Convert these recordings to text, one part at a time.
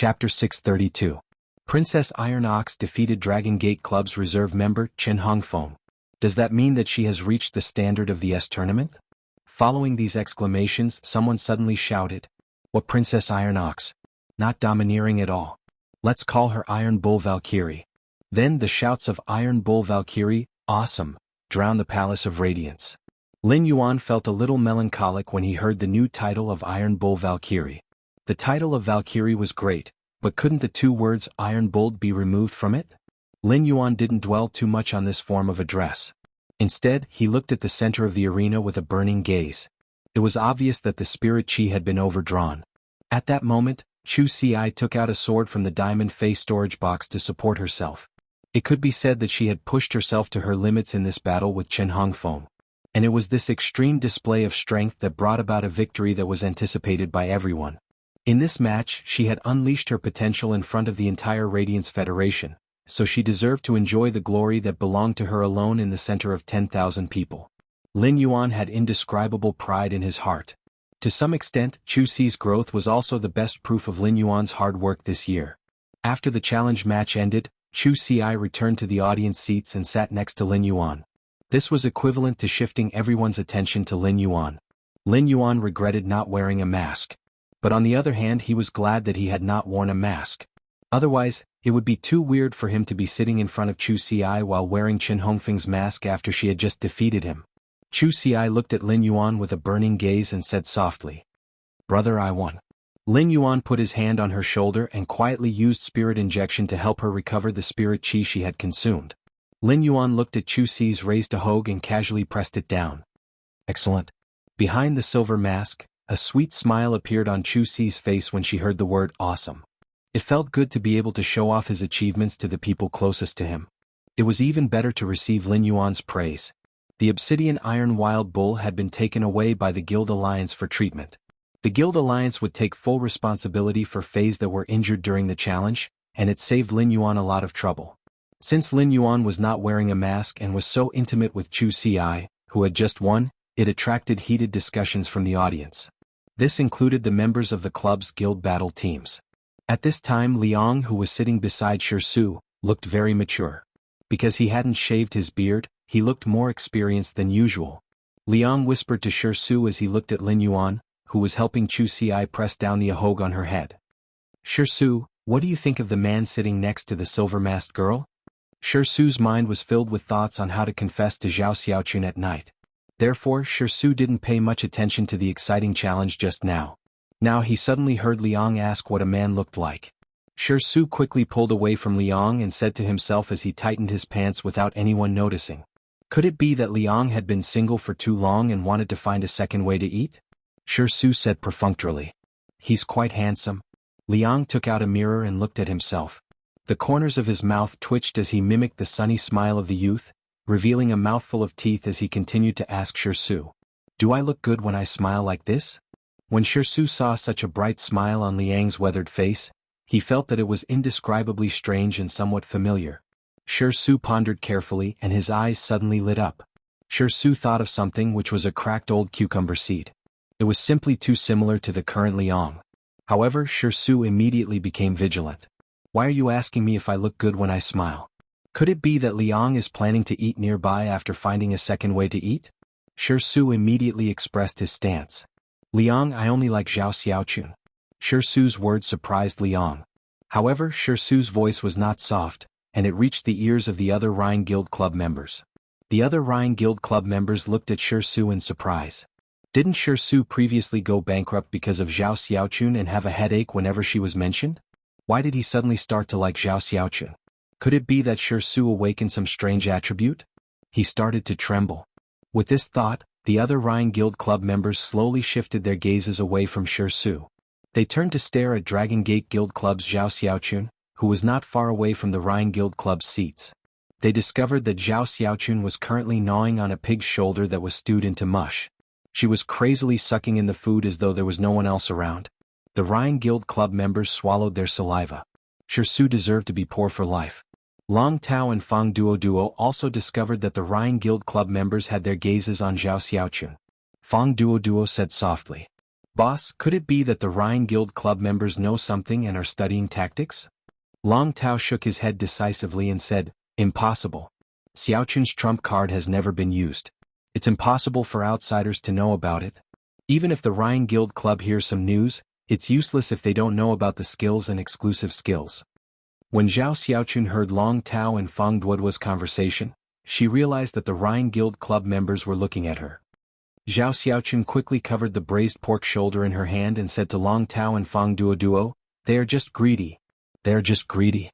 Chapter 632. Princess Iron Ox defeated Dragon Gate Club's reserve member Chen Hongfeng. Does that mean that she has reached the standard of the S tournament? Following these exclamations, someone suddenly shouted, "What Princess Iron Ox? Not domineering at all. Let's call her Iron Bull Valkyrie." Then the shouts of Iron Bull Valkyrie, awesome, drowned the Palace of Radiance. Lin Yuan felt a little melancholic when he heard the new title of Iron Bull Valkyrie. The title of Valkyrie was great, but couldn't the two words Iron Bull be removed from it? Lin Yuan didn't dwell too much on this form of address. Instead, he looked at the center of the arena with a burning gaze. It was obvious that the spirit chi had been overdrawn. At that moment, Chu Ci took out a sword from the diamond face storage box to support herself. It could be said that she had pushed herself to her limits in this battle with Chen Hongfeng. And it was this extreme display of strength that brought about a victory that was anticipated by everyone. In this match, she had unleashed her potential in front of the entire Radiance Federation, so she deserved to enjoy the glory that belonged to her alone in the center of 10,000 people. Lin Yuan had indescribable pride in his heart. To some extent, Chu Ci's growth was also the best proof of Lin Yuan's hard work this year. After the challenge match ended, Chu Ci returned to the audience seats and sat next to Lin Yuan. This was equivalent to shifting everyone's attention to Lin Yuan. Lin Yuan regretted not wearing a mask. But on the other hand, he was glad that he had not worn a mask. Otherwise, it would be too weird for him to be sitting in front of Chu Ci while wearing Chen Hongfeng's mask after she had just defeated him. Chu Ci looked at Lin Yuan with a burning gaze and said softly, "Brother, I won." Lin Yuan put his hand on her shoulder and quietly used spirit injection to help her recover the spirit chi she had consumed. Lin Yuan looked at Chu Ci's raised a hogue and casually pressed it down. Excellent. Behind the silver mask, a sweet smile appeared on Chu Ci's face when she heard the word awesome. It felt good to be able to show off his achievements to the people closest to him. It was even better to receive Lin Yuan's praise. The Obsidian Iron Wild Bull had been taken away by the Guild Alliance for treatment. The Guild Alliance would take full responsibility for Fays that were injured during the challenge, and it saved Lin Yuan a lot of trouble. Since Lin Yuan was not wearing a mask and was so intimate with Chu Ci, who had just won, it attracted heated discussions from the audience. This included the members of the club's guild battle teams. At this time, Liang, who was sitting beside Shirsu, looked very mature. Because he hadn't shaved his beard, he looked more experienced than usual. Liang whispered to Shirsu as he looked at Lin Yuan, who was helping Chu Ci press down the ahogue on her head. "Shirsu, what do you think of the man sitting next to the silver-masked girl?" Shirsu's mind was filled with thoughts on how to confess to Zhao Xiaochun at night. Therefore, Shirsu didn't pay much attention to the exciting challenge just now. Now he suddenly heard Liang ask what a man looked like. Shirsu quickly pulled away from Liang and said to himself as he tightened his pants without anyone noticing. Could it be that Liang had been single for too long and wanted to find a second way to eat? Shirsu said perfunctorily. "He's quite handsome." Liang took out a mirror and looked at himself. The corners of his mouth twitched as he mimicked the sunny smile of the youth, revealing a mouthful of teeth as he continued to ask Shirsu, "Do I look good when I smile like this?" When Shirsu saw such a bright smile on Liang's weathered face, he felt that it was indescribably strange and somewhat familiar. Shirsu pondered carefully and his eyes suddenly lit up. Shirsu thought of something which was a cracked old cucumber seed. It was simply too similar to the current Liang. However, Shirsu immediately became vigilant. "Why are you asking me if I look good when I smile? Could it be that Liang is planning to eat nearby after finding a second way to eat?" Shirsu immediately expressed his stance. "Liang, I only like Zhao Xiaochun." Shirsu's words surprised Liang. However, Shirsu's voice was not soft, and it reached the ears of the other Rhine Guild Club members. The other Rhine Guild Club members looked at Shirsu in surprise. Didn't Shirsu previously go bankrupt because of Zhao Xiaochun and have a headache whenever she was mentioned? Why did he suddenly start to like Zhao Xiaochun? Could it be that Shirsu awakened some strange attribute? He started to tremble. With this thought, the other Rhine Guild Club members slowly shifted their gazes away from Shirsu. They turned to stare at Dragon Gate Guild Club's Zhao Xiaochun, who was not far away from the Rhine Guild Club's seats. They discovered that Zhao Xiaochun was currently gnawing on a pig's shoulder that was stewed into mush. She was crazily sucking in the food as though there was no one else around. The Rhine Guild Club members swallowed their saliva. Shirsu deserved to be poor for life. Long Tao and Fang Duo also discovered that the Rhine Guild Club members had their gazes on Zhao Xiaochun. Fang Duo said softly, Boss, could it be that the Rhine Guild Club members know something and are studying tactics? Long Tao shook his head decisively and said, impossible. Xiaochun's trump card has never been used. It's impossible for outsiders to know about it. Even if the Rhine Guild Club hears some news, it's useless if they don't know about the skills and exclusive skills. When Zhao Xiaochun heard Long Tao and Feng Duoduo's conversation, she realized that the Rhine Guild Club members were looking at her. Zhao Xiaochun quickly covered the braised pork shoulder in her hand and said to Long Tao and Feng Duoduo, they are just greedy. They are just greedy.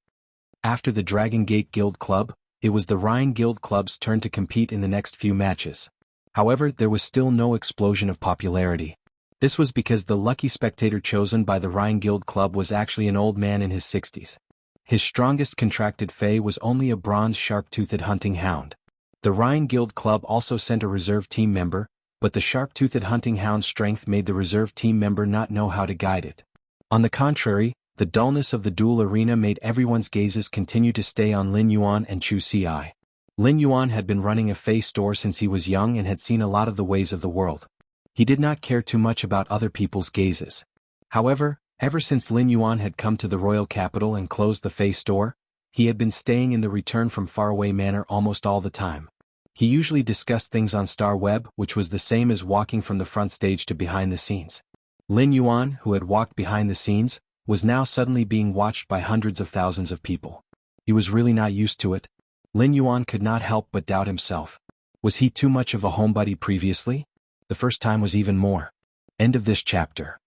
After the Dragon Gate Guild Club, it was the Rhine Guild Club's turn to compete in the next few matches. However, there was still no explosion of popularity. This was because the lucky spectator chosen by the Rhine Guild Club was actually an old man in his 60s. His strongest contracted fey was only a bronze sharp-toothed hunting hound. The Rhine Guild Club also sent a reserve team member, but the sharp-toothed hunting hound's strength made the reserve team member not know how to guide it. On the contrary, the dullness of the duel arena made everyone's gazes continue to stay on Lin Yuan and Chu Ci. Lin Yuan had been running a fey store since he was young and had seen a lot of the ways of the world. He did not care too much about other people's gazes. However, ever since Lin Yuan had come to the royal capital and closed the fey store, he had been staying in the Return from Faraway Manor almost all the time. He usually discussed things on Star Web, which was the same as walking from the front stage to behind the scenes. Lin Yuan, who had walked behind the scenes, was now suddenly being watched by hundreds of thousands of people. He was really not used to it. Lin Yuan could not help but doubt himself. Was he too much of a homebody previously? The first time was even more. End of this chapter.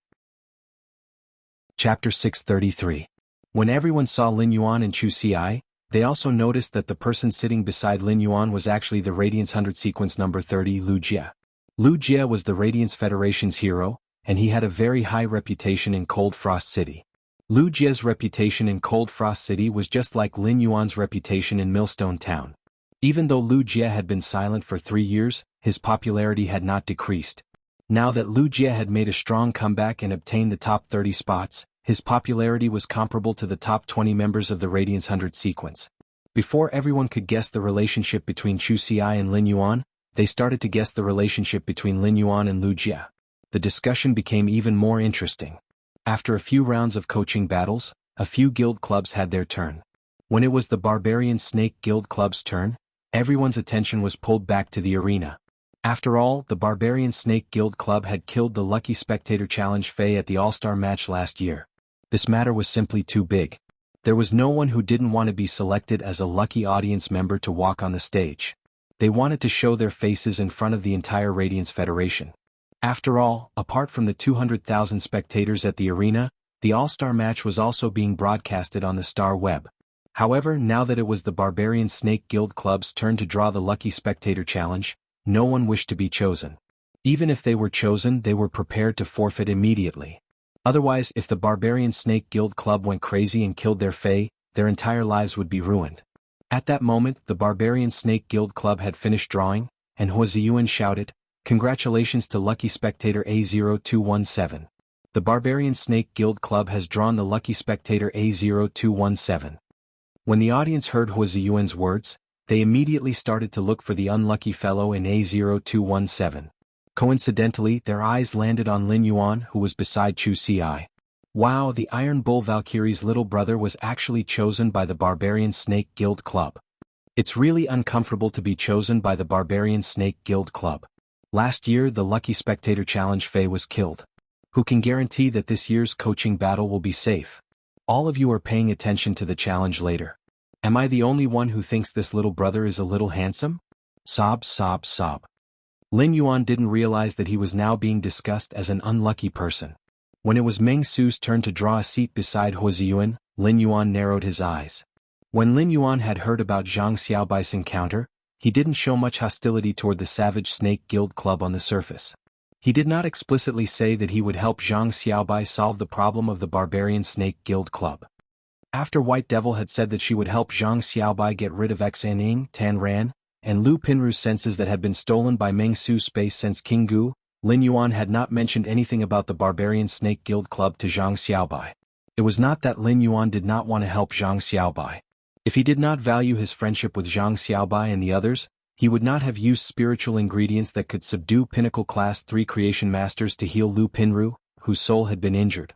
Chapter 633. When everyone saw Lin Yuan and Chu Ci, they also noticed that the person sitting beside Lin Yuan was actually the Radiance 100 sequence number 30 Lu Jie. Lu Jie was the Radiance Federation's hero, and he had a very high reputation in Cold Frost City. Lu Jie's reputation in Cold Frost City was just like Lin Yuan's reputation in Millstone Town. Even though Lu Jie had been silent for 3 years, his popularity had not decreased. Now that Lu Jie had made a strong comeback and obtained the top 30 spots, his popularity was comparable to the top 20 members of the Radiance 100 sequence. Before everyone could guess the relationship between Chu Ci and Lin Yuan, they started to guess the relationship between Lin Yuan and Lu Jie. The discussion became even more interesting. After a few rounds of coaching battles, a few guild clubs had their turn. When it was the Barbarian Snake Guild Club's turn, everyone's attention was pulled back to the arena. After all, the Barbarian Snake Guild Club had killed the Lucky Spectator Challenge Fey at the All-Star match last year. This matter was simply too big. There was no one who didn't want to be selected as a lucky audience member to walk on the stage. They wanted to show their faces in front of the entire Radiance Federation. After all, apart from the 200,000 spectators at the arena, the All-Star match was also being broadcasted on the Star Web. However, now that it was the Barbarian Snake Guild Club's turn to draw the Lucky Spectator Challenge, no one wished to be chosen. Even if they were chosen, they were prepared to forfeit immediately. Otherwise, if the Barbarian Snake Guild Club went crazy and killed their Fae, their entire lives would be ruined. At that moment, the Barbarian Snake Guild Club had finished drawing, and Hua Ziyuan shouted, "Congratulations to Lucky Spectator A0217. The Barbarian Snake Guild Club has drawn the Lucky Spectator A0217. When the audience heard Hua Ziyuan's words, they immediately started to look for the unlucky fellow in A0217. Coincidentally, their eyes landed on Lin Yuan, who was beside Chu Ci. Wow, the Iron Bull Valkyrie's little brother was actually chosen by the Barbarian Snake Guild Club. It's really uncomfortable to be chosen by the Barbarian Snake Guild Club. Last year, the Lucky Spectator Challenge Fae was killed. Who can guarantee that this year's coaching battle will be safe? All of you are paying attention to the challenge later. Am I the only one who thinks this little brother is a little handsome? Sob, sob, sob. Lin Yuan didn't realize that he was now being discussed as an unlucky person. When it was Meng Su's turn to draw a seat beside Hua Ziyuan, Lin Yuan narrowed his eyes. When Lin Yuan had heard about Zhang Xiaobai's encounter, he didn't show much hostility toward the Savage Snake Guild Club on the surface. He did not explicitly say that he would help Zhang Xiaobai solve the problem of the Barbarian Snake Guild Club. After White Devil had said that she would help Zhang Xiaobai get rid of Xaning, Tan Ran, and Lu Pinru's senses that had been stolen by Meng Su's space sense King Gu, Lin Yuan had not mentioned anything about the Barbarian Snake Guild Club to Zhang Xiaobai. It was not that Lin Yuan did not want to help Zhang Xiaobai. If he did not value his friendship with Zhang Xiaobai and the others, he would not have used spiritual ingredients that could subdue Pinnacle Class 3 Creation Masters to heal Lu Pinru, whose soul had been injured.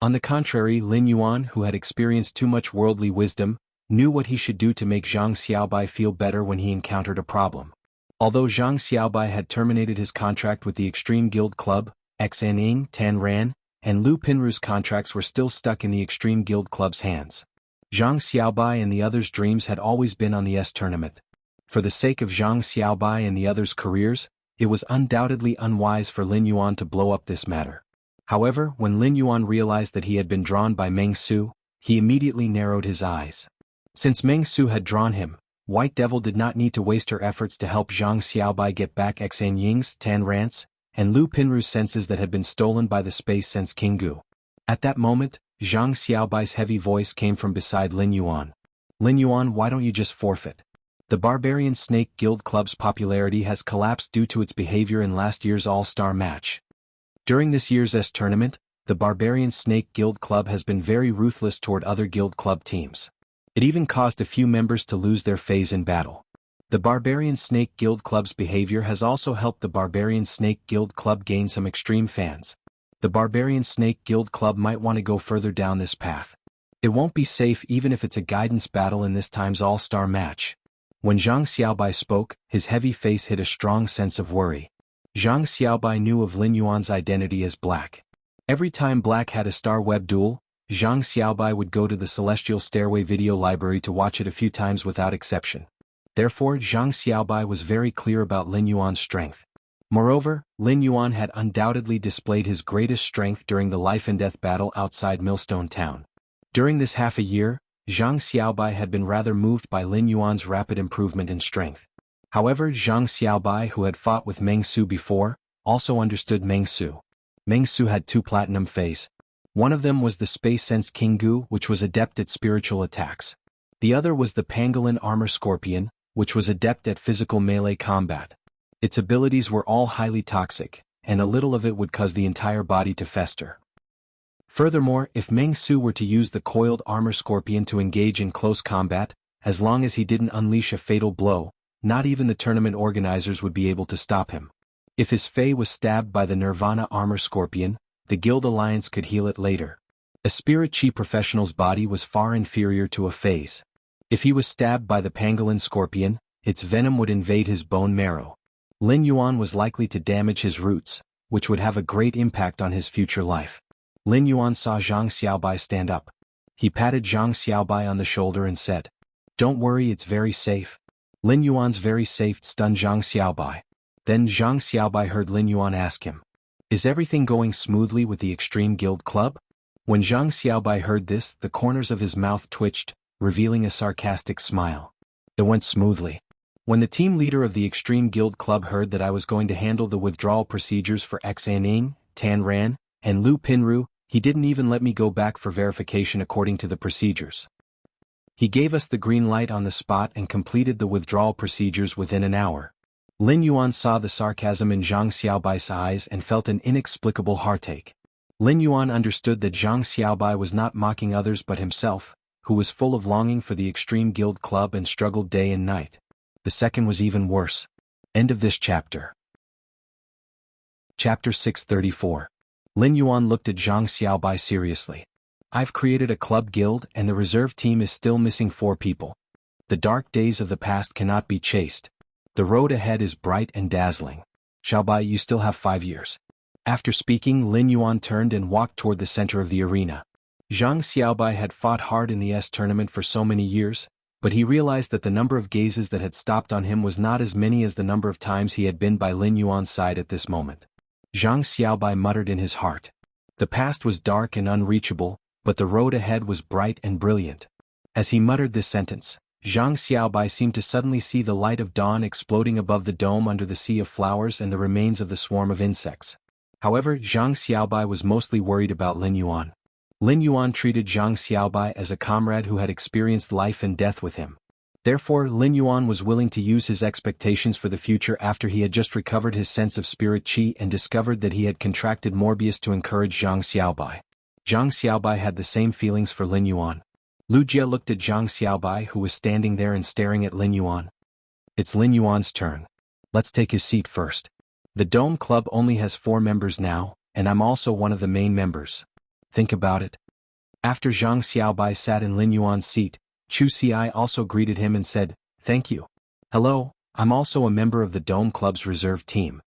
On the contrary, Lin Yuan, who had experienced too much worldly wisdom, knew what he should do to make Zhang Xiaobai feel better when he encountered a problem. Although Zhang Xiaobai had terminated his contract with the Extreme Guild Club, Xan Ying, Tan Ran, and Lu Pinru's contracts were still stuck in the Extreme Guild Club's hands. Zhang Xiaobai and the others' dreams had always been on the S tournament. For the sake of Zhang Xiaobai and the others' careers, it was undoubtedly unwise for Lin Yuan to blow up this matter. However, when Lin Yuan realized that he had been drawn by Meng Su, he immediately narrowed his eyes. Since Meng Su had drawn him, White Devil did not need to waste her efforts to help Zhang Xiaobai get back Xan Ying's, Tan Ran's, and Lu Pinru's senses that had been stolen by the space sense King Gu. At that moment, Zhang Xiaobai's heavy voice came from beside Lin Yuan. Lin Yuan, why don't you just forfeit? The Barbarian Snake Guild Club's popularity has collapsed due to its behavior in last year's All-Star match. During this year's S tournament, the Barbarian Snake Guild Club has been very ruthless toward other Guild Club teams. It even caused a few members to lose their fays in battle. The Barbarian Snake Guild Club's behavior has also helped the Barbarian Snake Guild Club gain some extreme fans. The Barbarian Snake Guild Club might want to go further down this path. It won't be safe even if it's a guidance battle in this time's all-star match. When Zhang Xiaobai spoke, his heavy face hid a strong sense of worry. Zhang Xiaobai knew of Lin Yuan's identity as Black. Every time Black had a star web duel, Zhang Xiaobai would go to the Celestial Stairway video library to watch it a few times without exception. Therefore, Zhang Xiaobai was very clear about Lin Yuan's strength. Moreover, Lin Yuan had undoubtedly displayed his greatest strength during the life-and-death battle outside Millstone Town. During this half a year, Zhang Xiaobai had been rather moved by Lin Yuan's rapid improvement in strength. However, Zhang Xiaobai, who had fought with Meng Su before, also understood Meng Su. Meng Su had 2 platinum fays. One of them was the Space Sense King Gu, which was adept at spiritual attacks. The other was the Pangolin Armor Scorpion, which was adept at physical melee combat. Its abilities were all highly toxic, and a little of it would cause the entire body to fester. Furthermore, if Meng Su were to use the Coiled Armor Scorpion to engage in close combat, as long as he didn't unleash a fatal blow, not even the tournament organizers would be able to stop him. If his Fae was stabbed by the Nirvana Armor Scorpion, the Guild Alliance could heal it later. A Spirit Chi professional's body was far inferior to a Fae's. If he was stabbed by the Pangolin Scorpion, its venom would invade his bone marrow. Lin Yuan was likely to damage his roots, which would have a great impact on his future life. Lin Yuan saw Zhang Xiaobai stand up. He patted Zhang Xiaobai on the shoulder and said, "Don't worry, it's very safe." Lin Yuan's very safe stunned Zhang Xiaobai. Then Zhang Xiaobai heard Lin Yuan ask him, "Is everything going smoothly with the Extreme Guild Club?" When Zhang Xiaobai heard this, the corners of his mouth twitched, revealing a sarcastic smile. "It went smoothly. When the team leader of the Extreme Guild Club heard that I was going to handle the withdrawal procedures for Xan Ying, Tan Ran, and Lu Pinru, he didn't even let me go back for verification according to the procedures. He gave us the green light on the spot and completed the withdrawal procedures within an hour." Lin Yuan saw the sarcasm in Zhang Xiaobai's eyes and felt an inexplicable heartache. Lin Yuan understood that Zhang Xiaobai was not mocking others but himself, who was full of longing for the Extreme Guild Club and struggled day and night. The second was even worse. End of this chapter. Chapter 634. Lin Yuan looked at Zhang Xiaobai seriously. "I've created a club guild and the reserve team is still missing 4 people. The dark days of the past cannot be chased. The road ahead is bright and dazzling. Xiaobai, you still have 5 years. After speaking, Lin Yuan turned and walked toward the center of the arena. Zhang Xiaobai had fought hard in the S tournament for so many years, but he realized that the number of gazes that had stopped on him was not as many as the number of times he had been by Lin Yuan's side at this moment. Zhang Xiaobai muttered in his heart. The past was dark and unreachable, but the road ahead was bright and brilliant. As he muttered this sentence, Zhang Xiaobai seemed to suddenly see the light of dawn exploding above the dome under the sea of flowers and the remains of the swarm of insects. However, Zhang Xiaobai was mostly worried about Lin Yuan. Lin Yuan treated Zhang Xiaobai as a comrade who had experienced life and death with him. Therefore, Lin Yuan was willing to use his expectations for the future after he had just recovered his sense of spirit chi and discovered that he had contracted Morbius to encourage Zhang Xiaobai. Zhang Xiaobai had the same feelings for Lin Yuan. Lu Jie looked at Zhang Xiaobai, who was standing there and staring at Lin Yuan. "It's Lin Yuan's turn. Let's take his seat first. The Dome Club only has 4 members now, and I'm also one of the main members. Think about it. After Zhang Xiaobai sat in Lin Yuan's seat, Chu Xi also greeted him and said, "Thank you. Hello, I'm also a member of the Dome Club's reserve team."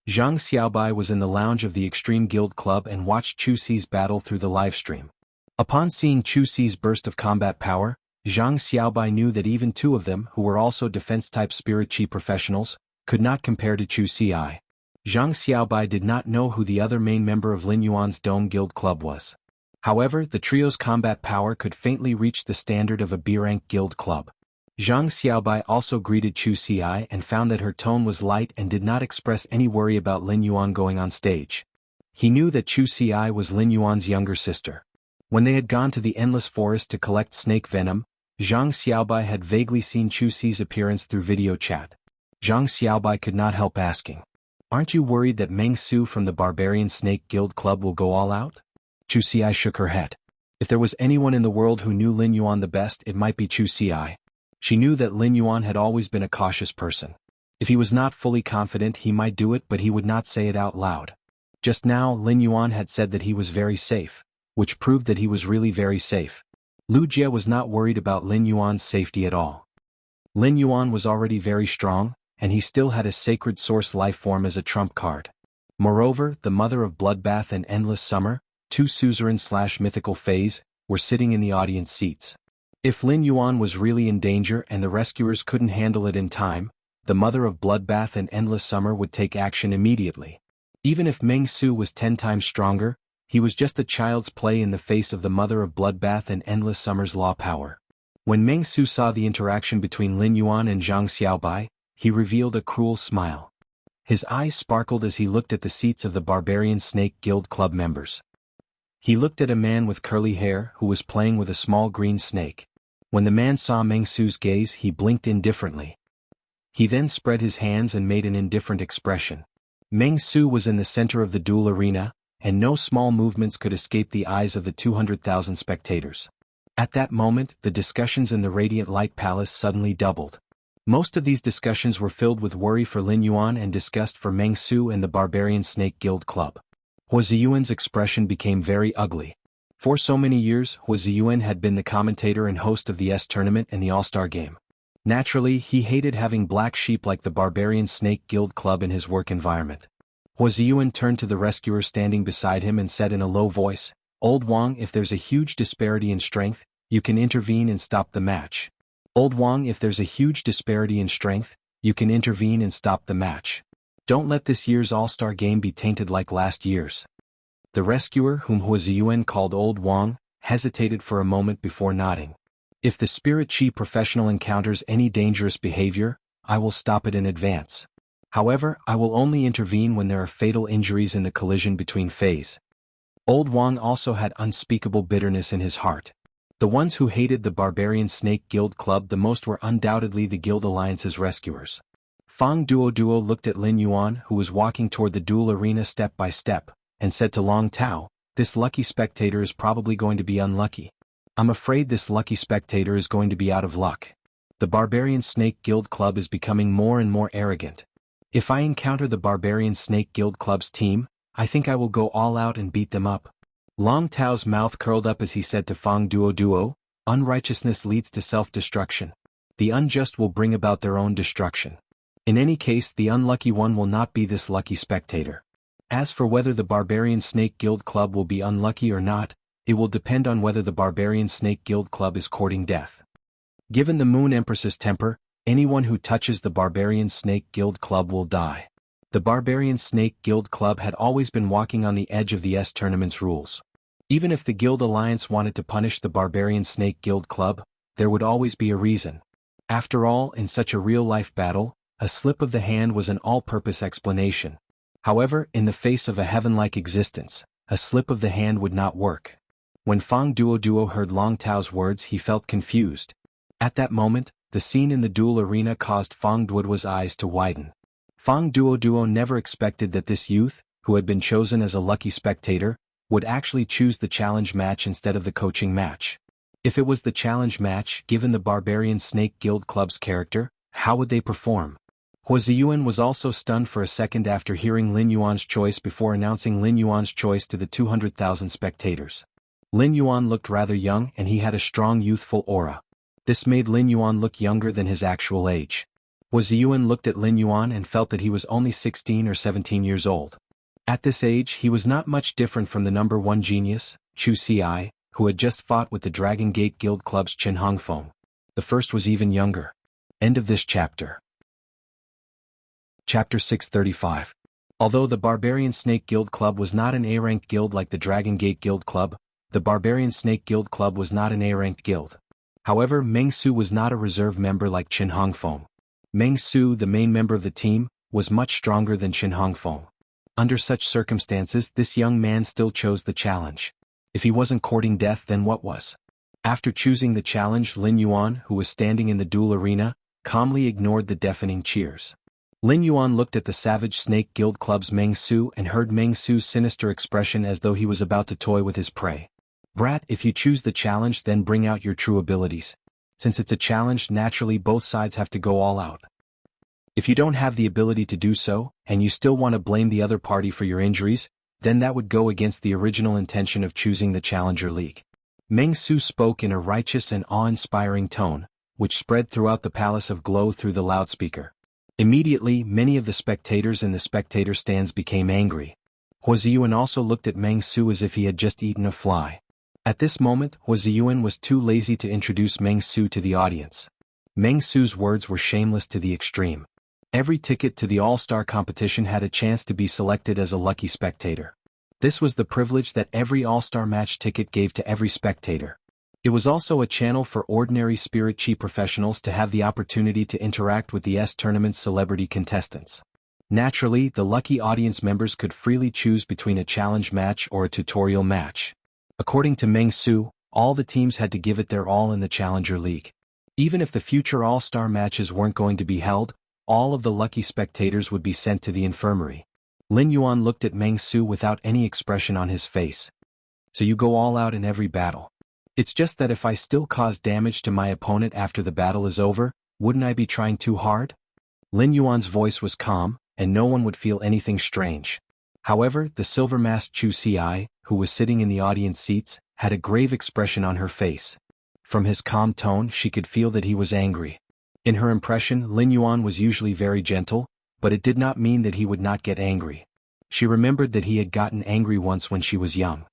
Zhang Xiaobai was in the lounge of the Extreme Guild Club and watched Chu Xi's battle through the livestream. Upon seeing Chu Xi's burst of combat power, Zhang Xiaobai knew that even two of them, who were also defense-type spirit chi professionals, could not compare to Chu Xi. Zhang Xiaobai did not know who the other main member of Lin Yuan's Dome Guild Club was. However, the trio's combat power could faintly reach the standard of a B-rank guild club. Zhang Xiaobai also greeted Chu Xi and found that her tone was light and did not express any worry about Lin Yuan going on stage. He knew that Chu Xi was Lin Yuan's younger sister. When they had gone to the endless forest to collect snake venom, Zhang Xiaobai had vaguely seen Chu Xi's appearance through video chat. Zhang Xiaobai could not help asking, "Aren't you worried that Meng Su from the Barbarian Snake Guild Club will go all out?" Chu Xi shook her head. If there was anyone in the world who knew Lin Yuan the best, it might be Chu Xi. She knew that Lin Yuan had always been a cautious person. If he was not fully confident, he might do it, but he would not say it out loud. Just now, Lin Yuan had said that he was very safe, which proved that he was really very safe. Lu Jie was not worried about Lin Yuan's safety at all. Lin Yuan was already very strong, and he still had a sacred source life form as a trump card. Moreover, the mother of Bloodbath and Endless Summer, two suzerain/mythical fays, were sitting in the audience seats. If Lin Yuan was really in danger and the rescuers couldn't handle it in time, the mother of Bloodbath and Endless Summer would take action immediately. Even if Meng Su was 10 times stronger, he was just a child's play in the face of the mother of Bloodbath and Endless Summer's law power. When Meng Su saw the interaction between Lin Yuan and Zhang Xiaobai, he revealed a cruel smile. His eyes sparkled as he looked at the seats of the Barbarian Snake Guild Club members. He looked at a man with curly hair who was playing with a small green snake. When the man saw Meng Su's gaze, he blinked indifferently. He then spread his hands and made an indifferent expression. Meng Su was in the center of the duel arena, and no small movements could escape the eyes of the 200,000 spectators. At that moment, the discussions in the Radiant Light Palace suddenly doubled. Most of these discussions were filled with worry for Lin Yuan and disgust for Meng Su and the Barbarian Snake Guild Club. Hua Ziyuan's expression became very ugly. For so many years, Hua Ziyuan had been the commentator and host of the S tournament and the All-Star game. Naturally, he hated having black sheep like the Barbarian Snake Guild Club in his work environment. Hua Ziyuan turned to the rescuer standing beside him and said in a low voice, "Old Wang, if there's a huge disparity in strength, you can intervene and stop the match. Old Wang, if there's a huge disparity in strength, you can intervene and stop the match. Don't let this year's All-Star game be tainted like last year's." The rescuer, whom Hua Ziyuan called Old Wang, hesitated for a moment before nodding. "If the Spirit Chi professional encounters any dangerous behavior, I will stop it in advance. However, I will only intervene when there are fatal injuries in the collision between fays." Old Wang also had unspeakable bitterness in his heart. The ones who hated the Barbarian Snake Guild Club the most were undoubtedly the Guild Alliance's rescuers. Fang Duo looked at Lin Yuan, who was walking toward the duel arena step by step, and said to Long Tao, "This lucky spectator is probably going to be unlucky. I'm afraid this lucky spectator is going to be out of luck. The Barbarian Snake Guild Club is becoming more and more arrogant. If I encounter the Barbarian Snake Guild Club's team, I think I will go all out and beat them up." Long Tao's mouth curled up as he said to Fang Duo, "Unrighteousness leads to self-destruction. The unjust will bring about their own destruction. In any case, the unlucky one will not be this lucky spectator. As for whether the Barbarian Snake Guild Club will be unlucky or not, it will depend on whether the Barbarian Snake Guild Club is courting death. Given the Moon Empress's temper, anyone who touches the Barbarian Snake Guild Club will die." The Barbarian Snake Guild Club had always been walking on the edge of the S tournament's rules. Even if the Guild Alliance wanted to punish the Barbarian Snake Guild Club, there would always be a reason. After all, in such a real-life battle, a slip of the hand was an all-purpose explanation. However, in the face of a heaven-like existence, a slip of the hand would not work. When Fang Duo heard Long Tao's words, he felt confused. At that moment, the scene in the duel arena caused Fang Duo's eyes to widen. Fang Duo never expected that this youth, who had been chosen as a lucky spectator, would actually choose the challenge match instead of the coaching match. If it was the challenge match, given the Barbarian Snake Guild Club's character, how would they perform? Hua Ziyuan was also stunned for a second after hearing Lin Yuan's choice before announcing Lin Yuan's choice to the 200,000 spectators. Lin Yuan looked rather young and he had a strong youthful aura. This made Lin Yuan look younger than his actual age. Hua Ziyuan looked at Lin Yuan and felt that he was only 16 or 17 years old. At this age he was not much different from the number 1 genius, Chu Ci, who had just fought with the Dragon Gate Guild Club's Qin Hongfeng. The first was even younger. End of this chapter. Chapter 635. Although the Barbarian Snake Guild Club was not an A-ranked guild like the Dragon Gate Guild Club, the Barbarian Snake Guild Club was not an A-ranked guild. However, Meng Su was not a reserve member like Qin Hongfeng. Meng Su, the main member of the team, was much stronger than Qin Hongfeng. Under such circumstances, this young man still chose the challenge. If he wasn't courting death, then what was? After choosing the challenge, Lin Yuan, who was standing in the duel arena, calmly ignored the deafening cheers. Lin Yuan looked at the Savage Snake Guild Club's Meng Su and heard Meng Su's sinister expression as though he was about to toy with his prey. Brat, if you choose the challenge, then bring out your true abilities. Since it's a challenge, naturally both sides have to go all out. If you don't have the ability to do so, and you still want to blame the other party for your injuries, then that would go against the original intention of choosing the Challenger League. Meng Su spoke in a righteous and awe-inspiring tone, which spread throughout the Palace of Glow through the loudspeaker. Immediately, many of the spectators in the spectator stands became angry. Hua Ziyuan also looked at Meng Su as if he had just eaten a fly. At this moment, Hua Ziyuan was too lazy to introduce Meng Su to the audience. Meng Su's words were shameless to the extreme. Every ticket to the All-Star competition had a chance to be selected as a lucky spectator. This was the privilege that every All-Star match ticket gave to every spectator. It was also a channel for ordinary Spirit Chi professionals to have the opportunity to interact with the S-Tournament's celebrity contestants. Naturally, the lucky audience members could freely choose between a challenge match or a tutorial match. According to Meng Su, all the teams had to give it their all in the Challenger League. Even if the future All-Star matches weren't going to be held, all of the lucky spectators would be sent to the infirmary. Lin Yuan looked at Meng Su without any expression on his face. So you go all out in every battle. It's just that if I still cause damage to my opponent after the battle is over, wouldn't I be trying too hard? Lin Yuan's voice was calm, and no one would feel anything strange. However, the silver-masked Chu Ci, who was sitting in the audience seats, had a grave expression on her face. From his calm tone, she could feel that he was angry. In her impression, Lin Yuan was usually very gentle, but it did not mean that he would not get angry. She remembered that he had gotten angry once when she was young.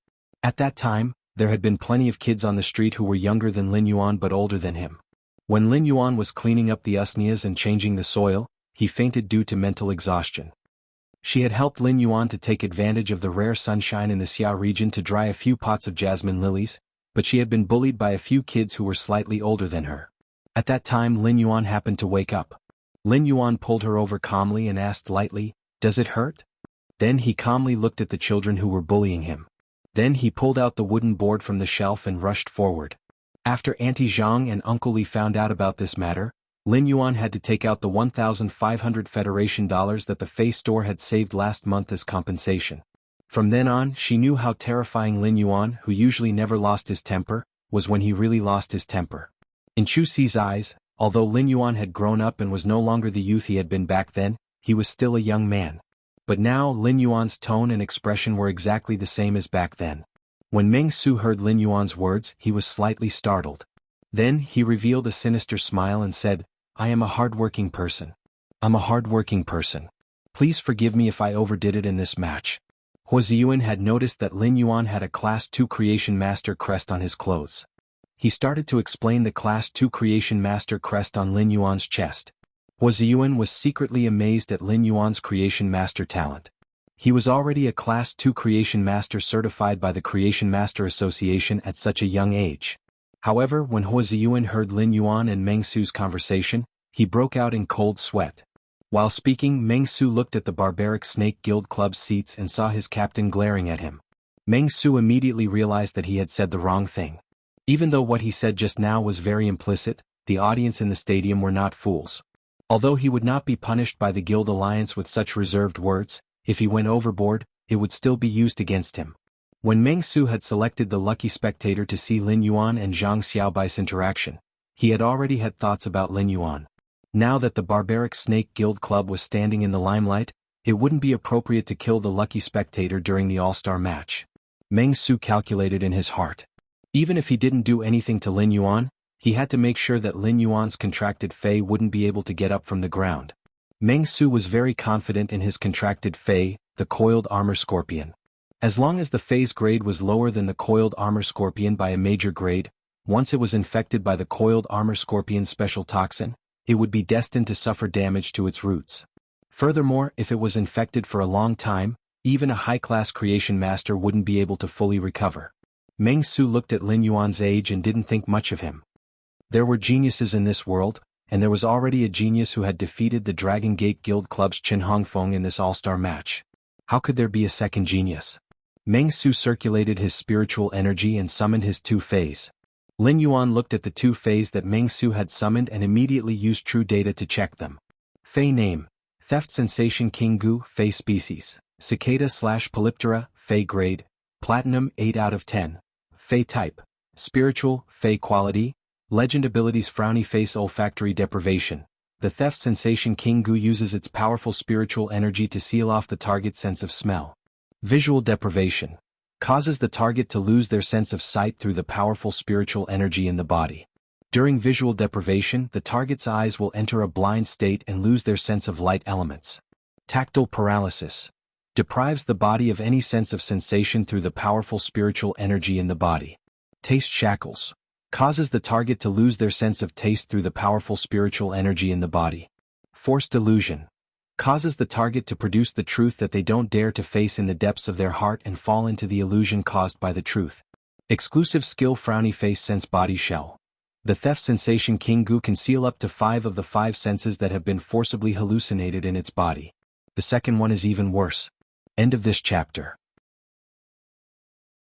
At that time, there had been plenty of kids on the street who were younger than Lin Yuan but older than him. When Lin Yuan was cleaning up the usnias and changing the soil, he fainted due to mental exhaustion. She had helped Lin Yuan to take advantage of the rare sunshine in the Xia region to dry a few pots of jasmine lilies, but she had been bullied by a few kids who were slightly older than her. At that time Lin Yuan happened to wake up. Lin Yuan pulled her over calmly and asked lightly, "Does it hurt?" Then he calmly looked at the children who were bullying him. Then he pulled out the wooden board from the shelf and rushed forward. After Auntie Zhang and Uncle Li found out about this matter, Lin Yuan had to take out the 1,500 Federation dollars that the Face store had saved last month as compensation. From then on, she knew how terrifying Lin Yuan, who usually never lost his temper, was when he really lost his temper. In Chu Ci's eyes, although Lin Yuan had grown up and was no longer the youth he had been back then, he was still a young man. But now Lin Yuan's tone and expression were exactly the same as back then. When Meng Su heard Lin Yuan's words, he was slightly startled. Then he revealed a sinister smile and said, "I am a hard-working person. I'm a hard-working person. Please forgive me if I overdid it in this match." Hua Ziyuan had noticed that Lin Yuan had a Class 2 Creation Master crest on his clothes. He started to explain the Class 2 Creation Master crest on Lin Yuan's chest. Hua Ziyuan was secretly amazed at Lin Yuan's Creation Master talent. He was already a Class 2 Creation Master certified by the Creation Master Association at such a young age. However, when Hua Ziyuan heard Lin Yuan and Meng Su's conversation, he broke out in cold sweat. While speaking, Meng Su looked at the Barbaric Snake Guild Club's seats and saw his captain glaring at him. Meng Su immediately realized that he had said the wrong thing. Even though what he said just now was very implicit, the audience in the stadium were not fools. Although he would not be punished by the Guild Alliance with such reserved words, if he went overboard, it would still be used against him. When Meng Su had selected the lucky spectator to see Lin Yuan and Zhang Xiaobai's interaction, he had already had thoughts about Lin Yuan. Now that the barbaric Snake Guild Club was standing in the limelight, it wouldn't be appropriate to kill the lucky spectator during the all-star match. Meng Su calculated in his heart. Even if he didn't do anything to Lin Yuan, he had to make sure that Lin Yuan's contracted Fei wouldn't be able to get up from the ground. Meng Su was very confident in his contracted Fei, the coiled armor scorpion. As long as the Fei's grade was lower than the coiled armor scorpion by a major grade, once it was infected by the coiled armor scorpion's special toxin, it would be destined to suffer damage to its roots. Furthermore, if it was infected for a long time, even a high-class creation master wouldn't be able to fully recover. Meng Su looked at Lin Yuan's age and didn't think much of him. There were geniuses in this world, and there was already a genius who had defeated the Dragon Gate Guild Club's Qin Hongfeng in this all-star match. How could there be a second genius? Meng Su circulated his spiritual energy and summoned his two Feis. Lin Yuan looked at the two Feis that Meng Su had summoned and immediately used true data to check them. Fei name: Theft Sensation King Gu, Fei species, Cicada/Polyptera, Fei grade, Platinum 8 out of 10. Fei type: Spiritual, Fei quality, Legend abilities: Frowny Face, Olfactory deprivation. The Theft Sensation King Gu uses its powerful spiritual energy to seal off the target's sense of smell. Visual deprivation. Causes the target to lose their sense of sight through the powerful spiritual energy in the body. During visual deprivation, the target's eyes will enter a blind state and lose their sense of light elements. Tactile paralysis. Deprives the body of any sense of sensation through the powerful spiritual energy in the body. Taste shackles. Causes the target to lose their sense of taste through the powerful spiritual energy in the body. Force delusion. Causes the target to produce the truth that they don't dare to face in the depths of their heart and fall into the illusion caused by the truth. Exclusive skill: Frowny Face Sense Body Shell. The Theft Sensation King Gu can seal up to 5 of the 5 senses that have been forcibly hallucinated in its body. The second one is even worse. End of this chapter.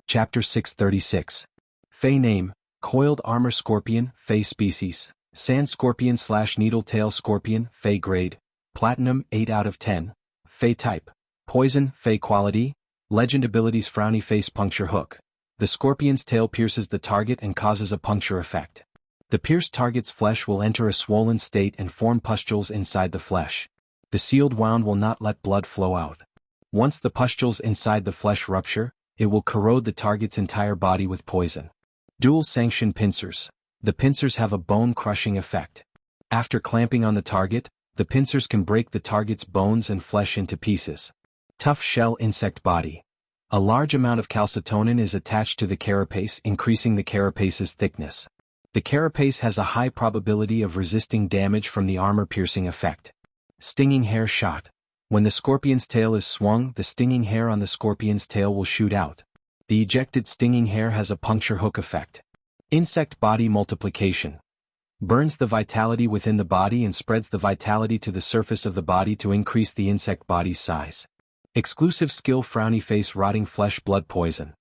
Chapter 636. Fei name: Coiled Armor Scorpion, Fei species, Sand Scorpion/Needle-tail Scorpion, Fei grade, Platinum 8 out of 10. Fei type: Poison, Fei quality, Legend abilities: Frowny Face Puncture Hook. The scorpion's tail pierces the target and causes a puncture effect. The pierced target's flesh will enter a swollen state and form pustules inside the flesh. The sealed wound will not let blood flow out. Once the pustules inside the flesh rupture, it will corrode the target's entire body with poison. Dual sanction pincers. The pincers have a bone-crushing effect. After clamping on the target, the pincers can break the target's bones and flesh into pieces. Tough shell insect body. A large amount of calcitonin is attached to the carapace, increasing the carapace's thickness. The carapace has a high probability of resisting damage from the armor-piercing effect. Stinging hair shot. When the scorpion's tail is swung, the stinging hair on the scorpion's tail will shoot out. The ejected stinging hair has a puncture hook effect. Insect body multiplication. Burns the vitality within the body and spreads the vitality to the surface of the body to increase the insect body's size. Exclusive skill: Frowny Face Rotting Flesh Blood Poison.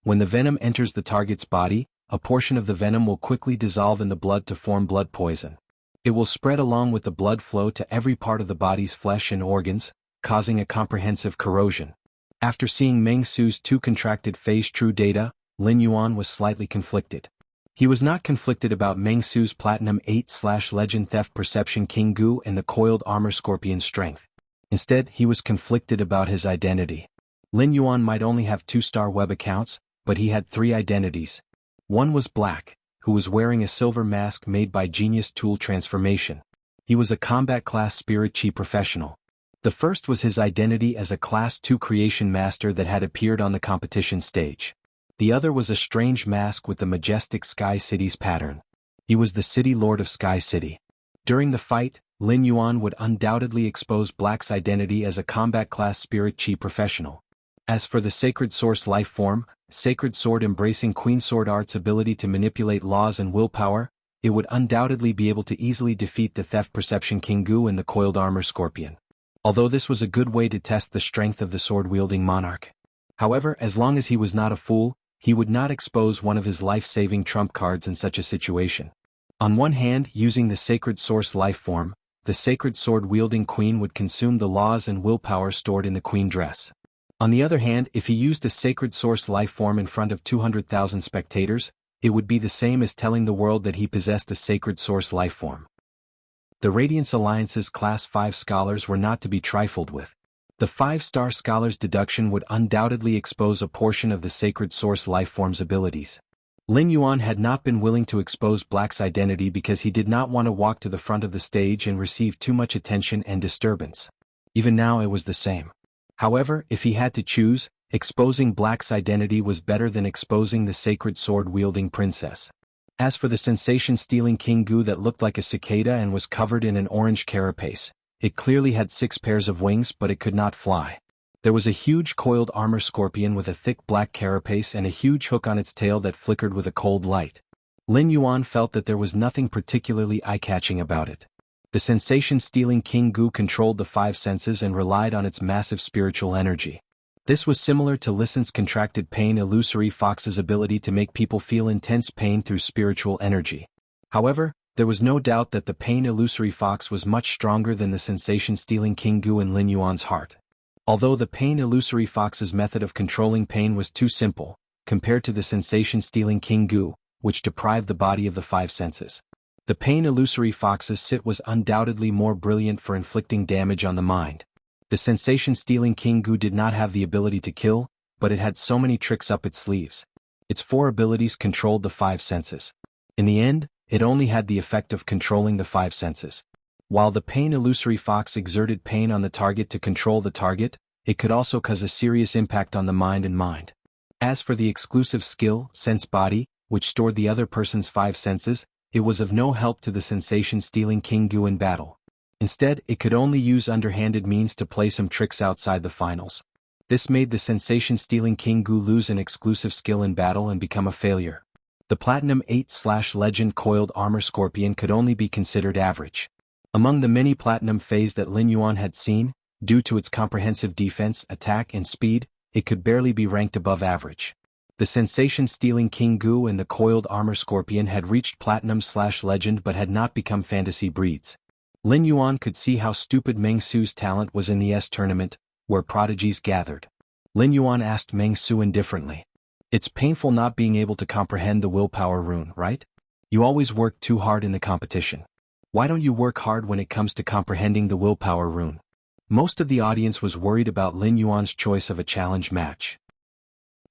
When the venom enters the target's body, a portion of the venom will quickly dissolve in the blood to form blood poison. It will spread along with the blood flow to every part of the body's flesh and organs, causing a comprehensive corrosion. After seeing Meng Su's 2 contracted Fei's true data, Lin Yuan was slightly conflicted. He was not conflicted about Meng Su's Platinum 8/Legend Theft Perception King Gu and the Coiled Armor Scorpion strength. Instead, he was conflicted about his identity. Lin Yuan might only have 2-star web accounts, but he had 3 identities. One was Black, who was wearing a silver mask made by Genius Tool Transformation. He was a combat class Spirit Chi professional. The first was his identity as a Class 2 creation master that had appeared on the competition stage. The other was a strange mask with the majestic Sky City's pattern. He was the City Lord of Sky City. During the fight, Lin Yuan would undoubtedly expose Black's identity as a combat class Spirit Chi professional. As for the Sacred Source life form, Sacred Sword embracing Queen Sword Art's ability to manipulate laws and willpower, it would undoubtedly be able to easily defeat the Theft Perception King Gu and the Coiled Armor Scorpion. Although this was a good way to test the strength of the sword-wielding monarch. However, as long as he was not a fool, he would not expose one of his life-saving trump cards in such a situation. On one hand, using the Sacred Source life form, the Sacred Sword-wielding queen would consume the laws and willpower stored in the queen dress. On the other hand, if he used a Sacred Source life form in front of 200,000 spectators, it would be the same as telling the world that he possessed a Sacred Source life form. The Radiance Alliance's Class 5 scholars were not to be trifled with. The 5-star scholar's deduction would undoubtedly expose a portion of the sacred source lifeform's abilities. Lin Yuan had not been willing to expose Black's identity because he did not want to walk to the front of the stage and receive too much attention and disturbance. Even now it was the same. However, if he had to choose, exposing Black's identity was better than exposing the sacred sword-wielding princess. As for the sensation-stealing King Gu that looked like a cicada and was covered in an orange carapace, it clearly had 6 pairs of wings but it could not fly. There was a huge coiled armor scorpion with a thick black carapace and a huge hook on its tail that flickered with a cold light. Lin Yuan felt that there was nothing particularly eye-catching about it. The sensation-stealing King Gu controlled the 5 senses and relied on its massive spiritual energy. This was similar to Lisan's contracted pain illusory fox's ability to make people feel intense pain through spiritual energy. However, there was no doubt that the pain illusory fox was much stronger than the sensation-stealing King Gu in Lin Yuan's heart. Although the pain illusory fox's method of controlling pain was too simple, compared to the sensation-stealing King Gu, which deprived the body of the 5 senses. The pain illusory fox's sit was undoubtedly more brilliant for inflicting damage on the mind. The sensation-stealing King Gu did not have the ability to kill, but it had so many tricks up its sleeves. Its 4 abilities controlled the 5 senses. In the end, it only had the effect of controlling the 5 senses. While the pain illusory fox exerted pain on the target to control the target, it could also cause a serious impact on the mind and mind. As for the exclusive skill, Sense Body, which stored the other person's 5 senses, it was of no help to the sensation-stealing King Gu in battle. Instead, it could only use underhanded means to play some tricks outside the finals. This made the sensation-stealing King Gu lose an exclusive skill in battle and become a failure. The Platinum 8/Legend Coiled Armor Scorpion could only be considered average. Among the many Platinum Phase that Lin Yuan had seen, due to its comprehensive defense, attack and speed, it could barely be ranked above average. The sensation-stealing King Gu and the Coiled Armor Scorpion had reached Platinum/Legend but had not become fantasy breeds. Lin Yuan could see how stupid Meng Su's talent was in the S tournament, where prodigies gathered. Lin Yuan asked Meng Su indifferently. It's painful not being able to comprehend the willpower rune, right? You always work too hard in the competition. Why don't you work hard when it comes to comprehending the willpower rune? Most of the audience was worried about Lin Yuan's choice of a challenge match.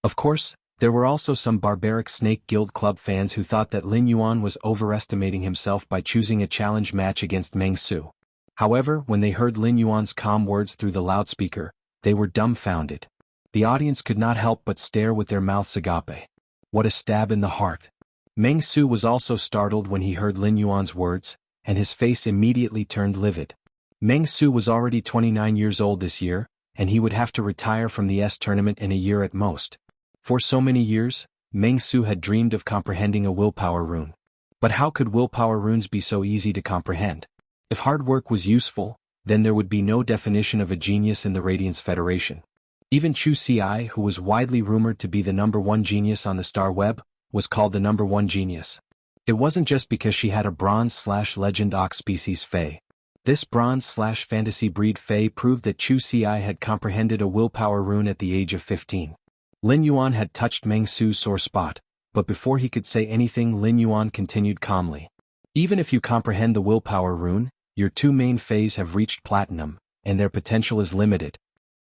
Of course, there were also some barbaric Snake Guild Club fans who thought that Lin Yuan was overestimating himself by choosing a challenge match against Meng Su. However, when they heard Lin Yuan's calm words through the loudspeaker, they were dumbfounded. The audience could not help but stare with their mouths agape. What a stab in the heart. Meng Su was also startled when he heard Lin Yuan's words, and his face immediately turned livid. Meng Su was already 29 years old this year, and he would have to retire from the S tournament in a year at most. For so many years, Meng Su had dreamed of comprehending a willpower rune. But how could willpower runes be so easy to comprehend? If hard work was useful, then there would be no definition of a genius in the Radiance Federation. Even Chu Ci, who was widely rumored to be the #1 genius on the star web, was called the #1 genius. It wasn't just because she had a bronze/legend ox species Fae. This bronze/fantasy breed Fae proved that Chu Ci had comprehended a willpower rune at the age of 15. Lin Yuan had touched Meng Su's sore spot, but before he could say anything Lin Yuan continued calmly. Even if you comprehend the willpower rune, your 2 main Faes have reached platinum, and their potential is limited.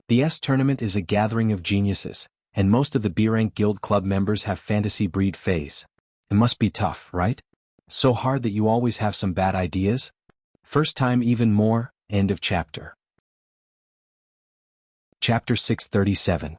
The S tournament is a gathering of geniuses, and most of the B-rank guild club members have fantasy breed Faes. It must be tough, right? So hard that you always have some bad ideas? First time even more, end of chapter. Chapter 637.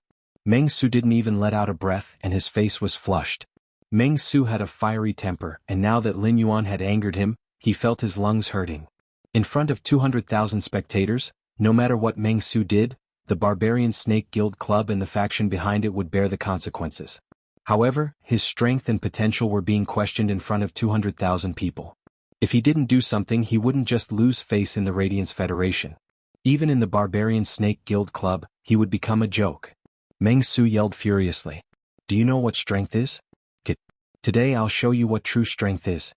Meng Su didn't even let out a breath and his face was flushed. Meng Su had a fiery temper, and now that Lin Yuan had angered him, he felt his lungs hurting. In front of 200,000 spectators, no matter what Meng Su did, the Barbarian Snake Guild Club and the faction behind it would bear the consequences. However, his strength and potential were being questioned in front of 200,000 people. If he didn't do something, he wouldn't just lose face in the Radiance Federation. Even in the Barbarian Snake Guild Club, he would become a joke. Meng Su yelled furiously. Do you know what strength is? Today I'll show you what true strength is.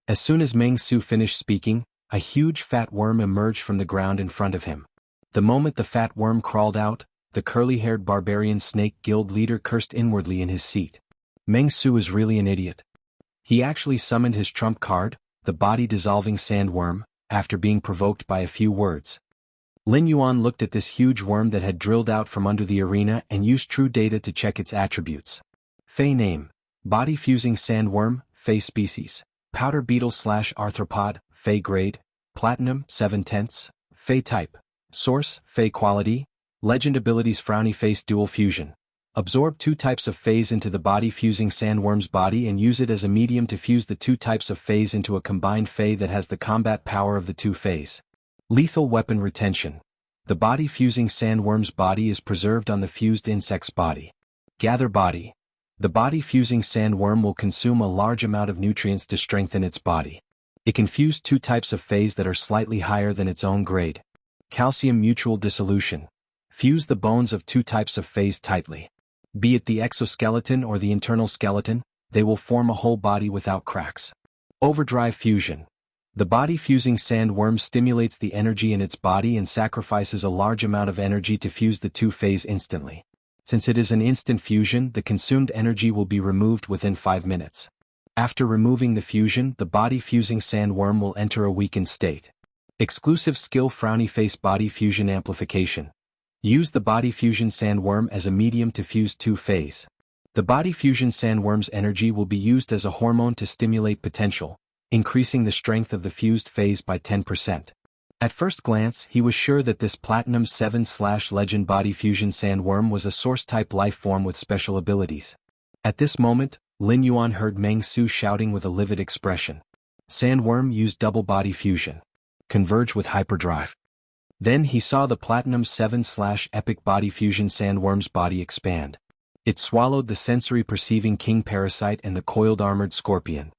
As soon as Meng Su finished speaking, a huge fat worm emerged from the ground in front of him. The moment the fat worm crawled out, the curly-haired Barbarian Snake Guild leader cursed inwardly in his seat. Meng Su is really an idiot. He actually summoned his trump card, the body-dissolving sandworm, after being provoked by a few words. Lin Yuan looked at this huge worm that had drilled out from under the arena and used true data to check its attributes. Fey name: body-fusing sandworm, Fey species, powder beetle/arthropod, Fey grade, platinum 7/10, Fey type, source, Fey quality, legend abilities frowny face dual fusion. Absorb 2 types of Feys into the body-fusing sandworm's body and use it as a medium to fuse the 2 types of Feys into a combined Fey that has the combat power of the 2 Feys. Lethal weapon retention. The body-fusing sandworm's body is preserved on the fused insect's body. Gather body. The body-fusing sandworm will consume a large amount of nutrients to strengthen its body. It can fuse 2 types of Feys that are slightly higher than its own grade. Calcium mutual dissolution. Fuse the bones of 2 types of Feys tightly. Be it the exoskeleton or the internal skeleton, they will form a whole body without cracks. Overdrive fusion. The body-fusing sandworm stimulates the energy in its body and sacrifices a large amount of energy to fuse the 2 Feys instantly. Since it is an instant fusion, the consumed energy will be removed within 5 minutes. After removing the fusion, the body-fusing sandworm will enter a weakened state. Exclusive skill frowny face body fusion amplification. Use the body fusion sandworm as a medium to fuse 2 Feys. The body fusion sandworm's energy will be used as a hormone to stimulate potential, increasing the strength of the fused Feys by 10%. At first glance, he was sure that this Platinum 7/Legend body fusion sandworm was a source-type life form with special abilities. At this moment, Lin Yuan heard Meng Su shouting with a livid expression. Sandworm used double body fusion. Converge with hyperdrive. Then he saw the Platinum 7/Epic body fusion sandworm's body expand. It swallowed the sensory-perceiving king parasite and the coiled armored scorpion.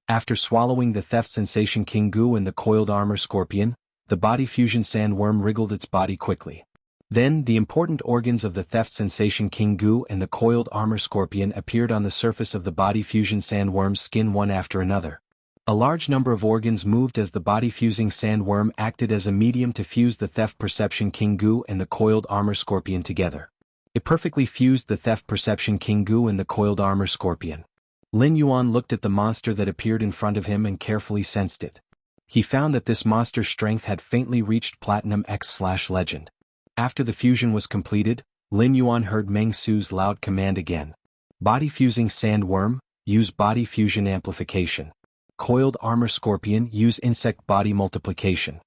After swallowing the theft sensation King Gu and the coiled armor scorpion, the body fusion sandworm wriggled its body quickly. Then the important organs of the theft sensation King Gu and the coiled armor scorpion appeared on the surface of the body fusion sandworm's skin one after another. A large number of organs moved as the body-fusing sandworm acted as a medium to fuse the theft perception King Gu and the coiled armor scorpion together. It perfectly fused the theft perception King Gu and the coiled armor scorpion. Lin Yuan looked at the monster that appeared in front of him and carefully sensed it. He found that this monster's strength had faintly reached Platinum X/Legend. After the fusion was completed, Lin Yuan heard Meng Su's loud command again. Body-fusing sandworm, use body fusion amplification. Coiled armor scorpion, use insect body multiplication.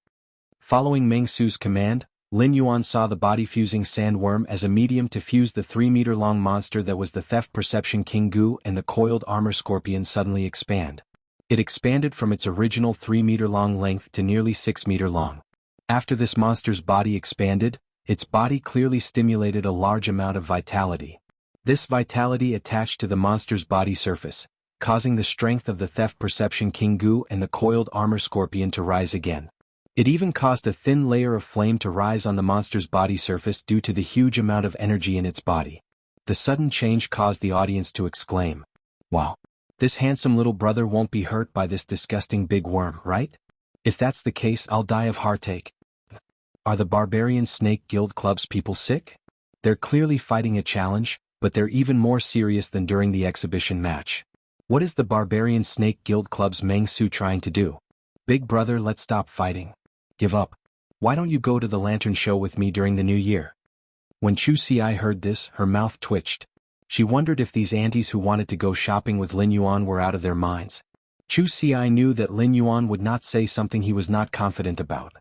Following Meng Su's command, Lin Yuan saw the body-fusing sandworm as a medium to fuse the 3-meter-long monster that was the theft perception King Gu and the coiled armor scorpion suddenly expand. It expanded from its original 3-meter-long length to nearly 6 meter long. After this monster's body expanded, its body clearly stimulated a large amount of vitality. This vitality attached to the monster's body surface, causing the strength of the theft perception King Gu and the coiled armor scorpion to rise again. It even caused a thin layer of flame to rise on the monster's body surface due to the huge amount of energy in its body. The sudden change caused the audience to exclaim, "Wow! This handsome little brother won't be hurt by this disgusting big worm, right? If that's the case, I'll die of heartache." Are the Barbarian Snake Guild Club's people sick? They're clearly fighting a challenge, but they're even more serious than during the exhibition match. What is the Barbarian Snake Guild Club's Meng Su trying to do? Big brother, let's stop fighting. Give up. Why don't you go to the lantern show with me during the new year? When Chu Xi heard this, her mouth twitched. She wondered if these aunties who wanted to go shopping with Lin Yuan were out of their minds. Chu Xi knew that Lin Yuan would not say something he was not confident about.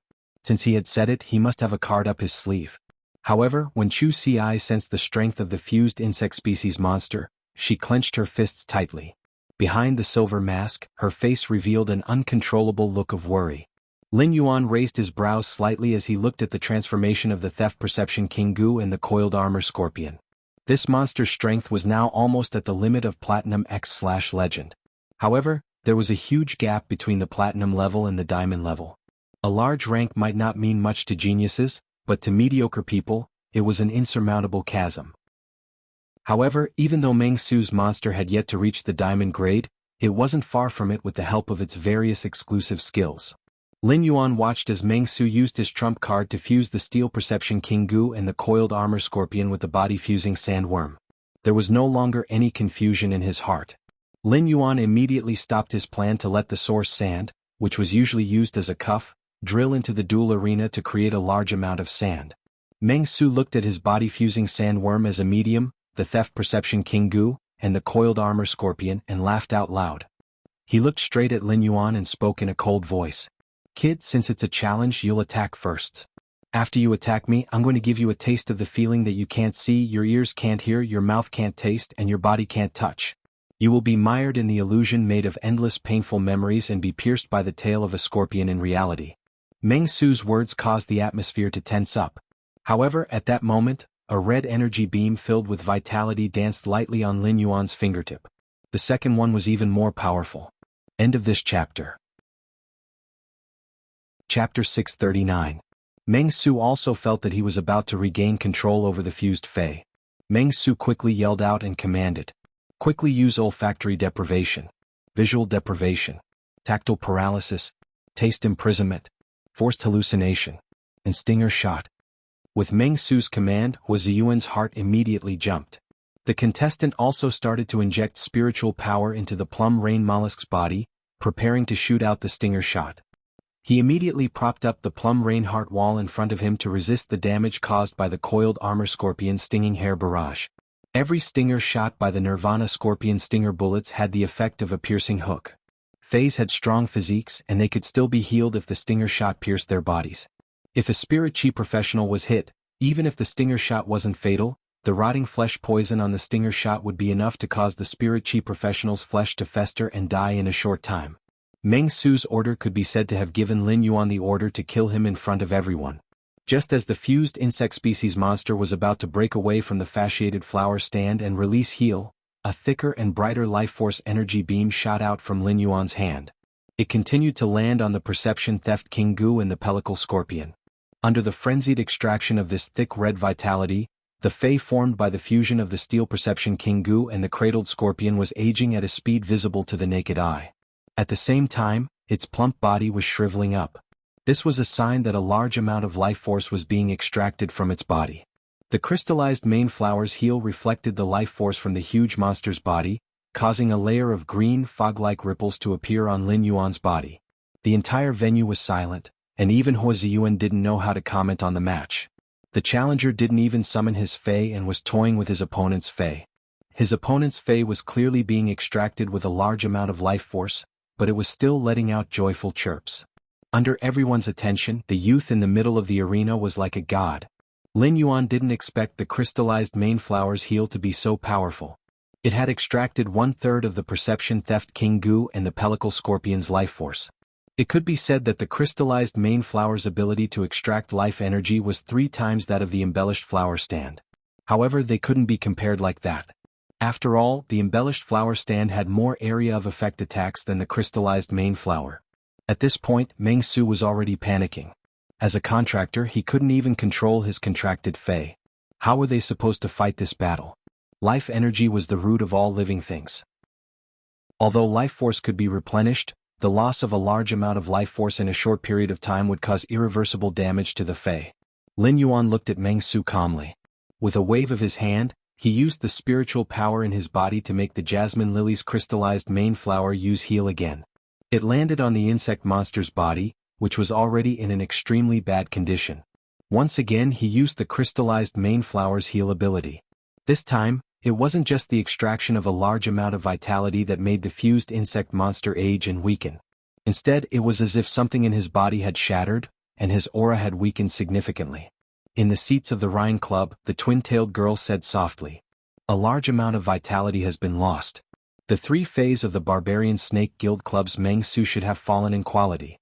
Since he had said it, he must have a card up his sleeve. However, when Chu Xi sensed the strength of the fused insect species monster, she clenched her fists tightly. Behind the silver mask, her face revealed an uncontrollable look of worry. Lin Yuan raised his brows slightly as he looked at the transformation of the theft perception King Gu and the coiled armor scorpion. This monster's strength was now almost at the limit of Platinum X/Legend. However, there was a huge gap between the Platinum level and the Diamond level. A large rank might not mean much to geniuses, but to mediocre people, it was an insurmountable chasm. However, even though Meng Su's monster had yet to reach the Diamond grade, it wasn't far from it with the help of its various exclusive skills. Lin Yuan watched as Meng Su used his trump card to fuse the Steel Perception King Gu and the coiled armor scorpion with the body-fusing sandworm. There was no longer any confusion in his heart. Lin Yuan immediately stopped his plan to let the source sand, which was usually used as a cuff, drill into the duel arena to create a large amount of sand. Meng Su looked at his body-fusing sandworm as a medium, the theft perception King Gu, and the coiled armor scorpion, and laughed out loud. He looked straight at Lin Yuan and spoke in a cold voice. Kid, since it's a challenge, you'll attack first. After you attack me, I'm going to give you a taste of the feeling that you can't see, your ears can't hear, your mouth can't taste, and your body can't touch. You will be mired in the illusion made of endless painful memories and be pierced by the tail of a scorpion in reality. Meng Su's words caused the atmosphere to tense up. However, at that moment, a red energy beam filled with vitality danced lightly on Lin Yuan's fingertip. The second one was even more powerful. End of this chapter. Chapter 639. Meng Su also felt that he was about to regain control over the fused Fey. Meng Su quickly yelled out and commanded. Quickly use olfactory deprivation, visual deprivation, tactile paralysis, taste imprisonment, forced hallucination, and stinger shot. With Meng Su's command, Huaziyuan's heart immediately jumped. The contestant also started to inject spiritual power into the plum rain mollusk's body, preparing to shoot out the stinger shot. He immediately propped up the plum rain heart wall in front of him to resist the damage caused by the coiled armor scorpion's stinging hair barrage. Every stinger shot by the Nirvana scorpion stinger bullets had the effect of a piercing hook. Fays had strong physiques and they could still be healed if the stinger shot pierced their bodies. If a spirit chi professional was hit, even if the stinger shot wasn't fatal, the rotting flesh poison on the stinger shot would be enough to cause the spirit chi professional's flesh to fester and die in a short time. Meng Su's order could be said to have given Lin Yuan the order to kill him in front of everyone. Just as the fused insect species monster was about to break away from the fasciated flower stand and release heal, a thicker and brighter life force energy beam shot out from Lin Yuan's hand. It continued to land on the perception theft King Gu and the pellicle scorpion. Under the frenzied extraction of this thick red vitality, the Fey formed by the fusion of the steel perception King Gu and the cradled scorpion was aging at a speed visible to the naked eye. At the same time, its plump body was shriveling up. This was a sign that a large amount of life force was being extracted from its body. The crystallized main flower's heel reflected the life force from the huge monster's body, causing a layer of green fog-like ripples to appear on Lin Yuan's body. The entire venue was silent, and even Huaziyuan didn't know how to comment on the match. The challenger didn't even summon his Fey and was toying with his opponent's Fey. His opponent's Fey was clearly being extracted with a large amount of life force, but it was still letting out joyful chirps. Under everyone's attention, the youth in the middle of the arena was like a god. Lin Yuan didn't expect the crystallized main flower's heel to be so powerful. It had extracted 1/3 of the perception theft King Gu and the pellicle scorpion's life force. It could be said that the crystallized main flower's ability to extract life energy was 3 times that of the embellished flower stand. However, they couldn't be compared like that. After all, the embellished flower stand had more area of effect attacks than the crystallized main flower. At this point, Meng Su was already panicking. As a contractor, he couldn't even control his contracted Fey. How were they supposed to fight this battle? Life energy was the root of all living things. Although life force could be replenished, the loss of a large amount of life force in a short period of time would cause irreversible damage to the Fey. Lin Yuan looked at Meng Su calmly. With a wave of his hand, he used the spiritual power in his body to make the jasmine lily's crystallized main flower use heal again. It landed on the insect monster's body, which was already in an extremely bad condition. Once again he used the crystallized main flower's heal ability. This time, it wasn't just the extraction of a large amount of vitality that made the fused insect monster age and weaken. Instead, it was as if something in his body had shattered, and his aura had weakened significantly. In the seats of the Rhine Club, the twin-tailed girl said softly, "A large amount of vitality has been lost." The 3 Fays of the Barbarian Snake Guild Club's Meng Su should have fallen in quality.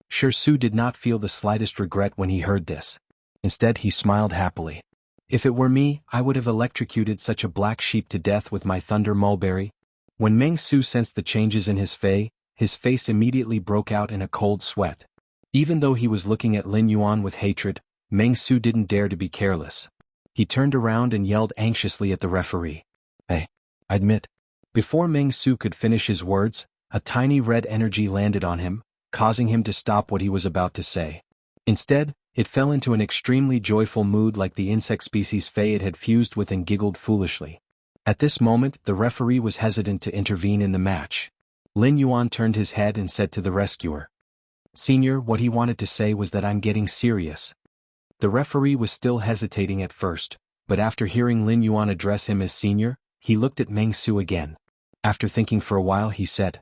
Sure Su did not feel the slightest regret when he heard this. Instead he smiled happily. "If it were me, I would have electrocuted such a black sheep to death with my thunder mulberry." When Meng Su sensed the changes in his Fey, his face immediately broke out in a cold sweat. Even though he was looking at Lin Yuan with hatred, Meng Su didn't dare to be careless. He turned around and yelled anxiously at the referee. "Hey, admit." Before Meng Su could finish his words, a tiny red energy landed on him, causing him to stop what he was about to say. Instead, it fell into an extremely joyful mood like the insect species Fey it had fused with and giggled foolishly. At this moment, the referee was hesitant to intervene in the match. Lin Yuan turned his head and said to the rescuer, Senior, what he wanted to say was that I'm getting serious. The referee was still hesitating at first, but after hearing Lin Yuan address him as senior, he looked at Meng Su again. After thinking for a while he said,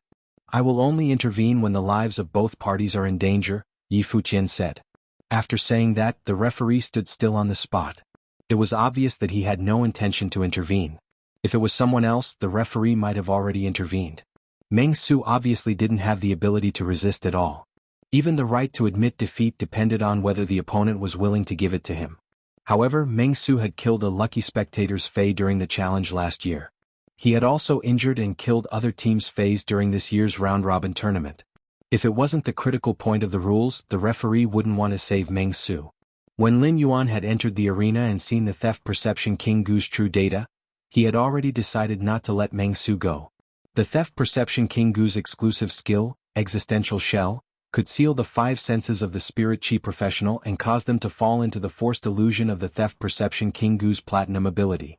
I will only intervene when the lives of both parties are in danger, Yi Fuqian said. After saying that, the referee stood still on the spot. It was obvious that he had no intention to intervene. If it was someone else, the referee might have already intervened. Meng Su obviously didn't have the ability to resist at all. Even the right to admit defeat depended on whether the opponent was willing to give it to him. However, Meng Su had killed a lucky spectator's Fei during the challenge last year. He had also injured and killed other teams' Feis during this year's round-robin tournament. If it wasn't the critical point of the rules, the referee wouldn't want to save Meng Su. When Lin Yuan had entered the arena and seen the theft perception King Gu's true data, he had already decided not to let Meng Su go. The theft perception King Gu's exclusive skill, Existential Shell, could seal the 5 senses of the spirit chi professional and cause them to fall into the forced illusion of the theft perception King Gu's platinum ability.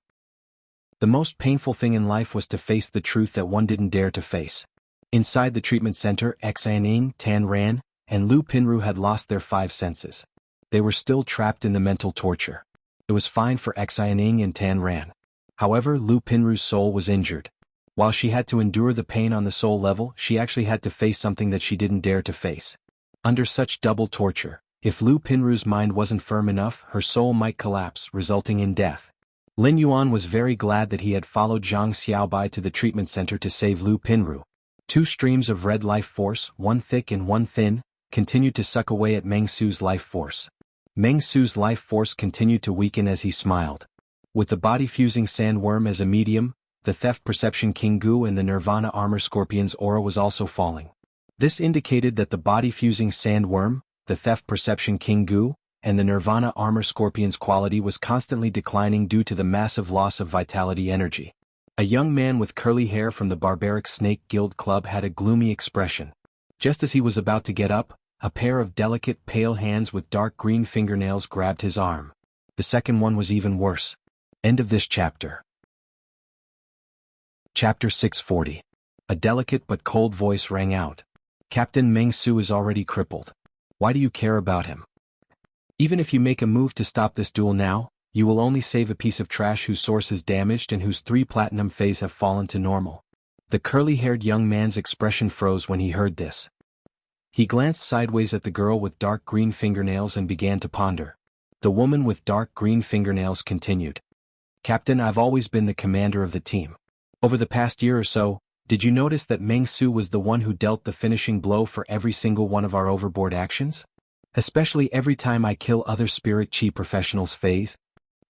The most painful thing in life was to face the truth that one didn't dare to face. Inside the treatment center, Xianing, Tan Ran, and Lu Pinru had lost their 5 senses. They were still trapped in the mental torture. It was fine for Xianing and Tan Ran. However, Lu Pinru's soul was injured. While she had to endure the pain on the soul level, she actually had to face something that she didn't dare to face. Under such double torture, if Lu Pinru's mind wasn't firm enough, her soul might collapse, resulting in death. Lin Yuan was very glad that he had followed Zhang Xiaobai to the treatment center to save Lu Pinru. 2 streams of red life force, one thick and one thin, continued to suck away at Meng Su's life force. Meng Su's life force continued to weaken as he smiled. With the body-fusing sandworm as a medium, the theft perception King Gu and the Nirvana armor scorpion's aura was also falling. This indicated that the body-fusing sandworm, the theft perception King Gu, and the Nirvana armor scorpion's quality was constantly declining due to the massive loss of vitality energy. A young man with curly hair from the Barbaric Snake Guild Club had a gloomy expression. Just as he was about to get up, a pair of delicate pale hands with dark green fingernails grabbed his arm. The second one was even worse. End of this chapter. Chapter 640. A delicate but cold voice rang out. Captain Meng Su is already crippled. Why do you care about him? Even if you make a move to stop this duel now, you will only save a piece of trash whose source is damaged and whose 3 platinum phase have fallen to normal. The curly-haired young man's expression froze when he heard this. He glanced sideways at the girl with dark green fingernails and began to ponder. The woman with dark green fingernails continued. Captain, I've always been the commander of the team. Over the past year or so, did you notice that Meng Su was the one who dealt the finishing blow for every single one of our overboard actions? Especially every time I kill other spirit chi professionals' phase.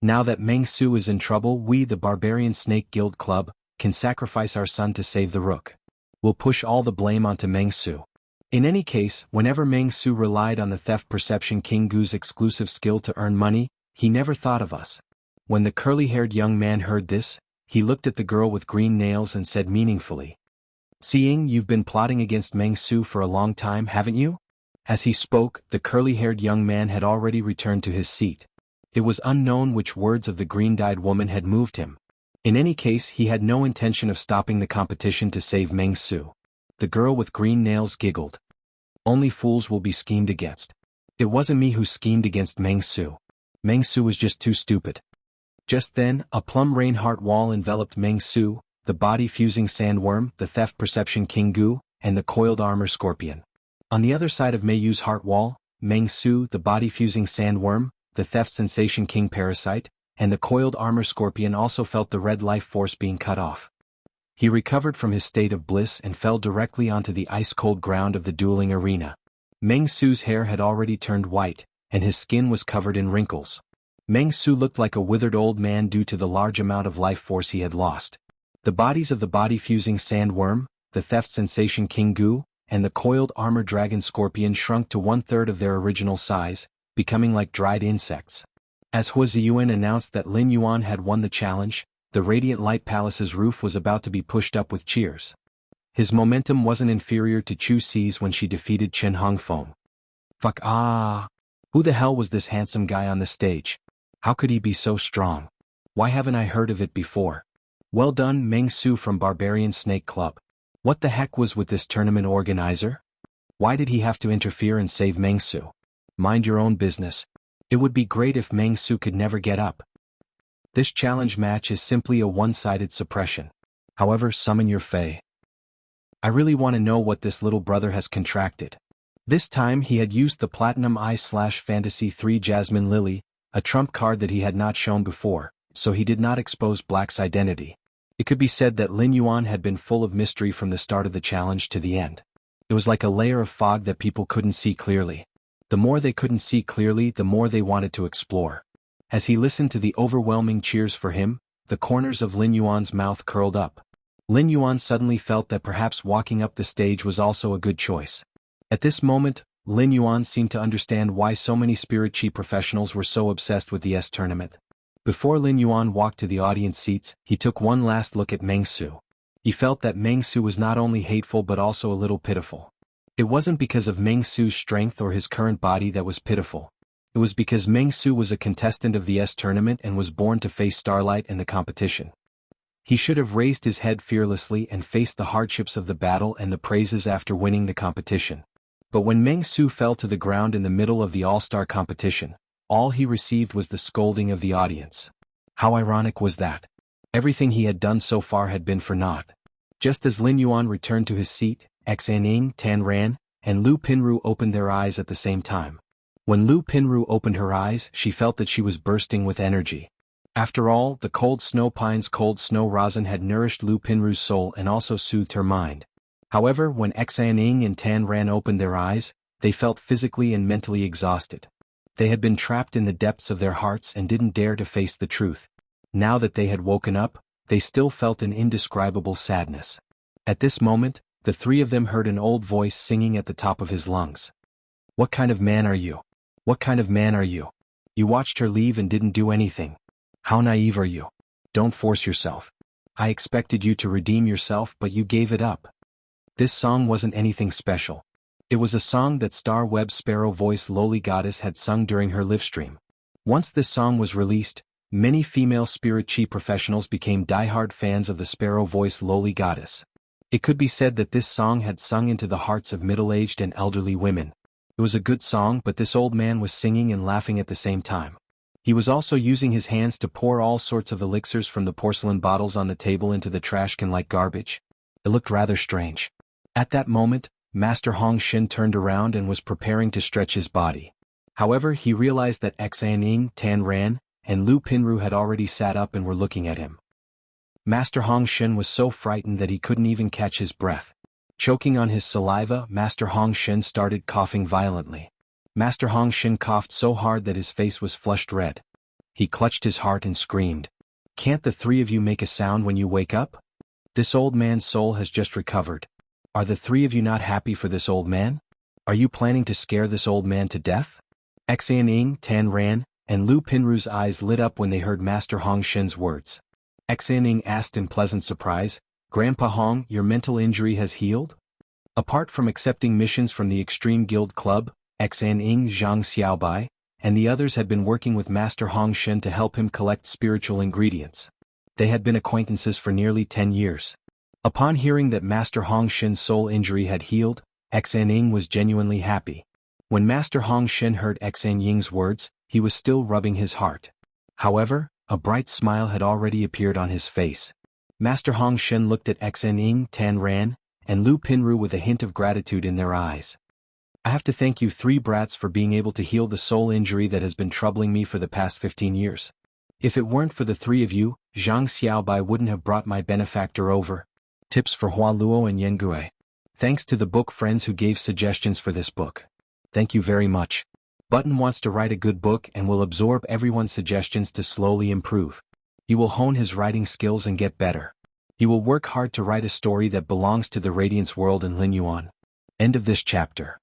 Now that Meng Su is in trouble, we, the Barbarian Snake Guild Club, can sacrifice our son to save the Rook. We'll push all the blame onto Meng Su. In any case, whenever Meng Su relied on the theft perception King Gu's exclusive skill to earn money, he never thought of us. When the curly-haired young man heard this, he looked at the girl with green nails and said meaningfully, Seeing you've been plotting against Meng Su for a long time, haven't you? As he spoke, the curly-haired young man had already returned to his seat. It was unknown which words of the green-dyed woman had moved him. In any case, he had no intention of stopping the competition to save Meng Su. The girl with green nails giggled. Only fools will be schemed against. It wasn't me who schemed against Meng Su. Meng Su was just too stupid. Just then, a plum rain heart wall enveloped Meng Su, the body-fusing sandworm, the theft perception King Gu, and the coiled armor scorpion. On the other side of Mei Yu's heart wall, Meng Su, the body-fusing sandworm, the theft sensation King Parasite, and the coiled armor scorpion also felt the red life force being cut off. He recovered from his state of bliss and fell directly onto the ice-cold ground of the dueling arena. Meng Su's hair had already turned white, and his skin was covered in wrinkles. Meng Su looked like a withered old man due to the large amount of life force he had lost. The bodies of the body-fusing sandworm, the theft sensation King Gu, and the coiled armor dragon scorpion shrunk to 1/3 of their original size, becoming like dried insects. As Hua Ziyuan announced that Lin Yuan had won the challenge, the Radiant Light Palace's roof was about to be pushed up with cheers. His momentum wasn't inferior to Chu Xi's when she defeated Chen Hongfeng. Fuck ah! Who the hell was this handsome guy on the stage? How could he be so strong? Why haven't I heard of it before? Well done, Meng Su from Barbarian Snake Club. What the heck was with this tournament organizer? Why did he have to interfere and save Meng Su? Mind your own business. It would be great if Meng Su could never get up. This challenge match is simply a one-sided suppression. However, summon your fae. I really want to know what this little brother has contracted. This time he had used the Platinum Eye/Fantasy 3 Jasmine Lily, a trump card that he had not shown before, so he did not expose Black's identity. It could be said that Lin Yuan had been full of mystery from the start of the challenge to the end. It was like a layer of fog that people couldn't see clearly. The more they couldn't see clearly, the more they wanted to explore. As he listened to the overwhelming cheers for him, the corners of Lin Yuan's mouth curled up. Lin Yuan suddenly felt that perhaps walking up the stage was also a good choice. At this moment, Lin Yuan seemed to understand why so many spirit chi professionals were so obsessed with the S tournament. Before Lin Yuan walked to the audience seats, he took one last look at Meng Su. He felt that Meng Su was not only hateful but also a little pitiful. It wasn't because of Meng Su's strength or his current body that was pitiful. It was because Meng Su was a contestant of the S tournament and was born to face Starlight in the competition. He should have raised his head fearlessly and faced the hardships of the battle and the praises after winning the competition. But when Meng Su fell to the ground in the middle of the all-star competition, all he received was the scolding of the audience. How ironic was that? Everything he had done so far had been for naught. Just as Lin Yuan returned to his seat, Xaning, Tan Ran, and Lu Pinru opened their eyes at the same time. When Lu Pinru opened her eyes, she felt that she was bursting with energy. After all, the cold snow pine's cold snow rosin had nourished Lu Pinru's soul and also soothed her mind. However, when Xaning and Tan Ran opened their eyes, they felt physically and mentally exhausted. They had been trapped in the depths of their hearts and didn't dare to face the truth. Now that they had woken up, they still felt an indescribable sadness. At this moment, the three of them heard an old voice singing at the top of his lungs. What kind of man are you? What kind of man are you? You watched her leave and didn't do anything. How naive are you? Don't force yourself. I expected you to redeem yourself, but you gave it up. This song wasn't anything special. It was a song that Star Web Sparrow Voice Lowly Goddess had sung during her livestream. Once this song was released, many female spirit chi professionals became diehard fans of the Sparrow Voice Lowly Goddess. It could be said that this song had sung into the hearts of middle-aged and elderly women. It was a good song, but this old man was singing and laughing at the same time. He was also using his hands to pour all sorts of elixirs from the porcelain bottles on the table into the trash can like garbage. It looked rather strange. At that moment, Master Hong Xin turned around and was preparing to stretch his body. However, he realized that Xaning, Tan Ran, and Lu Pinru had already sat up and were looking at him. Master Hong Xin was so frightened that he couldn't even catch his breath. Choking on his saliva, Master Hong Xin started coughing violently. Master Hong Xin coughed so hard that his face was flushed red. He clutched his heart and screamed, "Can't the three of you make a sound when you wake up? This old man's soul has just recovered. Are the three of you not happy for this old man? Are you planning to scare this old man to death?" Xaning, Tan Ran, and Lu Pinru's eyes lit up when they heard Master Hong Xin's words. Xaning asked in pleasant surprise, "Grandpa Hong, your mental injury has healed?" Apart from accepting missions from the Extreme Guild Club, Xaning, Zhang Xiaobai, and the others had been working with Master Hong Xin to help him collect spiritual ingredients. They had been acquaintances for nearly 10 years. Upon hearing that Master Hong Xin's soul injury had healed, Xaning was genuinely happy. When Master Hong Xin heard Xaning's words, he was still rubbing his heart. However, a bright smile had already appeared on his face. Master Hong Xin looked at Xaning, Tan Ran, and Lu Pinru with a hint of gratitude in their eyes. "I have to thank you three brats for being able to heal the soul injury that has been troubling me for the past 15 years. If it weren't for the three of you, Zhang Xiaobai wouldn't have brought my benefactor over." Tips for Hua Luo and Yengue. Thanks to the book friends who gave suggestions for this book. Thank you very much. Button wants to write a good book and will absorb everyone's suggestions to slowly improve. He will hone his writing skills and get better. He will work hard to write a story that belongs to the Radiance world and Lin Yuan. End of this chapter.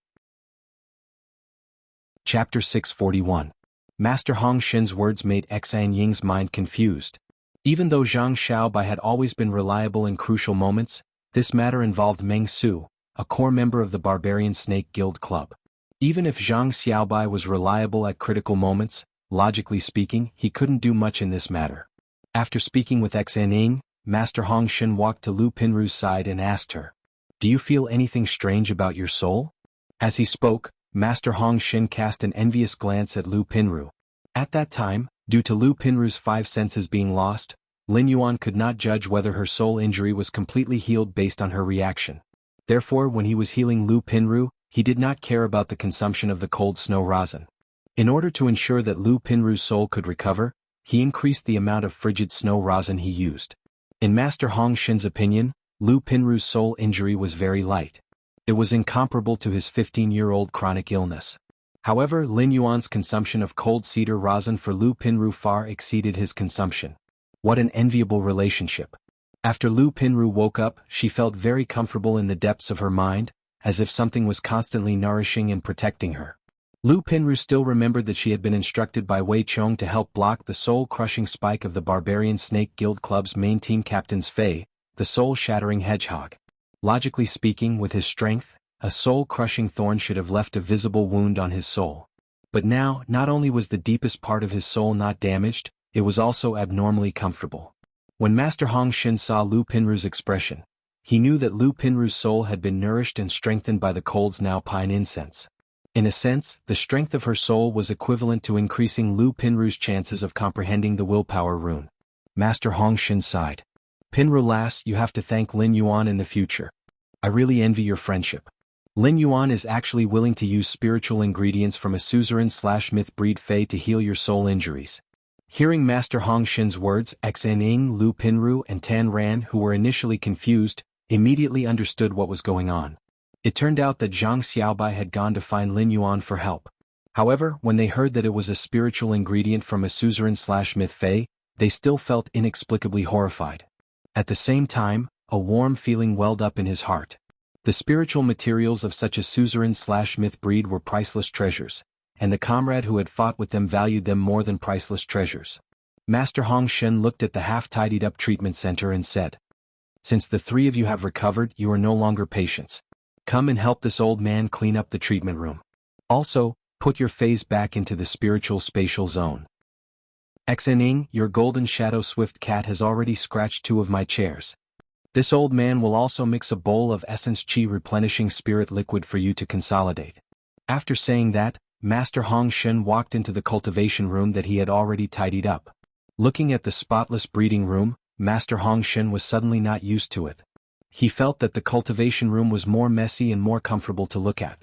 Chapter 641. Master Hong Xin's words made Xaning's mind confused. Even though Zhang Xiaobai had always been reliable in crucial moments, this matter involved Meng Su, a core member of the Barbarian Snake Guild Club. Even if Zhang Xiaobai was reliable at critical moments, logically speaking, he couldn't do much in this matter. After speaking with Xaning, Master Hong Xin walked to Lu Pinru's side and asked her, "Do you feel anything strange about your soul?" As he spoke, Master Hong Xin cast an envious glance at Lu Pinru. At that time, due to Lu Pinru's 5 senses being lost, Lin Yuan could not judge whether her soul injury was completely healed based on her reaction. Therefore, when he was healing Lu Pinru, he did not care about the consumption of the cold snow rosin. In order to ensure that Lu Pinru's soul could recover, he increased the amount of frigid snow rosin he used. In Master Hong Xin's opinion, Lu Pinru's soul injury was very light. It was incomparable to his 15-year-old chronic illness. However, Lin Yuan's consumption of cold cedar rosin for Lu Pinru far exceeded his consumption. What an enviable relationship. After Lu Pinru woke up, she felt very comfortable in the depths of her mind, as if something was constantly nourishing and protecting her. Lu Pinru still remembered that she had been instructed by Wei Chong to help block the soul-crushing spike of the Barbarian Snake Guild Club's main team captain's Fei, the soul-shattering hedgehog. Logically speaking, with his strength, a soul-crushing thorn should have left a visible wound on his soul. But now, not only was the deepest part of his soul not damaged, it was also abnormally comfortable. When Master Hong Xin saw Lu Pinru's expression, he knew that Lu Pinru's soul had been nourished and strengthened by the cold's now pine incense. In a sense, the strength of her soul was equivalent to increasing Lu Pinru's chances of comprehending the willpower rune. Master Hong Xin sighed. Pinru lass, you have to thank Lin Yuan in the future. I really envy your friendship. Lin Yuan is actually willing to use spiritual ingredients from a suzerain/myth breed Fei to heal your soul injuries. Hearing Master Hong Xin's words, Xen Ying, Lu Pinru and Tan Ran, who were initially confused, immediately understood what was going on. It turned out that Zhang Xiaobai had gone to find Lin Yuan for help. However, when they heard that it was a spiritual ingredient from a suzerain/myth Fei, they still felt inexplicably horrified. At the same time, a warm feeling welled up in his heart. The spiritual materials of such a suzerain/myth breed were priceless treasures, and the comrade who had fought with them valued them more than priceless treasures. Master Hong Xin looked at the half-tidied-up treatment center and said, "Since the 3 of you have recovered, you are no longer patients. Come and help this old man clean up the treatment room. Also, put your phase back into the spiritual spatial zone. Xening, your golden shadow swift cat has already scratched 2 of my chairs. This old man will also mix a bowl of essence chi replenishing spirit liquid for you to consolidate." After saying that, Master Hong Xin walked into the cultivation room that he had already tidied up. Looking at the spotless breeding room, Master Hong Xin was suddenly not used to it. He felt that the cultivation room was more messy and more comfortable to look at.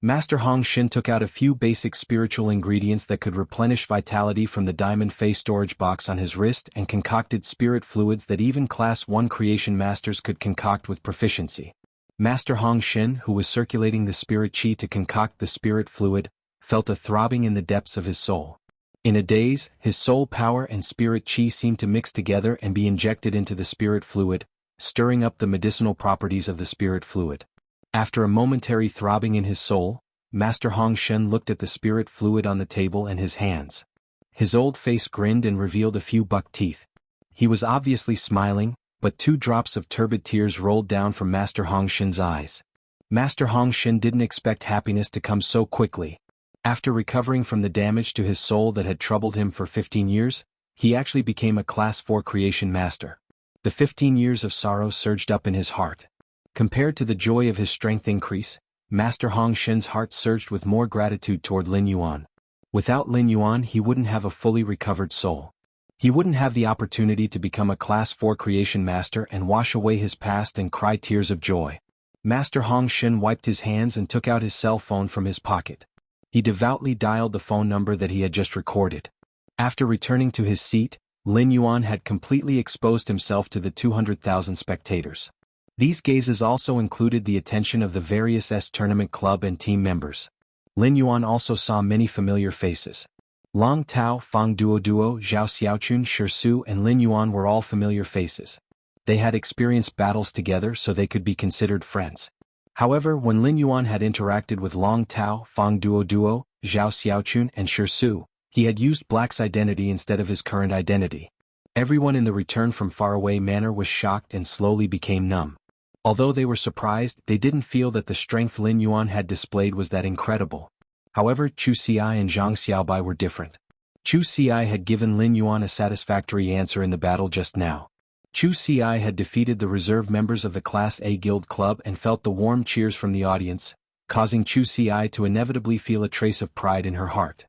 Master Hong Xin took out a few basic spiritual ingredients that could replenish vitality from the diamond face storage box on his wrist and concocted spirit fluids that even Class 1 creation masters could concoct with proficiency. Master Hong Xin, who was circulating the spirit chi to concoct the spirit fluid, felt a throbbing in the depths of his soul. In a daze, his soul power and spirit chi seemed to mix together and be injected into the spirit fluid, stirring up the medicinal properties of the spirit fluid. After a momentary throbbing in his soul, Master Hong Xin looked at the spirit fluid on the table and his hands. His old face grinned and revealed a few buck teeth. He was obviously smiling, but 2 drops of turbid tears rolled down from Master Hong Xin's eyes. Master Hong Xin didn't expect happiness to come so quickly. After recovering from the damage to his soul that had troubled him for 15 years, he actually became a Class 4 creation master. The 15 years of sorrow surged up in his heart. Compared to the joy of his strength increase, Master Hong Xin's heart surged with more gratitude toward Lin Yuan. Without Lin Yuan, he wouldn't have a fully recovered soul. He wouldn't have the opportunity to become a Class 4 creation master and wash away his past and cry tears of joy. Master Hong Xin wiped his hands and took out his cell phone from his pocket. He devoutly dialed the phone number that he had just recorded. After returning to his seat, Lin Yuan had completely exposed himself to the 200,000 spectators. These gazes also included the attention of the various tournament club and team members. Lin Yuan also saw many familiar faces. Long Tao, Fang Duo, Zhao Xiaochun, Shirsu and Lin Yuan were all familiar faces. They had experienced battles together so they could be considered friends. However, when Lin Yuan had interacted with Long Tao, Fang Duo, Zhao Xiaochun and Shirsu, he had used Black's identity instead of his current identity. Everyone in the Return from Faraway Manor was shocked and slowly became numb. Although they were surprised, they didn't feel that the strength Lin Yuan had displayed was that incredible. However, Chu Xi and Zhang Xiaobai were different. Chu Xi had given Lin Yuan a satisfactory answer in the battle just now. Chu Xi had defeated the reserve members of the Class A Guild Club and felt the warm cheers from the audience, causing Chu Si to inevitably feel a trace of pride in her heart.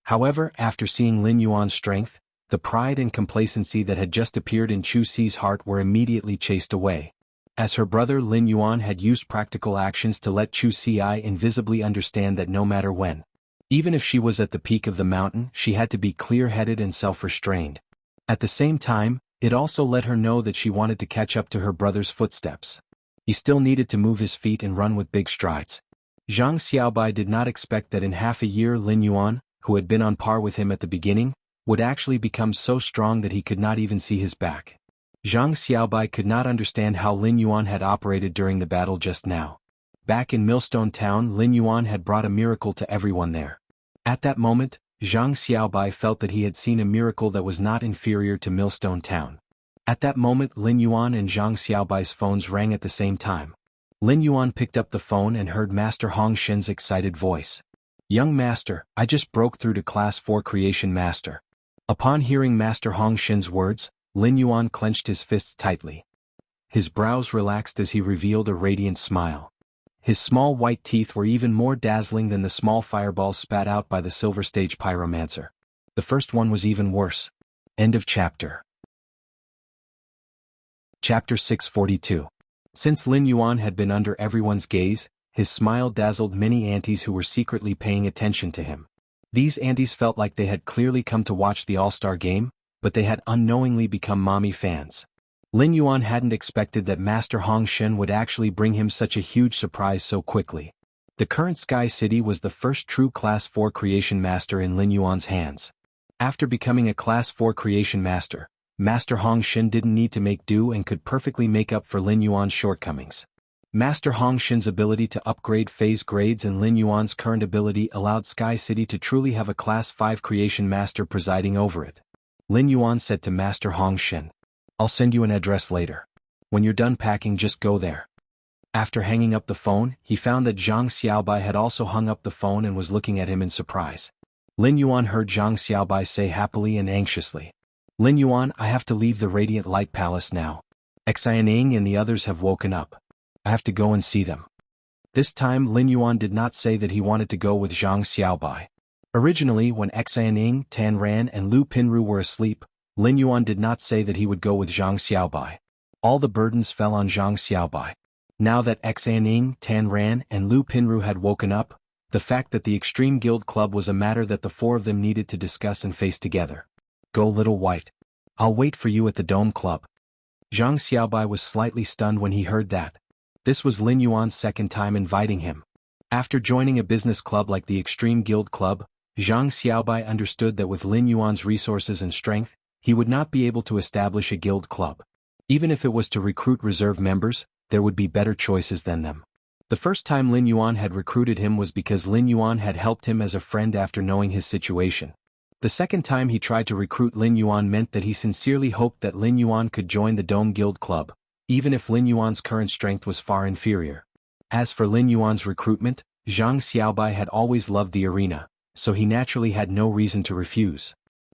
However, after seeing Lin Yuan's strength, the pride and complacency that had just appeared in Chu Si's heart were immediately chased away. As her brother Lin Yuan had used practical actions to let Chu Si invisibly understand that no matter when, even if she was at the peak of the mountain, she had to be clear-headed and self-restrained. At the same time, it also let her know that she wanted to catch up to her brother's footsteps. He still needed to move his feet and run with big strides. Zhang Xiaobai did not expect that in half a year Lin Yuan, who had been on par with him at the beginning, would actually become so strong that he could not even see his back. Zhang Xiaobai could not understand how Lin Yuan had operated during the battle just now. Back in Millstone Town, Lin Yuan had brought a miracle to everyone there. At that moment, Zhang Xiaobai felt that he had seen a miracle that was not inferior to Millstone Town. At that moment, Lin Yuan and Zhang Xiaobai's phones rang at the same time. Lin Yuan picked up the phone and heard Master Hong Shen's excited voice. "Young Master, I just broke through to Class 4 Creation Master." Upon hearing Master Hong Shen's words, Lin Yuan clenched his fists tightly. His brows relaxed as he revealed a radiant smile. His small white teeth were even more dazzling than the small fireballs spat out by the Silver Stage Pyromancer. The first one was even worse. End of chapter. Chapter 642. Since Lin Yuan had been under everyone's gaze, his smile dazzled many aunties who were secretly paying attention to him. These aunties felt like they had clearly come to watch the All-Star game, but they had unknowingly become mommy fans. Lin Yuan hadn't expected that Master Hong Shen would actually bring him such a huge surprise so quickly. The current Sky City was the first true Class 4 Creation Master in Lin Yuan's hands. After becoming a Class 4 Creation Master, Master Hong Shen didn't need to make do and could perfectly make up for Lin Yuan's shortcomings. Master Hong Shen's ability to upgrade phase grades and Lin Yuan's current ability allowed Sky City to truly have a Class 5 Creation Master presiding over it. Lin Yuan said to Master Hong Shen, "I'll send you an address later. When you're done packing, just go there." After hanging up the phone, he found that Zhang Xiaobai had also hung up the phone and was looking at him in surprise. Lin Yuan heard Zhang Xiaobai say happily and anxiously, "Lin Yuan, I have to leave the Radiant Light Palace now. Xianing and the others have woken up. I have to go and see them." This time Lin Yuan did not say that he wanted to go with Zhang Xiaobai. Originally, when Xianing, Tan Ran and Lu Pinru were asleep, Lin Yuan did not say that he would go with Zhang Xiaobai. All the burdens fell on Zhang Xiaobai. Now that Xianing, Tan Ran and Lu Pinru had woken up, the fact that the Extreme Guild Club was a matter that the four of them needed to discuss and face together. "Go, Little White. I'll wait for you at the Dome Club." Zhang Xiaobai was slightly stunned when he heard that. This was Lin Yuan's second time inviting him. After joining a business club like the Extreme Guild Club, Zhang Xiaobai understood that with Lin Yuan's resources and strength, he would not be able to establish a guild club. Even if it was to recruit reserve members, there would be better choices than them. The first time Lin Yuan had recruited him was because Lin Yuan had helped him as a friend after knowing his situation. The second time he tried to recruit Lin Yuan meant that he sincerely hoped that Lin Yuan could join the Dome Guild Club, even if Lin Yuan's current strength was far inferior. As for Lin Yuan's recruitment, Zhang Xiaobai had always loved the arena, so he naturally had no reason to refuse.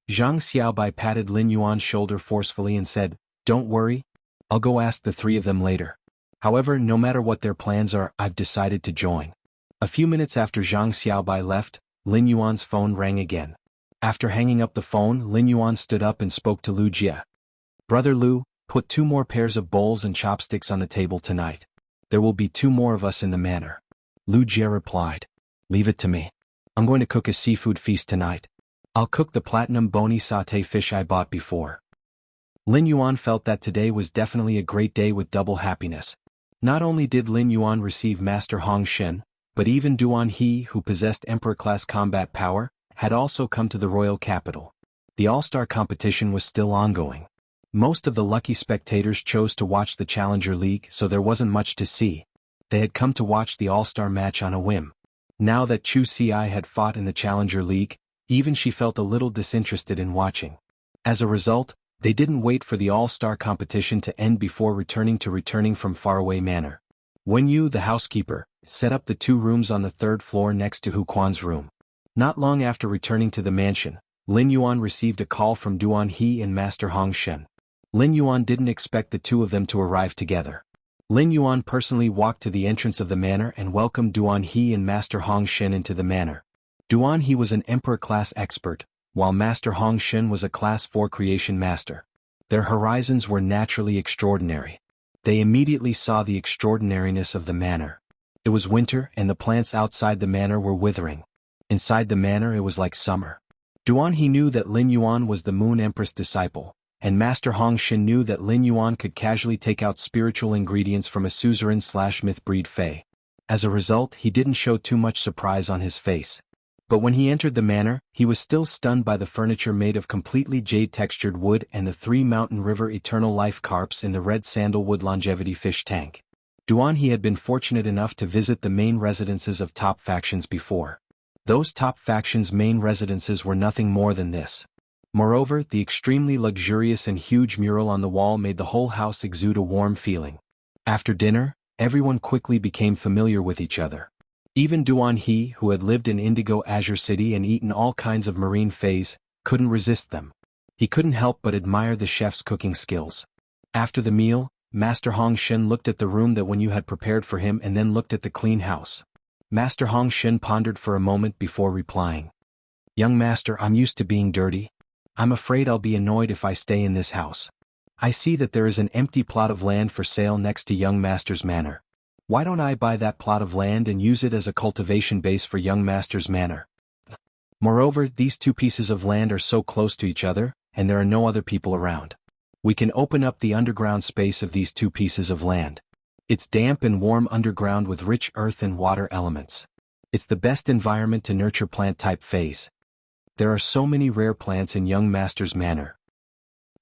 Zhang Xiaobai patted Lin Yuan's shoulder forcefully and said, "Don't worry, I'll go ask the three of them later. However, no matter what their plans are, I've decided to join." A few minutes after Zhang Xiaobai left, Lin Yuan's phone rang again. After hanging up the phone, Lin Yuan stood up and spoke to Lu Jia. "Brother Lu, put 2 more pairs of bowls and chopsticks on the table tonight. There will be 2 more of us in the manor." Lu Jia replied, "Leave it to me. I'm going to cook a seafood feast tonight. I'll cook the platinum bony sauté fish I bought before." Lin Yuan felt that today was definitely a great day with double happiness. Not only did Lin Yuan receive Master Hong Shen, but even Duan He, who possessed Emperor-class combat power, had also come to the royal capital. The All-Star competition was still ongoing. Most of the lucky spectators chose to watch the Challenger League, so there wasn't much to see. They had come to watch the All-Star match on a whim. Now that Chu Si had fought in the Challenger League, even she felt a little disinterested in watching. As a result, they didn't wait for the All-Star competition to end before returning from faraway manor. Wen Yu, the housekeeper, set up the 2 rooms on the 3rd floor next to Hu Quan's room. Not long after returning to the mansion, Lin Yuan received a call from Duan He and Master Hong Shen. Lin Yuan didn't expect the 2 of them to arrive together. Lin Yuan personally walked to the entrance of the manor and welcomed Duan He and Master Hong Shen into the manor. Duan He was an Emperor-class expert, while Master Hong Shen was a Class 4 creation master. Their horizons were naturally extraordinary. They immediately saw the extraordinariness of the manor. It was winter and the plants outside the manor were withering. Inside the manor it was like summer. Duan He knew that Lin Yuan was the Moon Empress disciple, and Master Hong Shen knew that Lin Yuan could casually take out spiritual ingredients from a suzerain/myth breed fae. As a result, he didn't show too much surprise on his face. But when he entered the manor, he was still stunned by the furniture made of completely jade-textured wood and the 3 Mountain River Eternal Life carps in the red sandalwood longevity fish tank. Duan He had been fortunate enough to visit the main residences of top factions before. Those top factions' main residences were nothing more than this. Moreover, the extremely luxurious and huge mural on the wall made the whole house exude a warm feeling. After dinner, everyone quickly became familiar with each other. Even Duan He, who had lived in Indigo Azure City and eaten all kinds of marine fays, couldn't resist them. He couldn't help but admire the chef's cooking skills. After the meal, Master Hong Shen looked at the room that Wen Yu had prepared for him and then looked at the clean house. Master Hong Shen pondered for a moment before replying. "Young master, I'm used to being dirty. I'm afraid I'll be annoyed if I stay in this house. I see that there is an empty plot of land for sale next to young master's manor. Why don't I buy that plot of land and use it as a cultivation base for young master's manor? Moreover, these 2 pieces of land are so close to each other, and there are no other people around. We can open up the underground space of these 2 pieces of land. It's damp and warm underground with rich earth and water elements. It's the best environment to nurture plant-type phase. There are so many rare plants in young master's manor.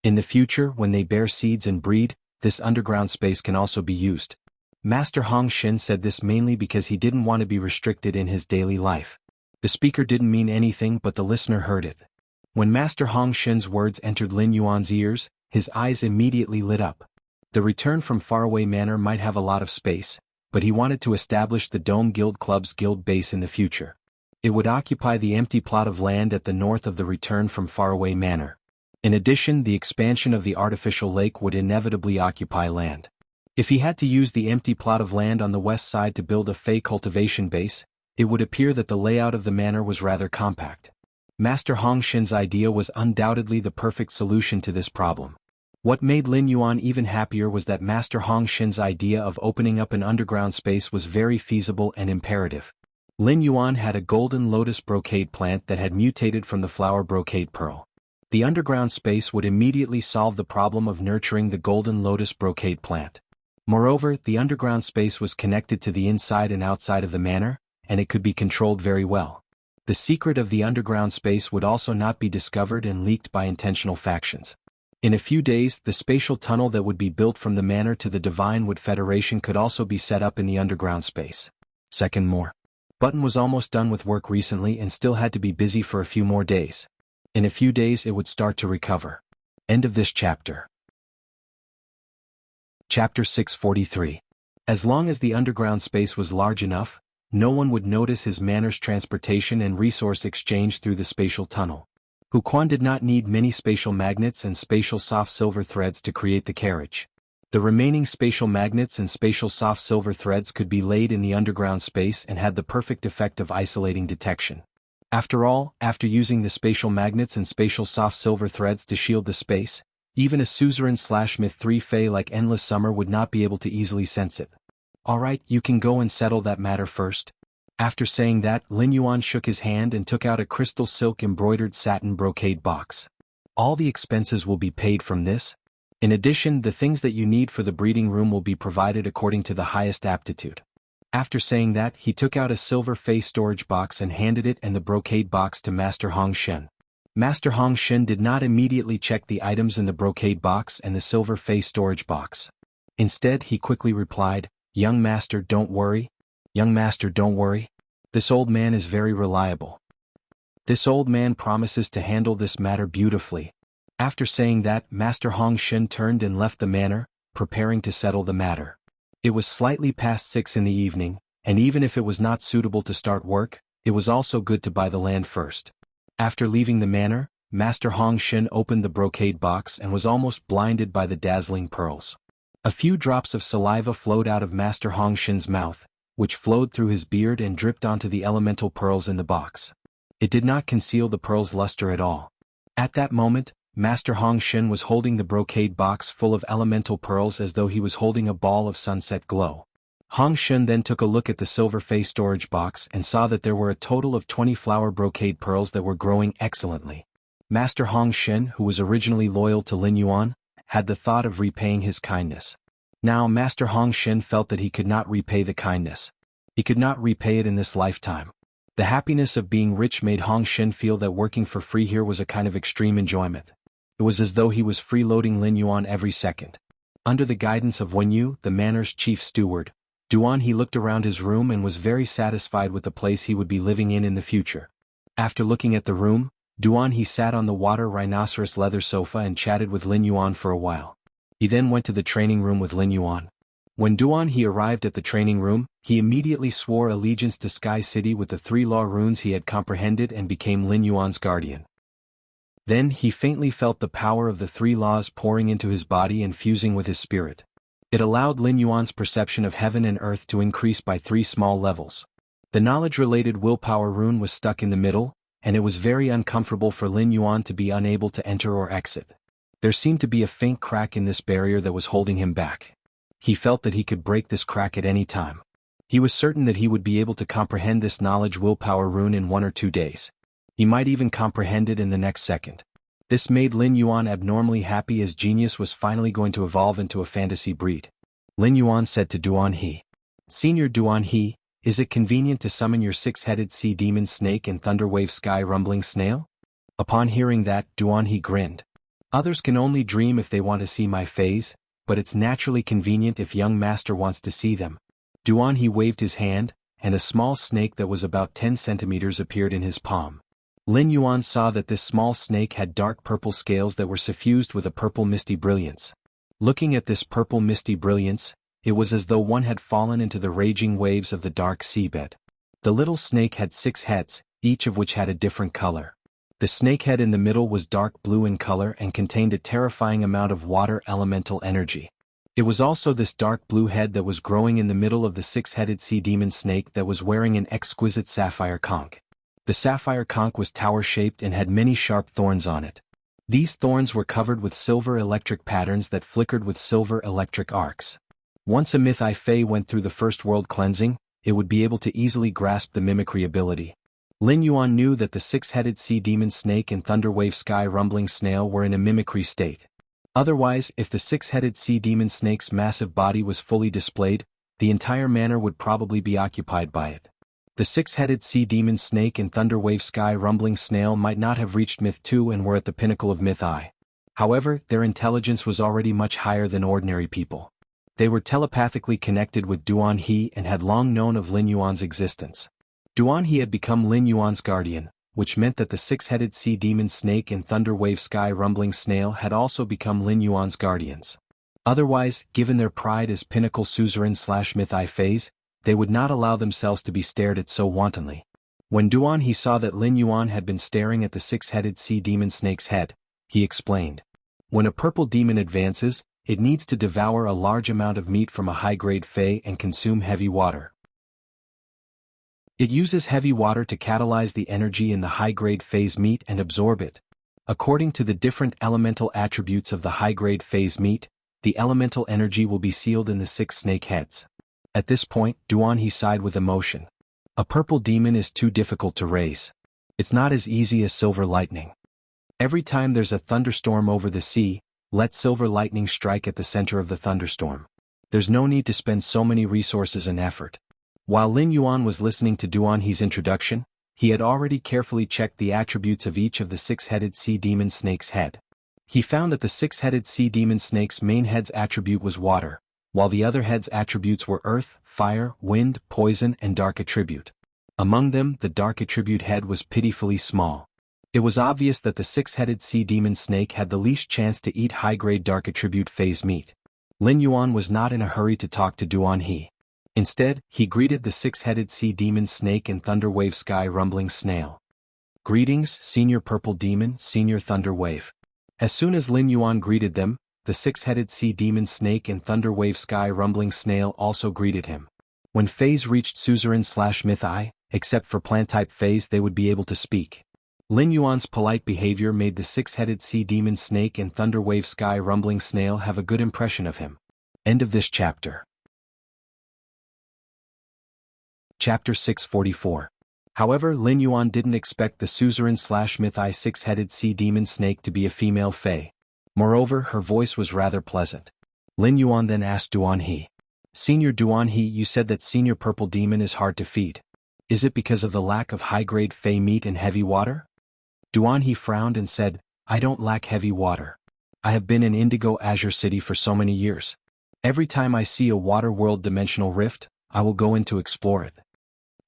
In the future, when they bear seeds and breed, this underground space can also be used." Master Hong Shen said this mainly because he didn't want to be restricted in his daily life. The speaker didn't mean anything but the listener heard it. When Master Hong Shen's words entered Lin Yuan's ears, his eyes immediately lit up. The return from faraway manor might have a lot of space, but he wanted to establish the Dome Guild Club's guild base in the future. It would occupy the empty plot of land at the north of the return from faraway manor. In addition, the expansion of the artificial lake would inevitably occupy land. If he had to use the empty plot of land on the west side to build a Fey cultivation base, it would appear that the layout of the manor was rather compact. Master Hong Shen's idea was undoubtedly the perfect solution to this problem. What made Lin Yuan even happier was that Master Hong Shen's idea of opening up an underground space was very feasible and imperative. Lin Yuan had a golden lotus brocade plant that had mutated from the flower brocade pearl. The underground space would immediately solve the problem of nurturing the golden lotus brocade plant. Moreover, the underground space was connected to the inside and outside of the manor, and it could be controlled very well. The secret of the underground space would also not be discovered and leaked by intentional factions. In a few days, the spatial tunnel that would be built from the manor to the Divine Wood Federation could also be set up in the underground space. Second more. Button was almost done with work recently and still had to be busy for a few more days. In a few days it would start to recover. End of this chapter. Chapter 643. As long as the underground space was large enough, no one would notice his manor's transportation and resource exchange through the spatial tunnel. Huquan did not need many spatial magnets and spatial soft silver threads to create the carriage. The remaining spatial magnets and spatial soft silver threads could be laid in the underground space and had the perfect effect of isolating detection. After all, after using the spatial magnets and spatial soft silver threads to shield the space, even a suzerain/myth 3 Fey like Endless Summer would not be able to easily sense it. "Alright, you can go and settle that matter first." After saying that, Lin Yuan shook his hand and took out a crystal silk embroidered satin brocade box. "All the expenses will be paid from this. In addition, the things that you need for the breeding room will be provided according to the highest aptitude." After saying that, he took out a silver Fey storage box and handed it and the brocade box to Master Hong Shen. Master Hong Shen did not immediately check the items in the brocade box and the silver Fey storage box. Instead, he quickly replied, "Young master, don't worry. Young master, don't worry. This old man is very reliable. This old man promises to handle this matter beautifully." After saying that, Master Hong Shen turned and left the manor, preparing to settle the matter. It was slightly past 6 in the evening, and even if it was not suitable to start work, it was also good to buy the land first. After leaving the manor, Master Hong Shen opened the brocade box and was almost blinded by the dazzling pearls. A few drops of saliva flowed out of Master Hong Shen's mouth, which flowed through his beard and dripped onto the elemental pearls in the box. It did not conceal the pearl's luster at all. At that moment, Master Hong Shen was holding the brocade box full of elemental pearls as though he was holding a ball of sunset glow. Hong Shen then took a look at the silver face storage box and saw that there were a total of 20 flower brocade pearls that were growing excellently. Master Hong Shen, who was originally loyal to Lin Yuan, had the thought of repaying his kindness. Now Master Hong Shen felt that he could not repay the kindness. He could not repay it in this lifetime. The happiness of being rich made Hong Shen feel that working for free here was a kind of extreme enjoyment. It was as though he was freeloading Lin Yuan every second. Under the guidance of Wen Yu, the manor's chief steward, Duan He looked around his room and was very satisfied with the place he would be living in the future. After looking at the room, Duan He sat on the water rhinoceros leather sofa and chatted with Lin Yuan for a while. He then went to the training room with Lin Yuan. When Duan He arrived at the training room, he immediately swore allegiance to Sky City with the 3 law runes he had comprehended and became Lin Yuan's guardian. Then he faintly felt the power of the 3 laws pouring into his body and fusing with his spirit. It allowed Lin Yuan's perception of heaven and earth to increase by 3 small levels. The knowledge-related willpower rune was stuck in the middle, and it was very uncomfortable for Lin Yuan to be unable to enter or exit. There seemed to be a faint crack in this barrier that was holding him back. He felt that he could break this crack at any time. He was certain that he would be able to comprehend this knowledge willpower rune in 1 or 2 days. He might even comprehend it in the next second. This made Lin Yuan abnormally happy as genius was finally going to evolve into a fantasy breed. Lin Yuan said to Duan He, "Senior Duan He, is it convenient to summon your 6-headed sea demon snake and thunderwave sky rumbling snail?" Upon hearing that, Duan He grinned. "Others can only dream if they want to see my phase, but it's naturally convenient if young master wants to see them." Duan He waved his hand, and a small snake that was about 10 centimeters appeared in his palm. Lin Yuan saw that this small snake had dark purple scales that were suffused with a purple misty brilliance. Looking at this purple misty brilliance, it was as though one had fallen into the raging waves of the dark seabed. The little snake had 6 heads, each of which had a different color. The snake head in the middle was dark blue in color and contained a terrifying amount of water elemental energy. It was also this dark blue head that was growing in the middle of the 6-headed sea demon snake that was wearing an exquisite sapphire conch. The sapphire conch was tower-shaped and had many sharp thorns on it. These thorns were covered with silver electric patterns that flickered with silver electric arcs. Once a Myth-I Fei went through the first world cleansing, it would be able to easily grasp the mimicry ability. Lin Yuan knew that the 6-headed sea demon snake and thunderwave sky rumbling snail were in a mimicry state. Otherwise, if the 6-headed sea demon snake's massive body was fully displayed, the entire manor would probably be occupied by it. The 6-headed sea demon snake and thunderwave sky rumbling snail might not have reached Myth 2 and were at the pinnacle of Myth I. However, their intelligence was already much higher than ordinary people. They were telepathically connected with Duan He and had long known of Lin Yuan's existence. Duan He had become Lin Yuan's guardian, which meant that the 6-headed sea demon snake and thunderwave sky rumbling snail had also become Lin Yuan's guardians. Otherwise, given their pride as pinnacle suzerain/Myth-I Feis, they would not allow themselves to be stared at so wantonly. When Duan He saw that Lin Yuan had been staring at the 6-headed sea demon snake's head, he explained. When a purple demon advances, it needs to devour a large amount of meat from a high-grade Fey and consume heavy water. It uses heavy water to catalyze the energy in the high-grade Fey's meat and absorb it. According to the different elemental attributes of the high-grade Fey's meat, the elemental energy will be sealed in the 6 snake heads. At this point, Duan He sighed with emotion. A purple demon is too difficult to raise. It's not as easy as silver lightning. Every time there's a thunderstorm over the sea, let silver lightning strike at the center of the thunderstorm. There's no need to spend so many resources and effort. While Lin Yuan was listening to Duan He's introduction, he had already carefully checked the attributes of each of the 6-headed sea demon snake's head. He found that the 6-headed sea demon snake's main head's attribute was water, while the other head's attributes were earth, fire, wind, poison, and dark attribute. Among them, the dark attribute head was pitifully small. It was obvious that the 6-headed sea demon snake had the least chance to eat high-grade dark attribute phase meat. Lin Yuan was not in a hurry to talk to Duan He. Instead, he greeted the 6-headed sea demon snake and thunderwave sky rumbling snail. "Greetings, Senior Purple Demon, Senior Thunder Wave." As soon as Lin Yuan greeted them, The six-headed sea demon snake and thunderwave sky rumbling snail also greeted him. When Fays reached suzerain/myth I, except for plant-type Fays, they would be able to speak. Lin Yuan's polite behavior made the six-headed sea demon snake and thunderwave sky rumbling snail have a good impression of him. End of this chapter. Chapter 644. However, Lin Yuan didn't expect the suzerain/myth I six-headed sea demon snake to be a female Fey. Moreover, her voice was rather pleasant. Lin Yuan then asked Duan He. Senior Duan He, you said that Senior Purple Demon is hard to feed. Is it because of the lack of high-grade Fey meat and heavy water? Duan He frowned and said, I don't lack heavy water. I have been in Indigo Azure City for so many years. Every time I see a water world dimensional rift, I will go in to explore it.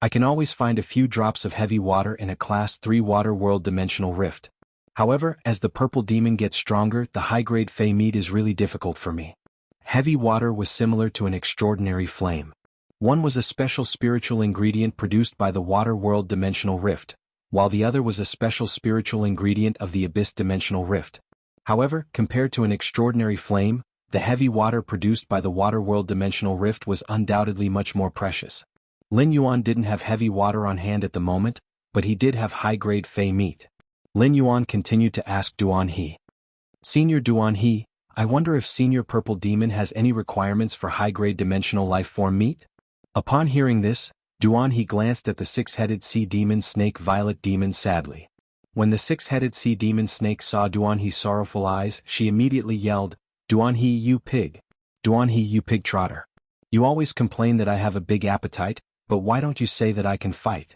I can always find a few drops of heavy water in a Class 3 water world dimensional rift. However, as the purple demon gets stronger, the high-grade Fey meat is really difficult for me. Heavy water was similar to an extraordinary flame. One was a special spiritual ingredient produced by the water world dimensional rift, while the other was a special spiritual ingredient of the abyss dimensional rift. However, compared to an extraordinary flame, the heavy water produced by the water world dimensional rift was undoubtedly much more precious. Lin Yuan didn't have heavy water on hand at the moment, but he did have high-grade Fey meat. Lin Yuan continued to ask Duan He. Senior Duan He, I wonder if Senior Purple Demon has any requirements for high-grade dimensional life form meat? Upon hearing this, Duan He glanced at the six-headed sea demon snake Violet Demon sadly. When the six-headed sea demon snake saw Duan He's sorrowful eyes, she immediately yelled, Duan He, you pig! Duan He, you pig trotter! You always complain that I have a big appetite, but why don't you say that I can fight?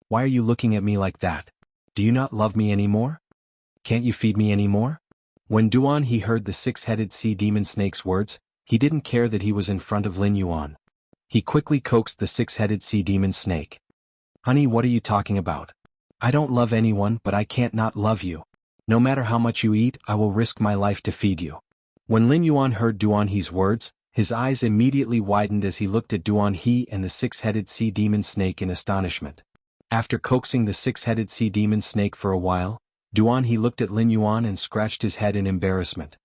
Why are you looking at me like that? Do you not love me anymore? Can't you feed me anymore? When Duan He heard the six-headed sea demon snake's words, he didn't care that he was in front of Lin Yuan. He quickly coaxed the six-headed sea demon snake. Honey, what are you talking about? I don't love anyone, but I can't not love you. No matter how much you eat, I will risk my life to feed you. When Lin Yuan heard Duan He's words, his eyes immediately widened as he looked at Duan He and the six-headed sea demon snake in astonishment. After coaxing the six-headed sea demon snake for a while, Duan He looked at Lin Yuan and scratched his head in embarrassment.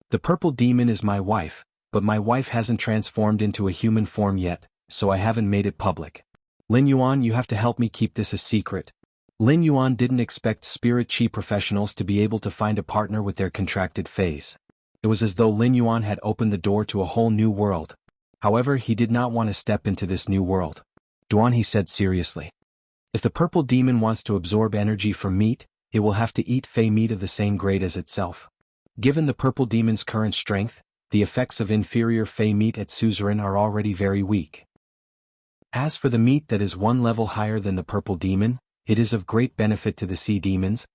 The purple demon is my wife, but my wife hasn't transformed into a human form yet, so I haven't made it public. Lin Yuan, you have to help me keep this a secret. Lin Yuan didn't expect spirit chi professionals to be able to find a partner with their contracted phase. It was as though Lin Yuan had opened the door to a whole new world. However, he did not want to step into this new world. Duan He said seriously. If the purple demon wants to absorb energy from meat, it will have to eat Fey meat of the same grade as itself. Given the purple demon's current strength, the effects of inferior Fey meat at suzerain are already very weak. As for the meat that is one level higher than the purple demon, it is of great benefit to the sea demons.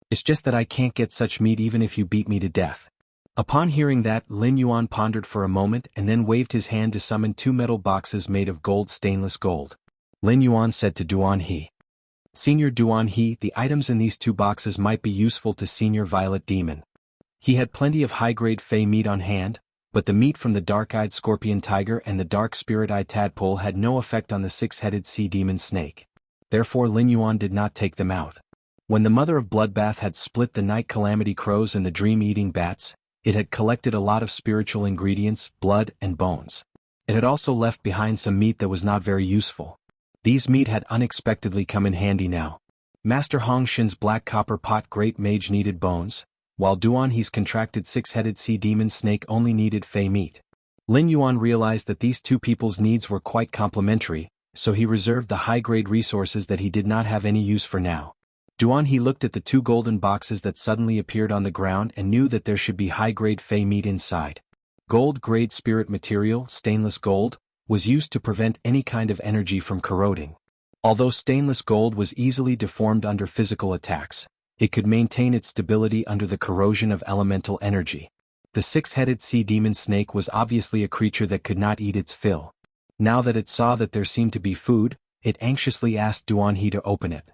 It's just that I can't get such meat even if you beat me to death. Upon hearing that, Lin Yuan pondered for a moment and then waved his hand to summon 2 metal boxes made of stainless gold. Lin Yuan said to Duan He. Senior Duan He, the items in these 2 boxes might be useful to Senior Violet Demon. He had plenty of high-grade Fey meat on hand, but the meat from the dark-eyed scorpion tiger and the dark spirit-eyed tadpole had no effect on the six-headed sea demon snake. Therefore Lin Yuan did not take them out. When the mother of Bloodbath had split the night calamity crows and the dream-eating bats, it had collected a lot of spiritual ingredients, blood, and bones. It had also left behind some meat that was not very useful. These meat had unexpectedly come in handy now. Master Hong Shin's black copper pot great mage needed bones, while Duan He's contracted six-headed sea demon snake only needed Fey meat. Lin Yuan realized that these 2 people's needs were quite complementary, so he reserved the high-grade resources that he did not have any use for now. Duan He looked at the 2 golden boxes that suddenly appeared on the ground and knew that there should be high-grade Fey meat inside. Gold-grade spirit material, stainless gold, was used to prevent any kind of energy from corroding. Although stainless gold was easily deformed under physical attacks, it could maintain its stability under the corrosion of elemental energy. The six-headed sea demon snake was obviously a creature that could not eat its fill. Now that it saw that there seemed to be food, it anxiously asked Duan He to open it.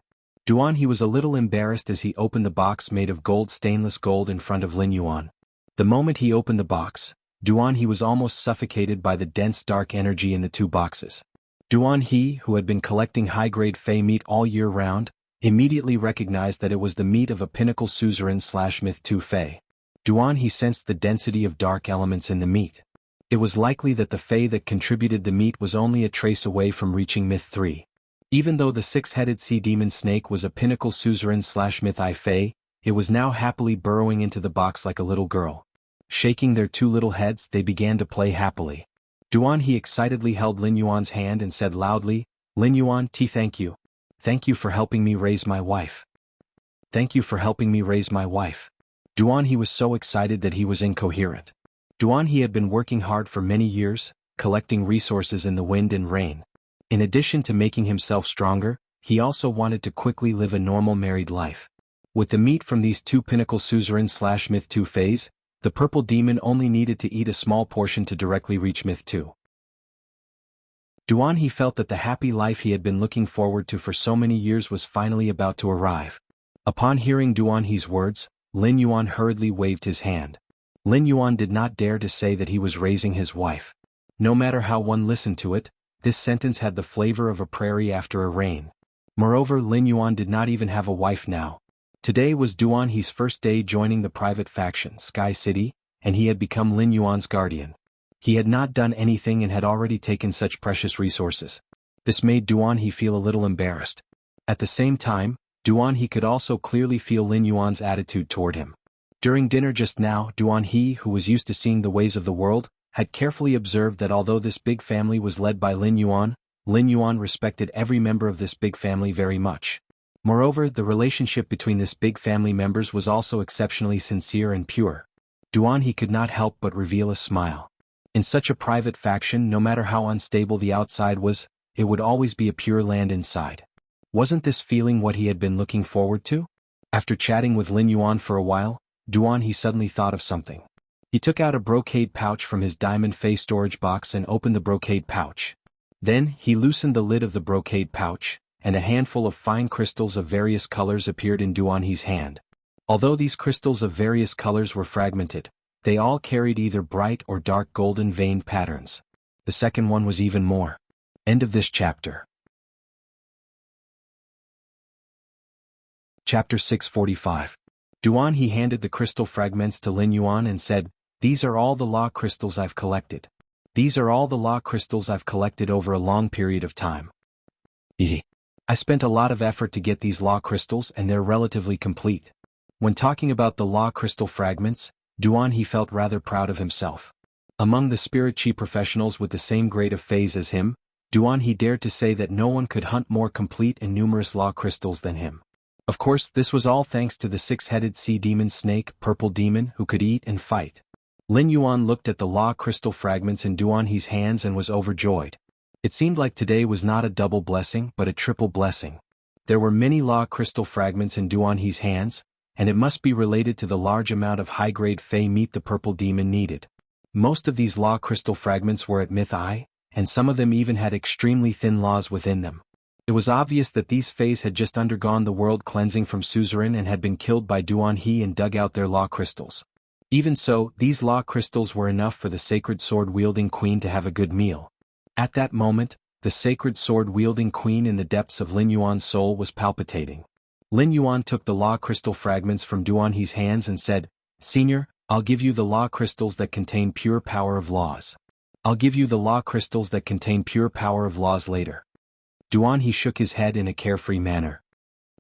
Duan He was a little embarrassed as he opened the box made of stainless gold in front of Lin Yuan. The moment he opened the box, Duan He was almost suffocated by the dense dark energy in the 2 boxes. Duan He, who had been collecting high-grade Fey meat all year round, immediately recognized that it was the meat of a pinnacle suzerain/myth 2 Fey. Duan He sensed the density of dark elements in the meat. It was likely that the Fae that contributed the meat was only a trace away from reaching Myth 3. Even though the six-headed sea demon snake was a pinnacle suzerain/Myth I Fae, it was now happily burrowing into the box like a little girl. Shaking their two little heads, they began to play happily. Duan He excitedly held Lin Yuan's hand and said loudly, "Lin Yuan, thank you. Thank you for helping me raise my wife. Thank you for helping me raise my wife." Duan He was so excited that he was incoherent. Duan He had been working hard for many years, collecting resources in the wind and rain. In addition to making himself stronger, he also wanted to quickly live a normal married life. With the meat from these two pinnacle suzerain/Myth 2 Faes, the purple demon only needed to eat a small portion to directly reach Myth 2. Duan He felt that the happy life he had been looking forward to for so many years was finally about to arrive. Upon hearing Duan He's words, Lin Yuan hurriedly waved his hand. Lin Yuan did not dare to say that he was raising his wife. No matter how one listened to it, this sentence had the flavor of a prairie after a rain. Moreover, Lin Yuan did not even have a wife now. Today was Duan He's first day joining the private faction, Sky City, and he had become Lin Yuan's guardian. He had not done anything and had already taken such precious resources. This made Duan He feel a little embarrassed. At the same time, Duan He could also clearly feel Lin Yuan's attitude toward him. During dinner just now, Duan He, who was used to seeing the ways of the world, had carefully observed that although this big family was led by Lin Yuan respected every member of this big family very much. Moreover, the relationship between this big family members was also exceptionally sincere and pure. Duan He could not help but reveal a smile. In such a private faction, no matter how unstable the outside was, it would always be a pure land inside. Wasn't this feeling what he had been looking forward to? After chatting with Lin Yuan for a while, Duan He suddenly thought of something. He took out a brocade pouch from his diamond Fae storage box and opened the brocade pouch. Then, he loosened the lid of the brocade pouch, and a handful of fine crystals of various colors appeared in Duan He's hand. Although these crystals of various colors were fragmented, they all carried either bright or dark golden veined patterns. The second one was even more. End of this chapter. Chapter 645. Duan He handed the crystal fragments to Lin Yuan and said, "These are all the law crystals I've collected. These are all the law crystals I've collected over a long period of time. I spent a lot of effort to get these law crystals and they're relatively complete." When talking about the law crystal fragments, Duan He felt rather proud of himself. Among the spirit chi professionals with the same grade of phase as him, Duan He dared to say that no one could hunt more complete and numerous law crystals than him. Of course, this was all thanks to the six-headed sea demon snake, purple demon, who could eat and fight. Lin Yuan looked at the law crystal fragments in Duan He's hands and was overjoyed. It seemed like today was not a double blessing but a triple blessing. There were many law crystal fragments in Duan He's hands, and it must be related to the large amount of high-grade Fae meat the purple demon needed. Most of these law crystal fragments were at Myth I, and some of them even had extremely thin laws within them. It was obvious that these Faes had just undergone the world cleansing from suzerain and had been killed by Duan He and dug out their law crystals. Even so, these law crystals were enough for the sacred sword-wielding queen to have a good meal. At that moment, the sacred sword-wielding queen in the depths of Lin Yuan's soul was palpitating. Lin Yuan took the law crystal fragments from Duan He's hands and said, "Senior, I'll give you the law crystals that contain pure power of laws. I'll give you the law crystals that contain pure power of laws later." Duan He shook his head in a carefree manner.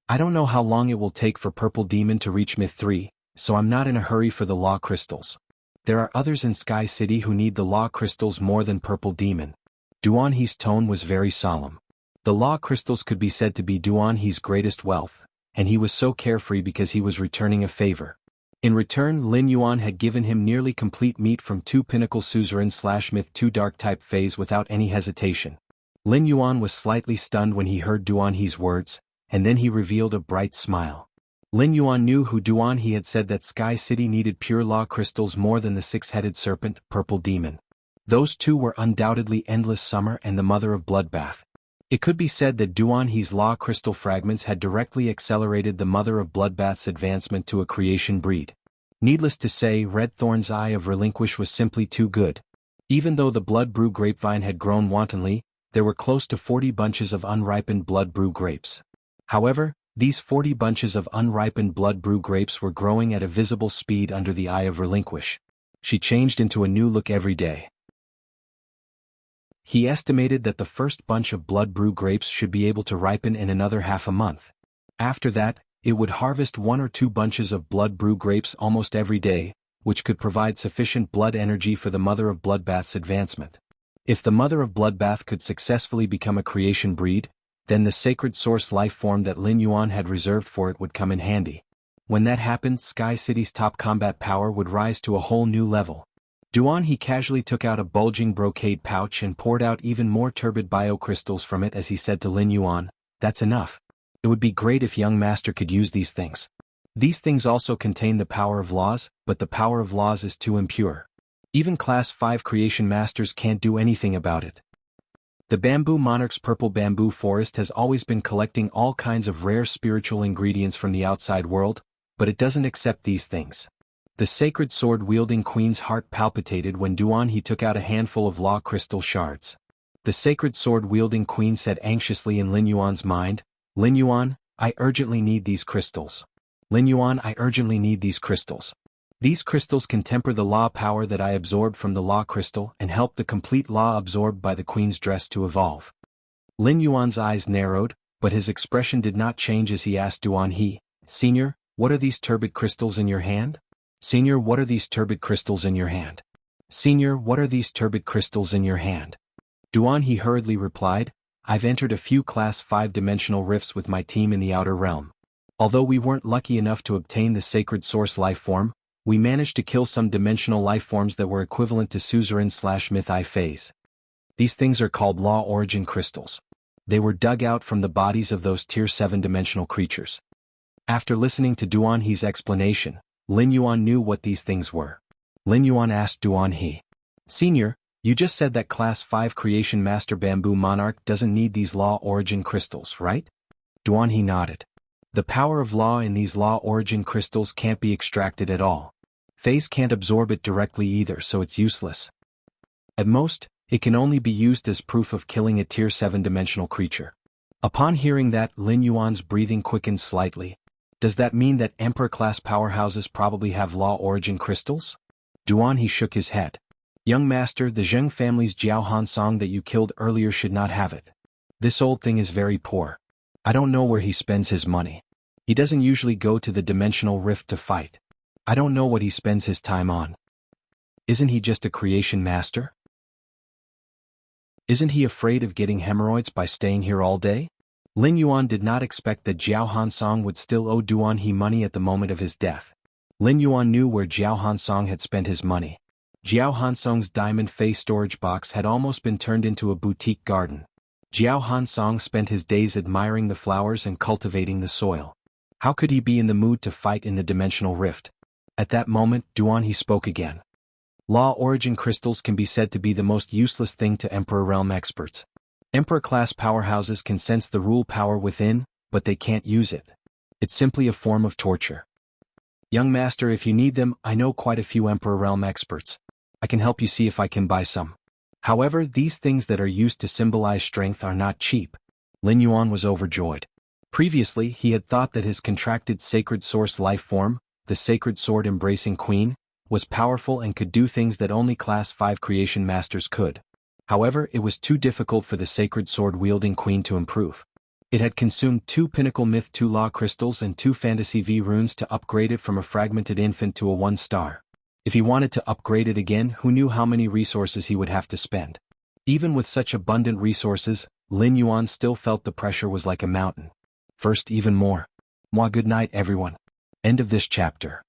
"I don't know how long it will take for Purple Demon to reach Myth 3, so I'm not in a hurry for the law crystals. There are others in Sky City who need the law crystals more than Purple Demon." Duan He's tone was very solemn. The law crystals could be said to be Duan He's greatest wealth, and he was so carefree because he was returning a favor. In return, Lin Yuan had given him nearly complete meat from 2 Pinnacle Suzerain/Myth 2 Dark-type Faes without any hesitation. Lin Yuan was slightly stunned when he heard Duan He's words, and then he revealed a bright smile. Lin Yuan knew who Duan He had said that Sky City needed pure law crystals more than the 6-headed serpent, Purple Demon. Those two were undoubtedly Endless Summer and the Mother of Bloodbath. It could be said that Duan He's law crystal fragments had directly accelerated the Mother of Bloodbath's advancement to a creation breed. Needless to say, Red Thorn's Eye of Relinquish was simply too good. Even though the Blood Brew grapevine had grown wantonly, there were close to 40 bunches of unripened Blood Brew grapes. However, These 40 bunches of unripened blood brew grapes were growing at a visible speed under the eye of Relinquish. She changed into a new look every day. He estimated that the first bunch of blood brew grapes should be able to ripen in another half a month. After that, it would harvest 1 or 2 bunches of blood brew grapes almost every day, which could provide sufficient blood energy for the Mother of Bloodbath's advancement. If the Mother of Bloodbath could successfully become a creation breed, then the sacred source life form that Lin Yuan had reserved for it would come in handy. When that happened, Sky City's top combat power would rise to a whole new level. Duan He casually took out a bulging brocade pouch and poured out even more turbid biocrystals from it as he said to Lin Yuan, "That's enough. It would be great if young master could use these things. These things also contain the power of laws, but the power of laws is too impure. Even Class 5 creation masters can't do anything about it." The Bamboo Monarch's purple bamboo forest has always been collecting all kinds of rare spiritual ingredients from the outside world, but it doesn't accept these things. The sacred sword-wielding queen's heart palpitated when Duan He took out a handful of law crystal shards. The sacred sword-wielding queen said anxiously in Lin Yuan's mind, "Lin Yuan, I urgently need these crystals. Lin Yuan, I urgently need these crystals. These crystals can temper the law power that I absorbed from the law crystal and help the complete law absorbed by the queen's dress to evolve." Lin Yuan's eyes narrowed, but his expression did not change as he asked Duan He, "Senior, what are these turbid crystals in your hand? Senior, what are these turbid crystals in your hand? Senior, what are these turbid crystals in your hand?" Duan He hurriedly replied, "I've entered a few Class 5 dimensional rifts with my team in the outer realm. Although we weren't lucky enough to obtain the sacred source life form, we managed to kill some dimensional life forms that were equivalent to suzerain/myth-I phase. These things are called law origin crystals. They were dug out from the bodies of those Tier 7 dimensional creatures." After listening to Duan He's explanation, Lin Yuan knew what these things were. Lin Yuan asked Duan He, "Senior, you just said that Class 5 Creation Master Bamboo Monarch doesn't need these law origin crystals, right?" Duan He nodded. "The power of law in these law origin crystals can't be extracted at all. Phase can't absorb it directly either, so it's useless. At most, it can only be used as proof of killing a Tier 7 dimensional creature." Upon hearing that, Lin Yuan's breathing quickened slightly. "Does that mean that Emperor-class powerhouses probably have law origin crystals?" Duan He shook his head. "Young master, the Zheng family's Jiao Hansong that you killed earlier should not have it. This old thing is very poor. I don't know where he spends his money. He doesn't usually go to the dimensional rift to fight. I don't know what he spends his time on. Isn't he just a creation master? Isn't he afraid of getting hemorrhoids by staying here all day?" Lin Yuan did not expect that Jiao Hansong would still owe Duan He money at the moment of his death. Lin Yuan knew where Jiao Hansong had spent his money. Jiao Hansong's diamond face storage box had almost been turned into a boutique garden. Jiao Hansong spent his days admiring the flowers and cultivating the soil. How could he be in the mood to fight in the dimensional rift? At that moment, Duan He spoke again. "Law origin crystals can be said to be the most useless thing to Emperor realm experts. Emperor-class powerhouses can sense the rule power within, but they can't use it. It's simply a form of torture. Young master, if you need them, I know quite a few Emperor realm experts. I can help you see if I can buy some. However, these things that are used to symbolize strength are not cheap." Lin Yuan was overjoyed. Previously, he had thought that his contracted sacred source life form, the sacred sword-embracing queen, was powerful and could do things that only Class 5 creation masters could. However, it was too difficult for the sacred sword-wielding queen to improve. It had consumed 2 Pinnacle Myth 2 Law crystals and 2 Fantasy V runes to upgrade it from a fragmented infant to a 1-star. If he wanted to upgrade it again, who knew how many resources he would have to spend. Even with such abundant resources, Lin Yuan still felt the pressure was like a mountain. First, even more. Good night, everyone. End of this chapter.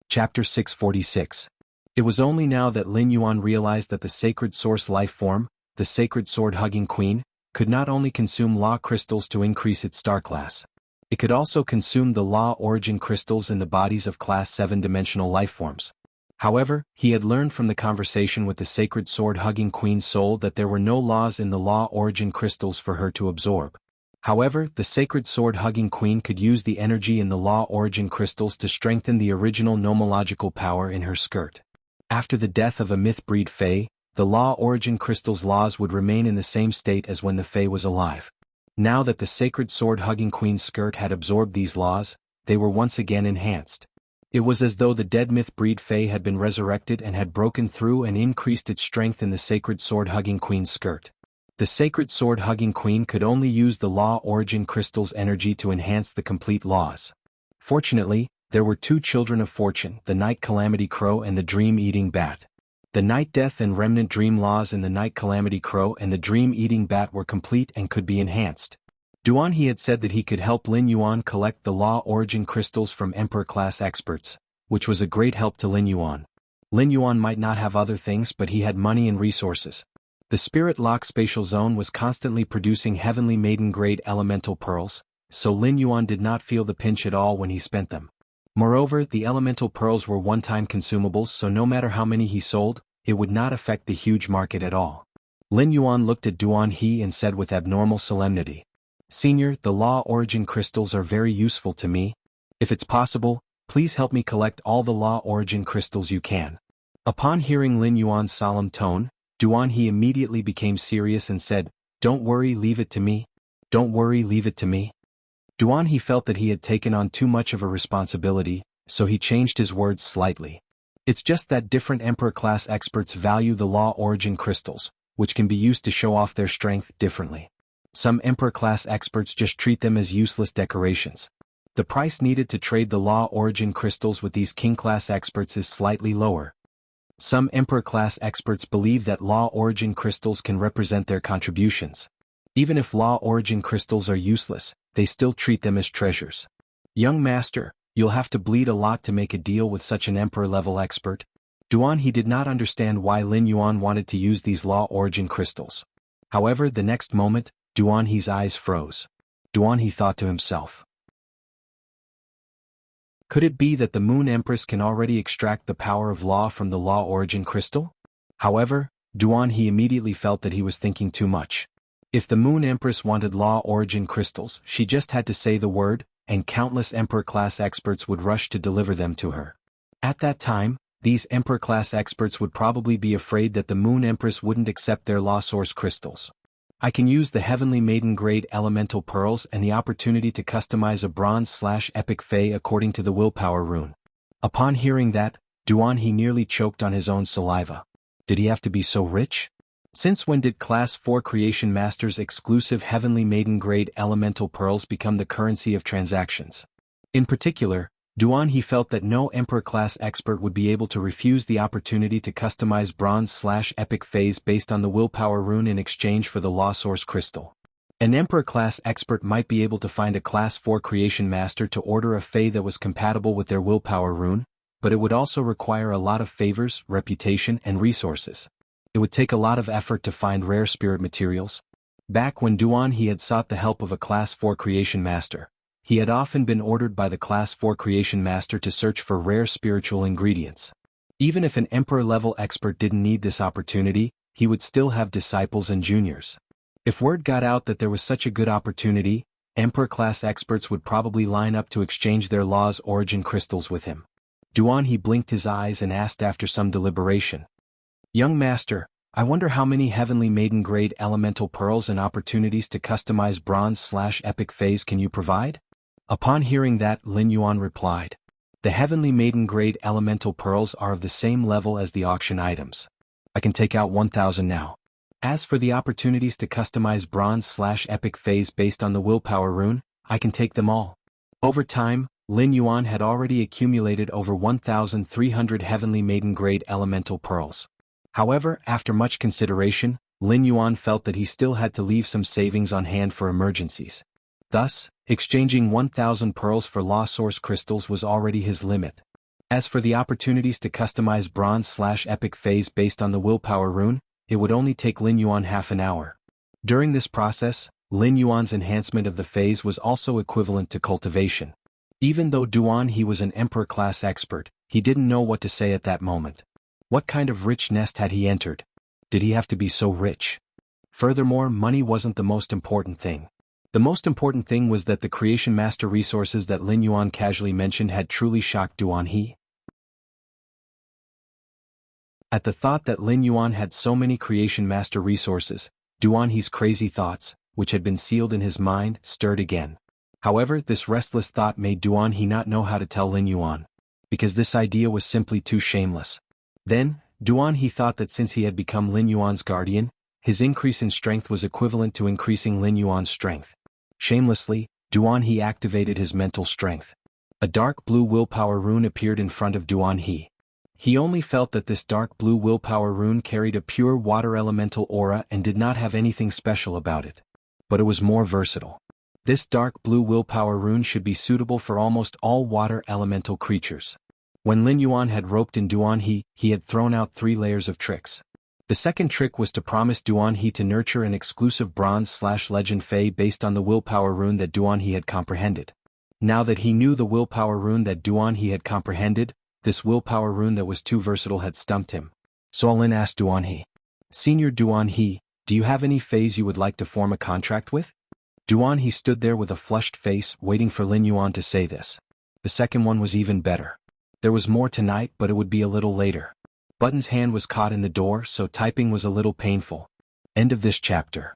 Chapter 646. It was only now that Lin Yuan realized that the sacred source life form, the sacred sword-hugging queen, could not only consume law crystals to increase its star class. It could also consume the law origin crystals in the bodies of Class 7 dimensional life forms. However, he had learned from the conversation with the sacred sword-hugging queen's soul that there were no laws in the law origin crystals for her to absorb. However, the sacred sword-hugging queen could use the energy in the law origin crystals to strengthen the original nomological power in her skirt. After the death of a myth-breed Fae, the law origin crystal's laws would remain in the same state as when the Fae was alive. Now that the sacred sword-hugging queen's skirt had absorbed these laws, they were once again enhanced. It was as though the dead myth breed Fae had been resurrected and had broken through and increased its strength in the sacred sword-hugging queen's skirt. The sacred sword-hugging queen could only use the law origin crystal's energy to enhance the complete laws. Fortunately, there were two children of fortune, the night calamity crow and the dream-eating bat. The night death and remnant dream laws in the night calamity crow and the dream-eating bat were complete and could be enhanced. Duanhe had said that he could help Lin Yuan collect the law origin crystals from Emperor-class experts, which was a great help to Lin Yuan. Lin Yuan might not have other things, but he had money and resources. The Spirit Lock spatial zone was constantly producing heavenly maiden-grade elemental pearls, so Lin Yuan did not feel the pinch at all when he spent them. Moreover, the elemental pearls were one-time consumables, so no matter how many he sold, it would not affect the huge market at all. Lin Yuan looked at Duanhe and said with abnormal solemnity, "Senior, the law origin crystals are very useful to me. If it's possible, please help me collect all the law origin crystals you can." Upon hearing Lin Yuan's solemn tone, Duanhe immediately became serious and said, "Don't worry, leave it to me. Don't worry, leave it to me." Duanhe felt that he had taken on too much of a responsibility, so he changed his words slightly. "It's just that different Emperor-class experts value the law origin crystals, which can be used to show off their strength differently. Some Emperor-class experts just treat them as useless decorations. The price needed to trade the law origin crystals with these King-class experts is slightly lower. Some Emperor-class experts believe that law origin crystals can represent their contributions. Even if law origin crystals are useless, they still treat them as treasures. Young master, you'll have to bleed a lot to make a deal with such an Emperor-level expert." Duanhe did not understand why Lin Yuan wanted to use these law origin crystals. However, the next moment, Duanhe's eyes froze. Duanhe thought to himself, could it be that the Moon Empress can already extract the power of law from the law origin crystal? However, Duanhe immediately felt that he was thinking too much. If the Moon Empress wanted law origin crystals, she just had to say the word, and countless Emperor-class experts would rush to deliver them to her. At that time, these Emperor-class experts would probably be afraid that the Moon Empress wouldn't accept their law source crystals. I can use the Heavenly Maiden-grade elemental pearls and the opportunity to customize a bronze/epic Fae according to the willpower rune. Upon hearing that, Duanhe nearly choked on his own saliva. Did he have to be so rich? Since when did Class 4 Creation Masters' exclusive Heavenly Maiden-grade elemental pearls become the currency of transactions? In particular, Duanhe felt that no Emperor-class expert would be able to refuse the opportunity to customize bronze/epic Faes based on the willpower rune in exchange for the law source crystal. An Emperor-class expert might be able to find a Class 4 Creation Master to order a Fae that was compatible with their willpower rune, but it would also require a lot of favors, reputation, and resources. It would take a lot of effort to find rare spirit materials. Back when Duanhe had sought the help of a Class 4 Creation Master, he had often been ordered by the Class 4 Creation Master to search for rare spiritual ingredients. Even if an Emperor-level expert didn't need this opportunity, he would still have disciples and juniors. If word got out that there was such a good opportunity, Emperor-class experts would probably line up to exchange their law's origin crystals with him. Duanhe blinked his eyes and asked after some deliberation, "Young master, I wonder how many Heavenly Maiden-grade elemental pearls and opportunities to customize bronze/epic Faes can you provide?" Upon hearing that, Lin Yuan replied, "The Heavenly Maiden-grade elemental pearls are of the same level as the auction items. I can take out 1,000 now. As for the opportunities to customize bronze/epic Faes based on the willpower rune, I can take them all." Over time, Lin Yuan had already accumulated over 1,300 Heavenly Maiden-grade elemental pearls. However, after much consideration, Lin Yuan felt that he still had to leave some savings on hand for emergencies. Thus, exchanging 1,000 pearls for law source crystals was already his limit. As for the opportunities to customize bronze/epic Faes based on the willpower rune, it would only take Lin Yuan half an hour. During this process, Lin Yuan's enhancement of the Faes was also equivalent to cultivation. Even though Duanhe was an Emperor-class expert, he didn't know what to say at that moment. What kind of rich nest had he entered? Did he have to be so rich? Furthermore, money wasn't the most important thing. The most important thing was that the Creation Master resources that Lin Yuan casually mentioned had truly shocked Duanhe. At the thought that Lin Yuan had so many Creation Master resources, Duanhe's crazy thoughts, which had been sealed in his mind, stirred again. However, this restless thought made Duan He not know how to tell Lin Yuan, because this idea was simply too shameless. Then, Duan He thought that since he had become Lin Yuan's guardian, his increase in strength was equivalent to increasing Lin Yuan's strength. Shamelessly, Duan He activated his mental strength. A dark blue willpower rune appeared in front of Duan He. He only felt that this dark blue willpower rune carried a pure water elemental aura and did not have anything special about it. But it was more versatile. This dark blue willpower rune should be suitable for almost all water elemental creatures. When Lin Yuan had roped in Duan He had thrown out 3 layers of tricks. The second trick was to promise Duan He to nurture an exclusive bronze/legend Fae based on the willpower rune that Duan He had comprehended. Now that he knew the willpower rune that Duan He had comprehended, this willpower rune that was too versatile had stumped him. So Lin asked Duan He, "Senior Duan He, do you have any Faes you would like to form a contract with?" Duan He stood there with a flushed face, waiting for Lin Yuan to say this. The second one was even better. There was more tonight, but it would be a little later. Button's hand was caught in the door, so typing was a little painful. End of this chapter.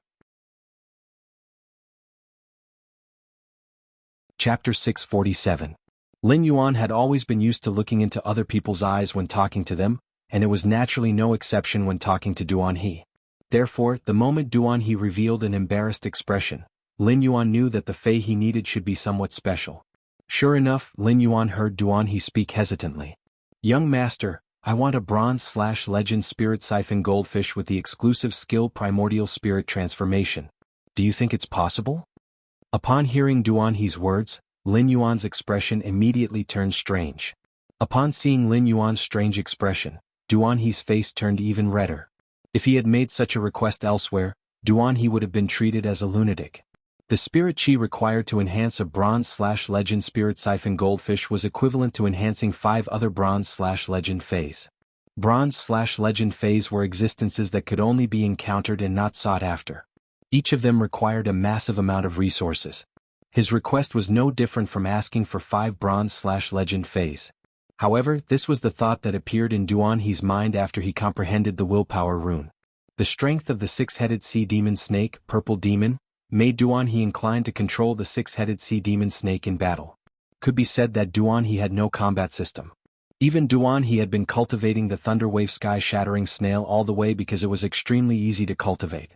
Chapter 647. Lin Yuan had always been used to looking into other people's eyes when talking to them, and it was naturally no exception when talking to Duan He. Therefore, the moment Duan He revealed an embarrassed expression, Lin Yuan knew that the Fae he needed should be somewhat special. Sure enough, Lin Yuan heard Duan He speak hesitantly. "Young master, I want a bronze/legend spirit siphon goldfish with the exclusive skill primordial spirit transformation. Do you think it's possible?" Upon hearing Duan He's words, Lin Yuan's expression immediately turned strange. Upon seeing Lin Yuan's strange expression, Duan He's face turned even redder. If he had made such a request elsewhere, Duan He would have been treated as a lunatic. The spirit chi required to enhance a bronze/legend spirit siphon goldfish was equivalent to enhancing 5 other bronze/legend Faes. Bronze/legend Faes were existences that could only be encountered and not sought after. Each of them required a massive amount of resources. His request was no different from asking for 5 bronze/legend Faes. However, this was the thought that appeared in Duan He's mind after he comprehended the willpower rune. The strength of the 6-headed sea demon snake, purple demon, made Duan He inclined to control the 6-headed sea demon snake in battle. Could be said that Duan He had no combat system. Even Duan He had been cultivating the thunderwave sky-shattering snail all the way because it was extremely easy to cultivate.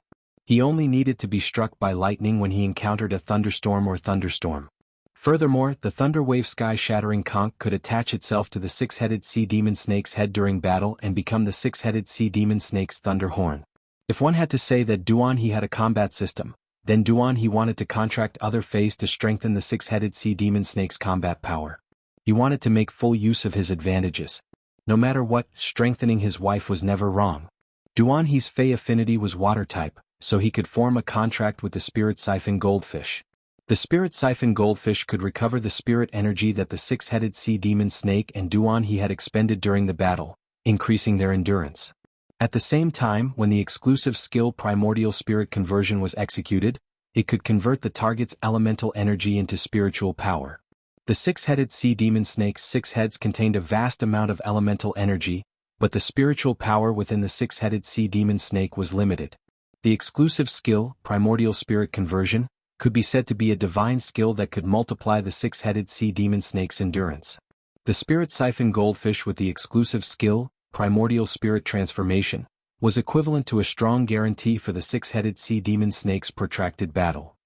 He only needed to be struck by lightning when he encountered a thunderstorm or thunderstorm. Furthermore, the thunderwave sky-shattering conch could attach itself to the 6-headed sea demon snake's head during battle and become the 6-headed sea demon snake's thunder horn. If one had to say that Duan He had a combat system, then Duan He wanted to contract other Faes to strengthen the 6-headed sea demon snake's combat power. He wanted to make full use of his advantages. No matter what, strengthening his wife was never wrong. Duan He's Fae affinity was water type, so he could form a contract with the spirit siphon goldfish. The spirit siphon goldfish could recover the spirit energy that the 6-headed sea demon snake and Duan He had expended during the battle, increasing their endurance. At the same time, when the exclusive skill primordial spirit conversion was executed, it could convert the target's elemental energy into spiritual power. The 6-headed sea demon snake's 6 heads contained a vast amount of elemental energy, but the spiritual power within the 6-headed sea demon snake was limited. The exclusive skill, primordial spirit conversion, could be said to be a divine skill that could multiply the 6-headed sea demon snake's endurance. The spirit siphon goldfish with the exclusive skill, primordial spirit transformation, was equivalent to a strong guarantee for the 6-headed sea demon snake's protracted battle.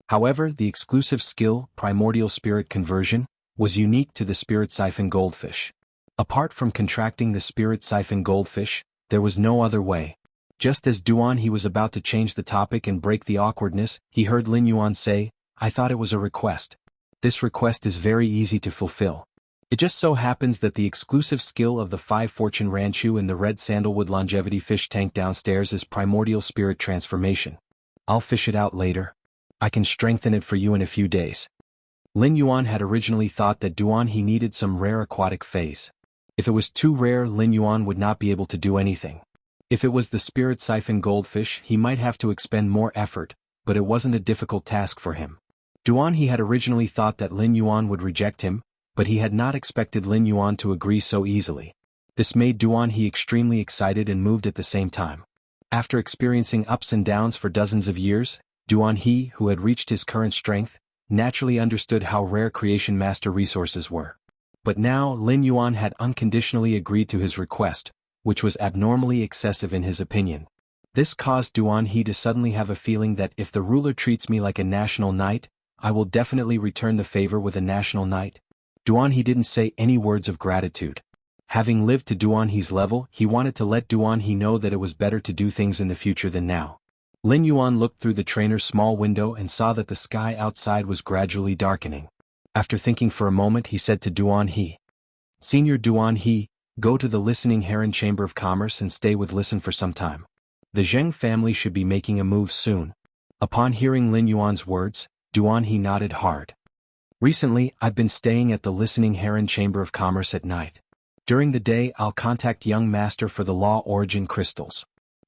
However, the exclusive skill, primordial spirit conversion, was unique to the spirit siphon goldfish. Apart from contracting the spirit siphon goldfish, there was no other way. Just as Duan He was about to change the topic and break the awkwardness, he heard Lin Yuan say, "I thought it was a request. This request is very easy to fulfill. It just so happens that the exclusive skill of the 5 Fortune Ranchu in the red sandalwood longevity fish tank downstairs is primordial spirit transformation. I'll fish it out later. I can strengthen it for you in a few days." Lin Yuan had originally thought that Duan He needed some rare aquatic Faes. If it was too rare, Lin Yuan would not be able to do anything. If it was the spirit siphon goldfish, he might have to expend more effort, but it wasn't a difficult task for him. Duan He had originally thought that Lin Yuan would reject him, but he had not expected Lin Yuan to agree so easily. This made Duan He extremely excited and moved at the same time. After experiencing ups and downs for dozens of years, Duan He, who had reached his current strength, naturally understood how rare Creation Master resources were. But now Lin Yuan had unconditionally agreed to his request, which was abnormally excessive in his opinion. This caused Duan He to suddenly have a feeling that if the ruler treats me like a national knight, I will definitely return the favor with a national knight. Duan He didn't say any words of gratitude. Having lived to Duan He's level, he wanted to let Duan He know that it was better to do things in the future than now. Lin Yuan looked through the trainer's small window and saw that the sky outside was gradually darkening. After thinking for a moment, he said to Duan He, "Senior Duan He, go to the Listening Heron Chamber of Commerce and stay with Listen for some time. The Zheng family should be making a move soon." Upon hearing Lin Yuan's words, Duan He nodded hard. "Recently, I've been staying at the Listening Heron Chamber of Commerce at night. During the day, I'll contact young master for the law origin crystals."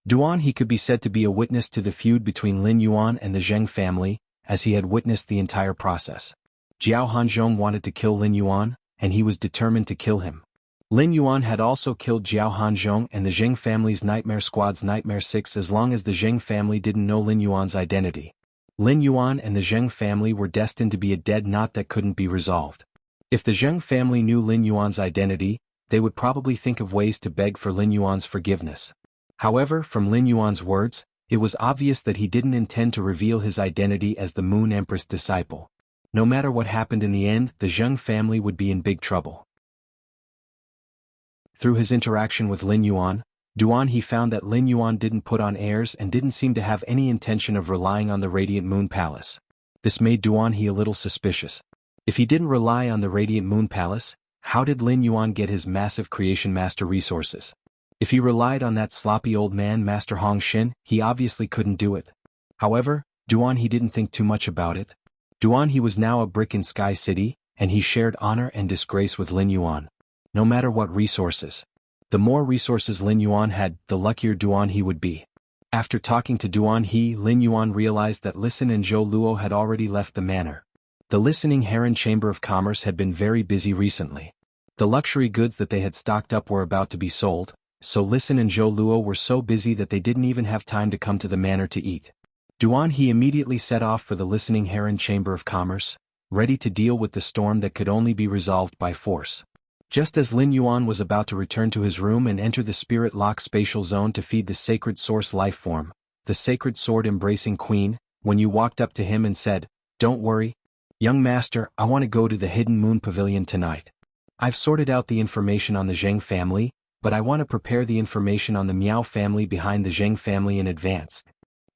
Duan He could be said to be a witness to the feud between Lin Yuan and the Zheng family, as he had witnessed the entire process. Jiao Hanzhong wanted to kill Lin Yuan, and he was determined to kill him. Lin Yuan had also killed Jiao Hanzhong and the Zheng family's Nightmare Squad's Nightmare 6 as long as the Zheng family didn't know Lin Yuan's identity. Lin Yuan and the Zheng family were destined to be a dead knot that couldn't be resolved. If the Zheng family knew Lin Yuan's identity, they would probably think of ways to beg for Lin Yuan's forgiveness. However, from Lin Yuan's words, it was obvious that he didn't intend to reveal his identity as the Moon Empress disciple. No matter what happened in the end, the Zheng family would be in big trouble. Through his interaction with Lin Yuan, Duan He found that Lin Yuan didn't put on airs and didn't seem to have any intention of relying on the Radiant Moon Palace. This made Duan He a little suspicious. If he didn't rely on the Radiant Moon Palace, how did Lin Yuan get his massive Creation Master resources? If he relied on that sloppy old man Master Hong Xin, he obviously couldn't do it. However, Duan He didn't think too much about it. Duan He was now a brick in Sky City, and he shared honor and disgrace with Lin Yuan. No matter what resources. The more resources Lin Yuan had, the luckier Duan He would be. After talking to Duan He, Lin Yuan realized that Listen and Zhou Luo had already left the manor. The Listening Heron Chamber of Commerce had been very busy recently. The luxury goods that they had stocked up were about to be sold, so Listen and Zhou Luo were so busy that they didn't even have time to come to the manor to eat. Duan He immediately set off for the Listening Heron Chamber of Commerce, ready to deal with the storm that could only be resolved by force. Just as Lin Yuan was about to return to his room and enter the Spirit Lock spatial zone to feed the Sacred Source life form, the Sacred Sword embracing Queen, when you walked up to him and said, "Don't worry, young master, I want to go to the Hidden Moon Pavilion tonight. I've sorted out the information on the Zheng family, but I want to prepare the information on the Miao family behind the Zheng family in advance,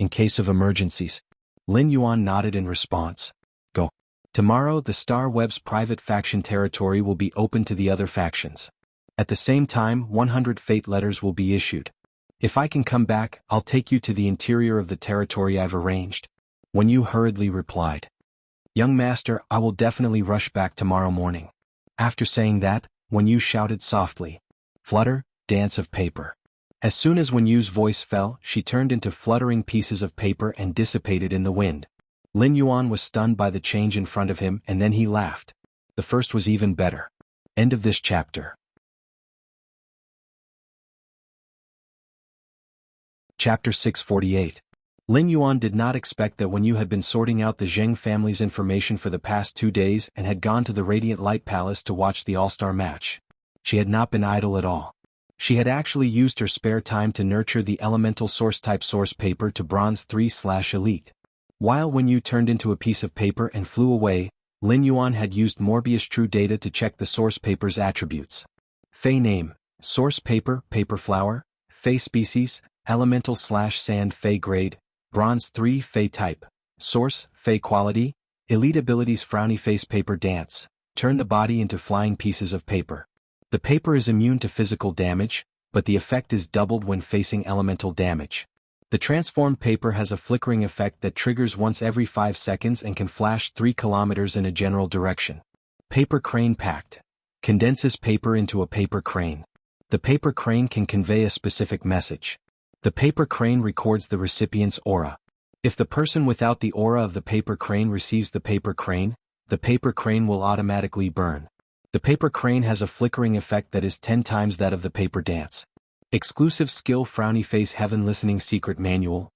in case of emergencies." Lin Yuan nodded in response. "Go. Tomorrow the Star Web's private faction territory will be open to the other factions. At the same time 100 fate letters will be issued. If I can come back, I'll take you to the interior of the territory I've arranged." Wen Yu hurriedly replied, "Young master, I will definitely rush back tomorrow morning." After saying that, Wen Yu shouted softly, "Flutter, dance of paper." As soon as Wen Yu's voice fell, she turned into fluttering pieces of paper and dissipated in the wind. Lin Yuan was stunned by the change in front of him and then he laughed. The first was even better. End of this chapter. Chapter 648. Lin Yuan did not expect that Wen Yu had been sorting out the Zheng family's information for the past 2 days and had gone to the Radiant Light Palace to watch the All-Star match. She had not been idle at all. She had actually used her spare time to nurture the elemental source-type source paper to Bronze 3/Elite. While Wen Yu turned into a piece of paper and flew away, Lin Yuan had used Morbius True Data to check the source paper's attributes. Fey name, source paper, paper flower, Fey species, elemental/sand Fey grade, Bronze 3 Fey type, source, Fey quality, elite abilities frowny face paper dance, turn the body into flying pieces of paper. The paper is immune to physical damage, but the effect is doubled when facing elemental damage. The transformed paper has a flickering effect that triggers once every 5 seconds and can flash 3 kilometers in a general direction. Paper crane packed. Condenses paper into a paper crane. The paper crane can convey a specific message. The paper crane records the recipient's aura. If the person without the aura of the paper crane receives the paper crane will automatically burn. The paper crane has a flickering effect that is 10 times that of the paper dance. Exclusive skill frowny face heaven listening secret manual.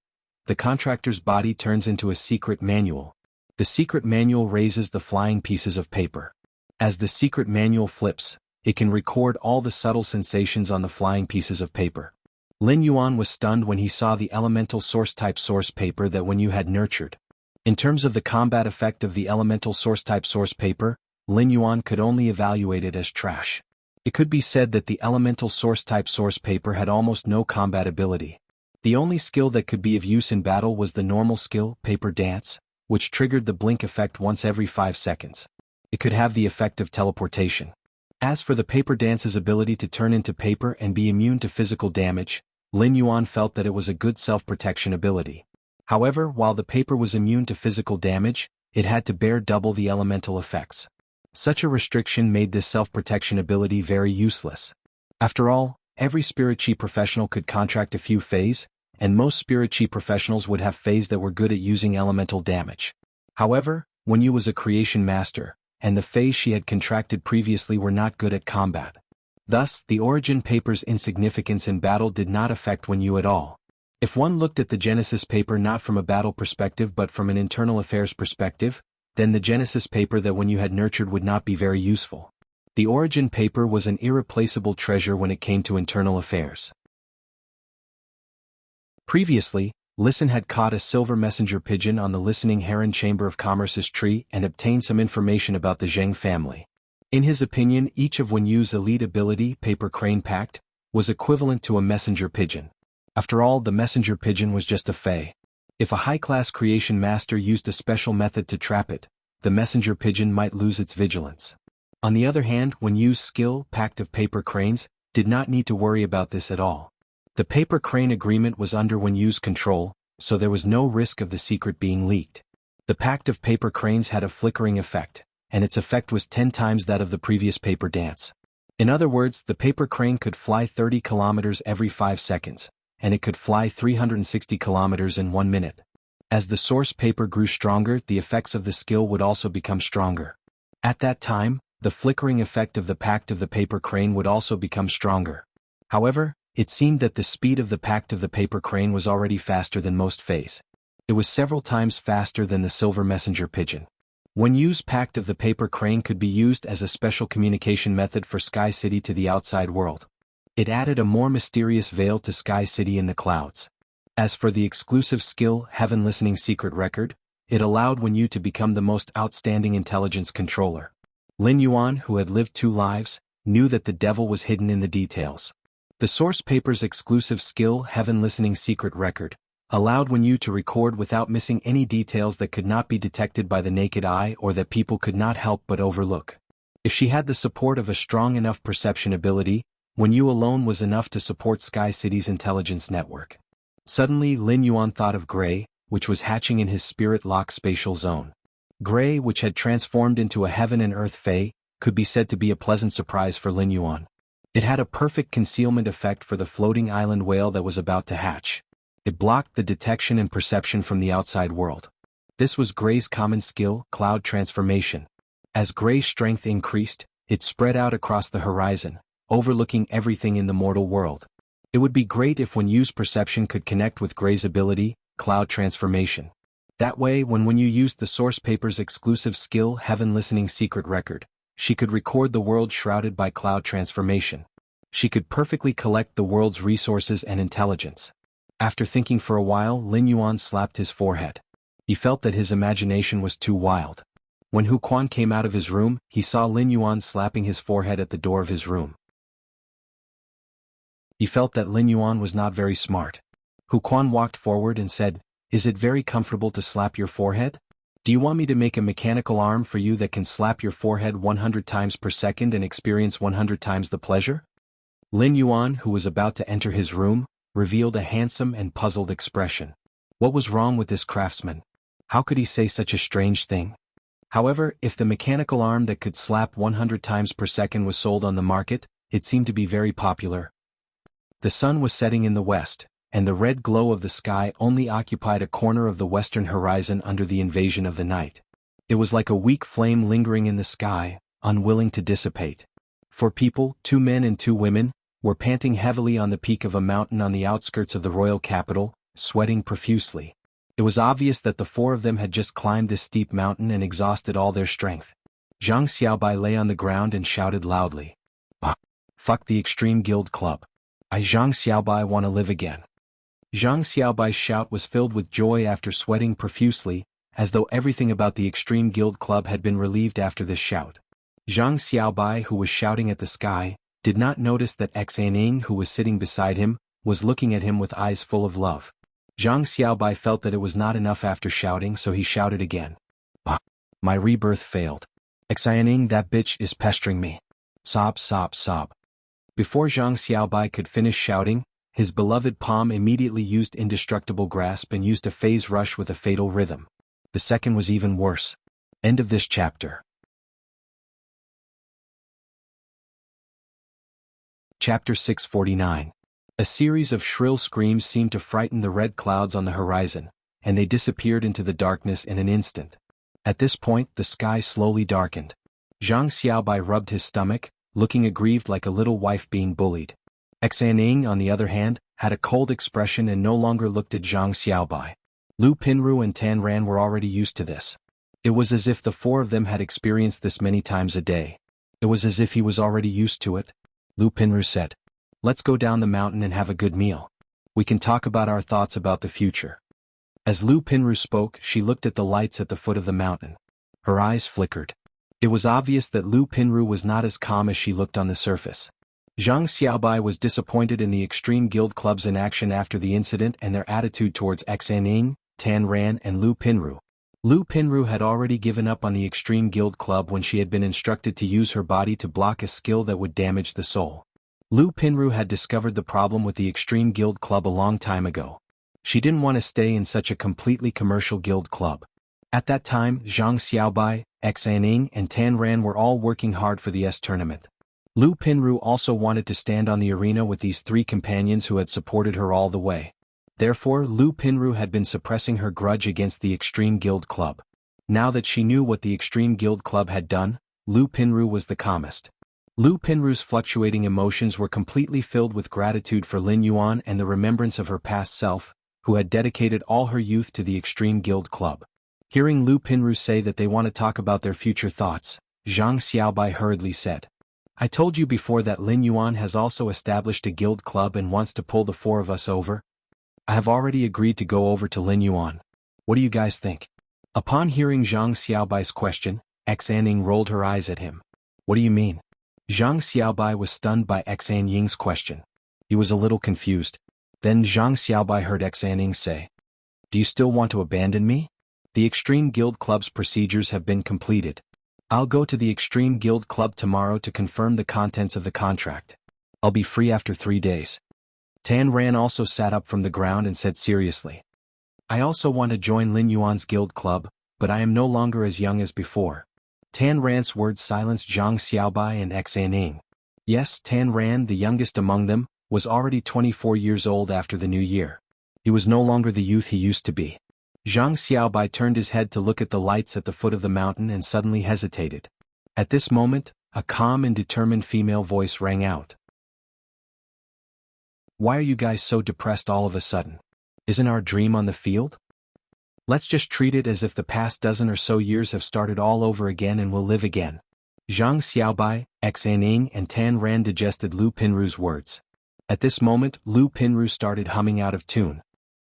The contractor's body turns into a secret manual. The secret manual raises the flying pieces of paper. As the secret manual flips, it can record all the subtle sensations on the flying pieces of paper. Lin Yuan was stunned when he saw the elemental source type source paper that Wen Yu had nurtured. In terms of the combat effect of the elemental source type source paper, Lin Yuan could only evaluate it as trash. It could be said that the elemental source type source paper had almost no combat ability. The only skill that could be of use in battle was the normal skill, paper dance, which triggered the blink effect once every 5 seconds. It could have the effect of teleportation. As for the paper dance's ability to turn into paper and be immune to physical damage, Lin Yuan felt that it was a good self-protection ability. However, while the paper was immune to physical damage, it had to bear double the elemental effects. Such a restriction made this self-protection ability very useless. After all, every spirit chi professional could contract a few phase, and most spirit chi professionals would have phase that were good at using elemental damage. However, Wen Yu was a creation master, and the phase she had contracted previously were not good at combat. Thus, the origin paper's insignificance in battle did not affect Wen Yu at all. If one looked at the Genesis paper not from a battle perspective but from an internal affairs perspective, then the Genesis paper that Wen Yu had nurtured would not be very useful. The origin paper was an irreplaceable treasure when it came to internal affairs. Previously, Listen had caught a silver messenger pigeon on the listening heron Chamber of Commerce's tree and obtained some information about the Zheng family. In his opinion, each of Wen Yu's elite ability, Paper Crane Pact, was equivalent to a messenger pigeon. After all, the messenger pigeon was just a fey. If a high-class creation master used a special method to trap it, the messenger pigeon might lose its vigilance. On the other hand, Wen Yu's skill, Pact of Paper Cranes, did not need to worry about this at all. The paper crane agreement was under Wen Yu's control, so there was no risk of the secret being leaked. The Pact of Paper Cranes had a flickering effect, and its effect was 10 times that of the previous paper dance. In other words, the paper crane could fly 30 kilometers every 5 seconds, and it could fly 360 kilometers in 1 minute. As the source paper grew stronger, the effects of the skill would also become stronger. At that time, the flickering effect of the Pact of the Paper Crane would also become stronger. However, it seemed that the speed of the Pact of the Paper Crane was already faster than most phase. It was several times faster than the silver messenger pigeon. Wen Yu's Pact of the Paper Crane could be used as a special communication method for Sky City to the outside world. It added a more mysterious veil to Sky City in the clouds. As for the exclusive skill, Heaven Listening Secret Record, it allowed Wen Yu to become the most outstanding intelligence controller. Lin Yuan, who had lived 2 lives, knew that the devil was hidden in the details. The source paper's exclusive skill, Heaven Listening Secret Record, allowed Wen Yu to record without missing any details that could not be detected by the naked eye or that people could not help but overlook. If she had the support of a strong enough perception ability, Wen Yu alone was enough to support Sky City's intelligence network. Suddenly, Lin Yuan thought of Gray, which was hatching in his spirit-lock spatial zone. Gray, which had transformed into a heaven and earth fae, could be said to be a pleasant surprise for Lin Yuan. It had a perfect concealment effect for the floating island whale that was about to hatch. It blocked the detection and perception from the outside world. This was Gray's common skill, cloud transformation. As Gray's strength increased, it spread out across the horizon, overlooking everything in the mortal world. It would be great if Wen Yu's perception could connect with Gray's ability, cloud transformation. That way, when Wen Yu used the source paper's exclusive skill, Heaven Listening Secret Record, she could record the world shrouded by cloud transformation. She could perfectly collect the world's resources and intelligence. After thinking for a while, Lin Yuan slapped his forehead. He felt that his imagination was too wild. When Hu Quan came out of his room, he saw Lin Yuan slapping his forehead at the door of his room. He felt that Lin Yuan was not very smart. Hu Quan walked forward and said, "Is it very comfortable to slap your forehead? Do you want me to make a mechanical arm for you that can slap your forehead 100 times per second and experience 100 times the pleasure?" Lin Yuan, who was about to enter his room, revealed a handsome and puzzled expression. What was wrong with this craftsman? How could he say such a strange thing? However, if the mechanical arm that could slap 100 times per second was sold on the market, it seemed to be very popular. The sun was setting in the west, and the red glow of the sky only occupied a corner of the western horizon under the invasion of the night. It was like a weak flame lingering in the sky, unwilling to dissipate. For people, 2 men and 2 women, were panting heavily on the peak of a mountain on the outskirts of the royal capital, sweating profusely. It was obvious that the four of them had just climbed this steep mountain and exhausted all their strength. Zhang Xiaobai lay on the ground and shouted loudly. Fuck the Extreme Guild Club. I Zhang Xiaobai want to live again. Zhang Xiaobai's shout was filled with joy after sweating profusely, as though everything about the Extreme Guild Club had been relieved after this shout. Zhang Xiaobai, who was shouting at the sky, did not notice that Xaning, who was sitting beside him, was looking at him with eyes full of love. Zhang Xiaobai felt that it was not enough after shouting, so he shouted again. My rebirth failed. Xaning, that bitch is pestering me. Sob, sob, sob. Before Zhang Xiaobai could finish shouting, his beloved palm immediately used indestructible grasp and used a phase rush with a fatal rhythm. The second was even worse. End of this chapter. Chapter 649. A series of shrill screams seemed to frighten the red clouds on the horizon, and they disappeared into the darkness in an instant. At this point, the sky slowly darkened. Zhang Xiaobai rubbed his stomach, looking aggrieved like a little wife being bullied. Xaning, on the other hand, had a cold expression and no longer looked at Zhang Xiaobai. Lu Pinru and Tan Ran were already used to this. It was as if the four of them had experienced this many times a day. It was as if he was already used to it. Lu Pinru said, "Let's go down the mountain and have a good meal. We can talk about our thoughts about the future." As Lu Pinru spoke, she looked at the lights at the foot of the mountain. Her eyes flickered. It was obvious that Lu Pinru was not as calm as she looked on the surface. Zhang Xiaobai was disappointed in the Extreme Guild Club's inaction after the incident and their attitude towards Xaning, Tan Ran and Lu Pinru. Lu Pinru had already given up on the Extreme Guild Club when she had been instructed to use her body to block a skill that would damage the soul. Lu Pinru had discovered the problem with the Extreme Guild Club a long time ago. She didn't want to stay in such a completely commercial guild club. At that time, Zhang Xiaobai, Xaning and Tan Ran were all working hard for the S tournament. Lu Pinru also wanted to stand on the arena with these three companions who had supported her all the way. Therefore, Lu Pinru had been suppressing her grudge against the Extreme Guild Club. Now that she knew what the Extreme Guild Club had done, Lu Pinru was the calmest. Lu Pinru's fluctuating emotions were completely filled with gratitude for Lin Yuan and the remembrance of her past self, who had dedicated all her youth to the Extreme Guild Club. Hearing Lu Pinru say that they want to talk about their future thoughts, Zhang Xiaobai hurriedly said, "I told you before that Lin Yuan has also established a guild club and wants to pull the four of us over. I have already agreed to go over to Lin Yuan. What do you guys think?" Upon hearing Zhang Xiaobai's question, Xaning rolled her eyes at him. "What do you mean?" Zhang Xiaobai was stunned by Xaning's question. He was a little confused. Then Zhang Xiaobai heard Xaning say, "Do you still want to abandon me? The Extreme Guild Club's procedures have been completed. I'll go to the Extreme Guild Club tomorrow to confirm the contents of the contract. I'll be free after 3 days." Tan Ran also sat up from the ground and said seriously, "I also want to join Lin Yuan's guild club, but I am no longer as young as before." Tan Ran's words silenced Zhang Xiaobai and Xaning. Yes, Tan Ran, the youngest among them, was already 24 years old after the new year. He was no longer the youth he used to be. Zhang Xiaobai turned his head to look at the lights at the foot of the mountain and suddenly hesitated. At this moment, a calm and determined female voice rang out. "Why are you guys so depressed all of a sudden? Isn't our dream on the field? Let's just treat it as if the past dozen or so years have started all over again and we'll live again." Zhang Xiaobai, Xaning and Tan Ran digested Lu Pinru's words. At this moment, Lu Pinru started humming out of tune.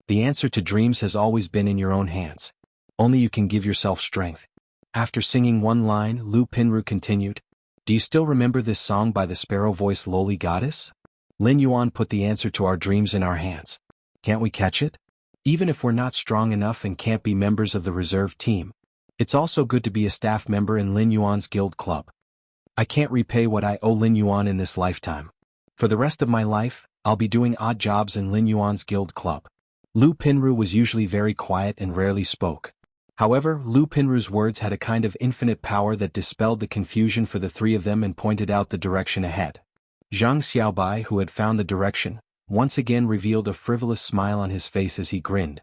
"The answer to dreams has always been in your own hands. Only you can give yourself strength." After singing one line, Lu Pinru continued, "Do you still remember this song by the sparrow-voiced lowly goddess? Lin Yuan put the answer to our dreams in our hands. Can't we catch it? Even if we're not strong enough and can't be members of the reserve team, it's also good to be a staff member in Lin Yuan's guild club. I can't repay what I owe Lin Yuan in this lifetime. For the rest of my life, I'll be doing odd jobs in Lin Yuan's guild club." Lu Pinru was usually very quiet and rarely spoke. However, Lu Pinru's words had a kind of infinite power that dispelled the confusion for the three of them and pointed out the direction ahead. Zhang Xiaobai, who had found the direction, once again revealed a frivolous smile on his face as he grinned.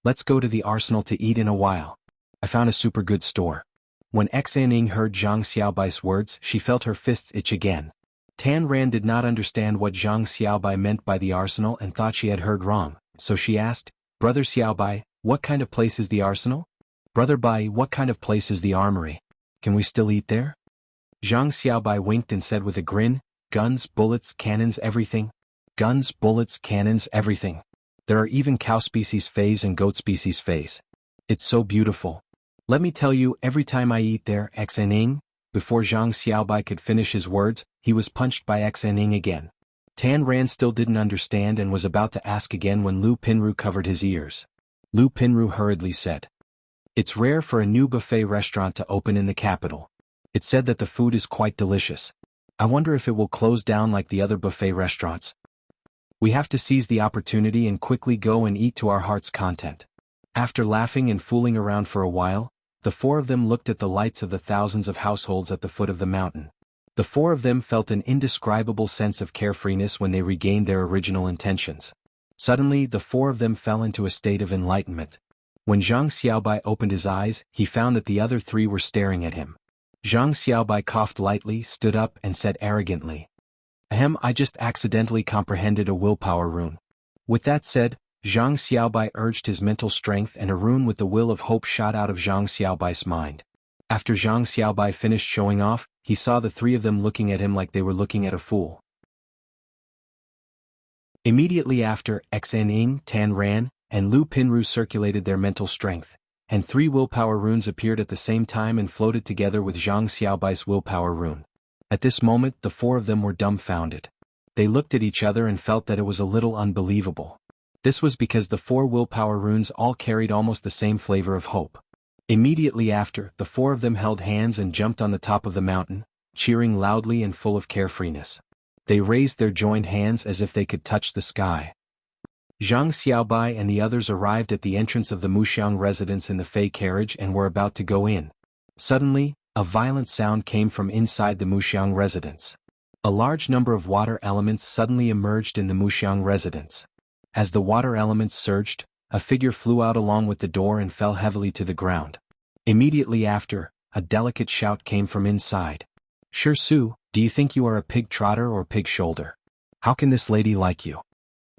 "Let's go to the arsenal to eat in a while. I found a super good store." When Xaning heard Zhang Xiaobai's words, she felt her fists itch again. Tan Ran did not understand what Zhang Xiaobai meant by the arsenal and thought she had heard wrong, so she asked, "Brother Xiaobai, what kind of place is the arsenal? Brother Bai, what kind of place is the armory? Can we still eat there?" Zhang Xiaobai winked and said with a grin, "Guns, bullets, cannons, everything. Guns, bullets, cannons, everything. There are even cow species phase and goat species phase. It's so beautiful. Let me tell you, every time I eat there, Xning." Before Zhang Xiaobai could finish his words, he was punched by Xning again. Tan Ran still didn't understand and was about to ask again when Lu Pinru covered his ears. Lu Pinru hurriedly said, "It's rare for a new buffet restaurant to open in the capital. It said that the food is quite delicious. I wonder if it will close down like the other buffet restaurants. We have to seize the opportunity and quickly go and eat to our heart's content." After laughing and fooling around for a while, the four of them looked at the lights of the thousands of households at the foot of the mountain. The four of them felt an indescribable sense of carefreeness when they regained their original intentions. Suddenly, the four of them fell into a state of enlightenment. When Zhang Xiaobai opened his eyes, he found that the other three were staring at him. Zhang Xiaobai coughed lightly, stood up, and said arrogantly, "Ahem, I just accidentally comprehended a willpower rune." With that said, Zhang Xiaobai urged his mental strength and a rune with the will of hope shot out of Zhang Xiaobai's mind. After Zhang Xiaobai finished showing off, he saw the three of them looking at him like they were looking at a fool. Immediately after, Xning, Tan Ran, and Lu Pinru circulated their mental strength, and 3 willpower runes appeared at the same time and floated together with Zhang Xiaobai's willpower rune. At this moment, the four of them were dumbfounded. They looked at each other and felt that it was a little unbelievable. This was because the 4 willpower runes all carried almost the same flavor of hope. Immediately after, the four of them held hands and jumped on the top of the mountain, cheering loudly and full of carefreeness. They raised their joined hands as if they could touch the sky. Zhang Xiaobai and the others arrived at the entrance of the Muxiang residence in the Fei carriage and were about to go in. Suddenly, a violent sound came from inside the Muxiang residence. A large number of water elements suddenly emerged in the Muxiang residence. As the water elements surged, a figure flew out along with the door and fell heavily to the ground. Immediately after, a delicate shout came from inside. "Shi Su, do you think you are a pig trotter or pig shoulder? How can this lady like you?"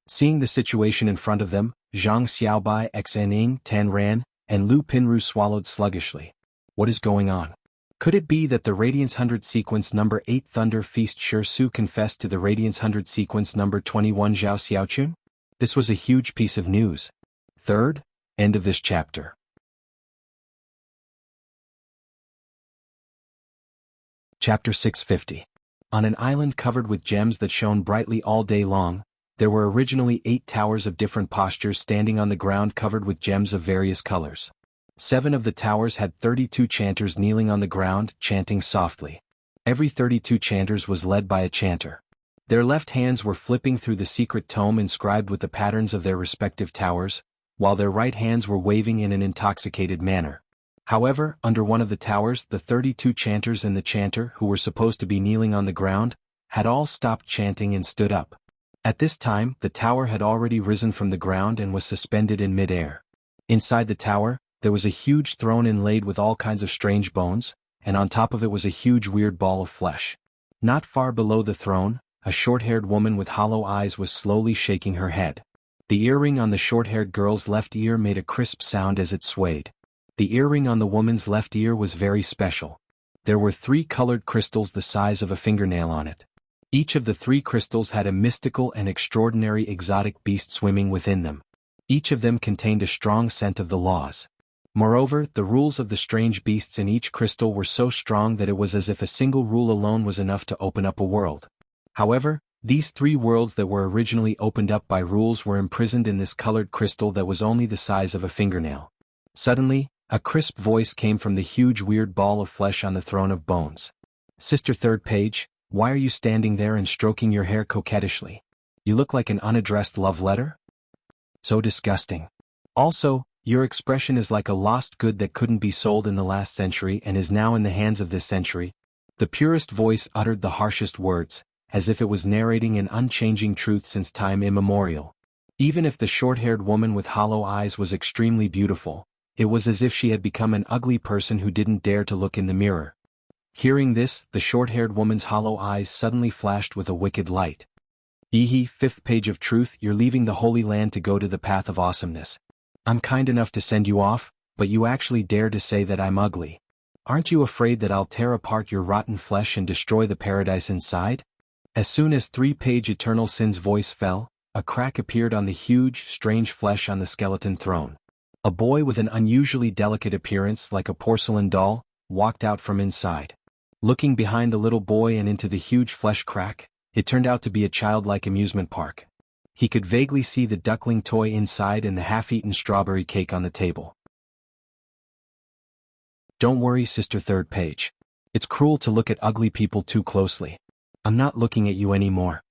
Seeing the situation in front of them, Zhang Xiaobai, Xning, Tan Ran, and Lu Pinru swallowed sluggishly. What is going on? Could it be that the Radiance 100 sequence number 8 Thunder Feast Shi Su confessed to the Radiance 100 sequence number 21 Zhao Xiaochun? This was a huge piece of news. Third, end of this chapter. Chapter 650. On an island covered with gems that shone brightly all day long, there were originally 8 towers of different postures standing on the ground covered with gems of various colors. 7 of the towers had 32 chanters kneeling on the ground, chanting softly. Every 32 chanters was led by a chanter. Their left hands were flipping through the secret tome inscribed with the patterns of their respective towers, while their right hands were waving in an intoxicated manner. However, under one of the towers, the 32 chanters and the chanter, who were supposed to be kneeling on the ground, had all stopped chanting and stood up. At this time, the tower had already risen from the ground and was suspended in mid-air. Inside the tower, there was a huge throne inlaid with all kinds of strange bones, and on top of it was a huge weird ball of flesh. Not far below the throne, a short-haired woman with hollow eyes was slowly shaking her head. The earring on the short-haired girl's left ear made a crisp sound as it swayed. The earring on the woman's left ear was very special. There were 3 colored crystals the size of a fingernail on it. Each of the 3 crystals had a mystical and extraordinary exotic beast swimming within them. Each of them contained a strong scent of the laws. Moreover, the rules of the strange beasts in each crystal were so strong that it was as if a single rule alone was enough to open up a world. However, these 3 worlds that were originally opened up by rules were imprisoned in this colored crystal that was only the size of a fingernail. Suddenly, a crisp voice came from the huge weird ball of flesh on the throne of bones. "Sister third page, why are you standing there and stroking your hair coquettishly? You look like an unaddressed love letter? So disgusting. Also, your expression is like a lost good that couldn't be sold in the last century and is now in the hands of this century." The purest voice uttered the harshest words, as if it was narrating an unchanging truth since time immemorial. Even if the short-haired woman with hollow eyes was extremely beautiful, it was as if she had become an ugly person who didn't dare to look in the mirror. Hearing this, the short-haired woman's hollow eyes suddenly flashed with a wicked light. Ehe, fifth page of truth, you're leaving the Holy Land to go to the path of awesomeness. I'm kind enough to send you off, but you actually dare to say that I'm ugly. Aren't you afraid that I'll tear apart your rotten flesh and destroy the paradise inside? As soon as 3-page Eternal Sin's voice fell, a crack appeared on the huge, strange flesh on the skeleton throne. A boy with an unusually delicate appearance like a porcelain doll walked out from inside. Looking behind the little boy and into the huge flesh crack, it turned out to be a childlike amusement park. He could vaguely see the duckling toy inside and the half-eaten strawberry cake on the table. Don't worry, Sister Third Page. It's cruel to look at ugly people too closely. I'm not looking at you anymore.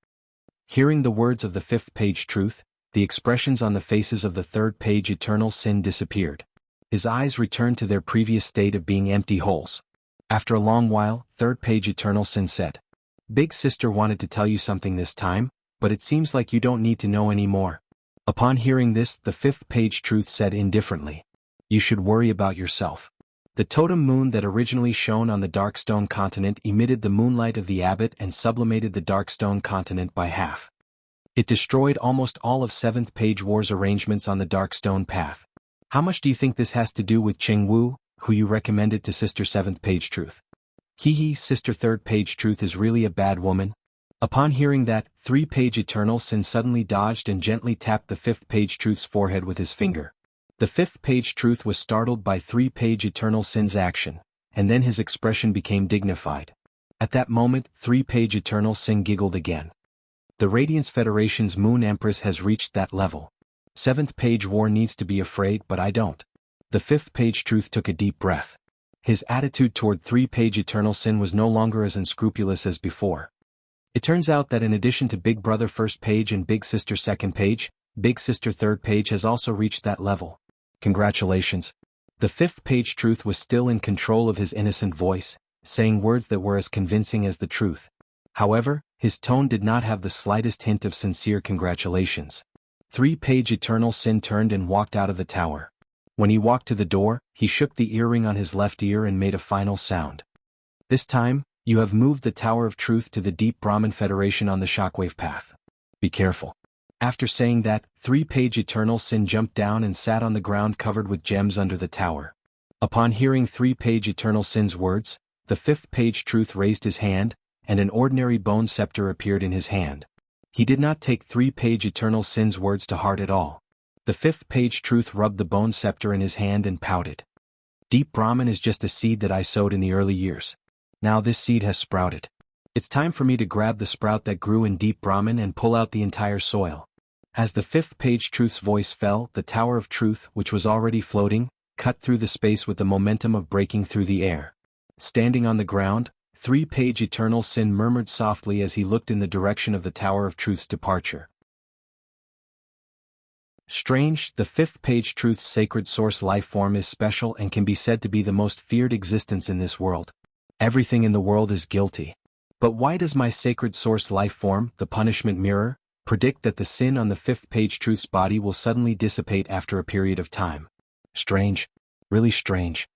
Hearing the words of the 5th page truth, the expressions on the faces of the 3rd page Eternal Sin disappeared. His eyes returned to their previous state of being empty holes. After a long while, 3rd page Eternal Sin said, Big Sister wanted to tell you something this time, but it seems like you don't need to know anymore. Upon hearing this, the 5th page truth said indifferently, You should worry about yourself. The totem moon that originally shone on the Darkstone continent emitted the moonlight of the abbot and sublimated the Darkstone continent by half. It destroyed almost all of 7th page War's arrangements on the Darkstone path. How much do you think this has to do with Ching Wu, who you recommended to Sister 7th page Truth? Hee, Sister 3rd page Truth is really a bad woman. Upon hearing that, 3-page Eternal Sin suddenly dodged and gently tapped the 5th page Truth's forehead with his finger. The 5th page Truth was startled by 3-page Eternal Sin's action, and then his expression became dignified. At that moment, 3-page Eternal Sin giggled again. The Radiance Federation's Moon Empress has reached that level. 7th page War needs to be afraid, but I don't. The 5th page Truth took a deep breath. His attitude toward 3-page Eternal Sin was no longer as unscrupulous as before. It turns out that in addition to Big Brother 1st page and Big Sister 2nd page, Big Sister 3rd page has also reached that level. Congratulations. The 5th page Truth was still in control of his innocent voice, saying words that were as convincing as the truth. However, his tone did not have the slightest hint of sincere congratulations. 3-page Eternal Sin turned and walked out of the tower. When he walked to the door, he shook the earring on his left ear and made a final sound. This time, you have moved the Tower of Truth to the Deep Brahman Federation on the shockwave path. Be careful. After saying that, 3-page Eternal Sin jumped down and sat on the ground covered with gems under the tower. Upon hearing 3-page Eternal Sin's words, the 5th page Truth raised his hand, and an ordinary bone scepter appeared in his hand. He did not take 3-page Eternal Sin's words to heart at all. The 5th page Truth rubbed the bone scepter in his hand and pouted. Deep Brahman is just a seed that I sowed in the early years. Now this seed has sprouted. It's time for me to grab the sprout that grew in Deep Brahman and pull out the entire soil. As the 5th page Truth's voice fell, the Tower of Truth, which was already floating, cut through the space with the momentum of breaking through the air. Standing on the ground, 3-page Eternal Sin murmured softly as he looked in the direction of the Tower of Truth's departure. Strange, the 5th page Truth's sacred source life form is special and can be said to be the most feared existence in this world. Everything in the world is guilty. But why does my sacred source life form, the punishment mirror, predict that the sin on the 5th page Truth's body will suddenly dissipate after a period of time? Strange. Really strange.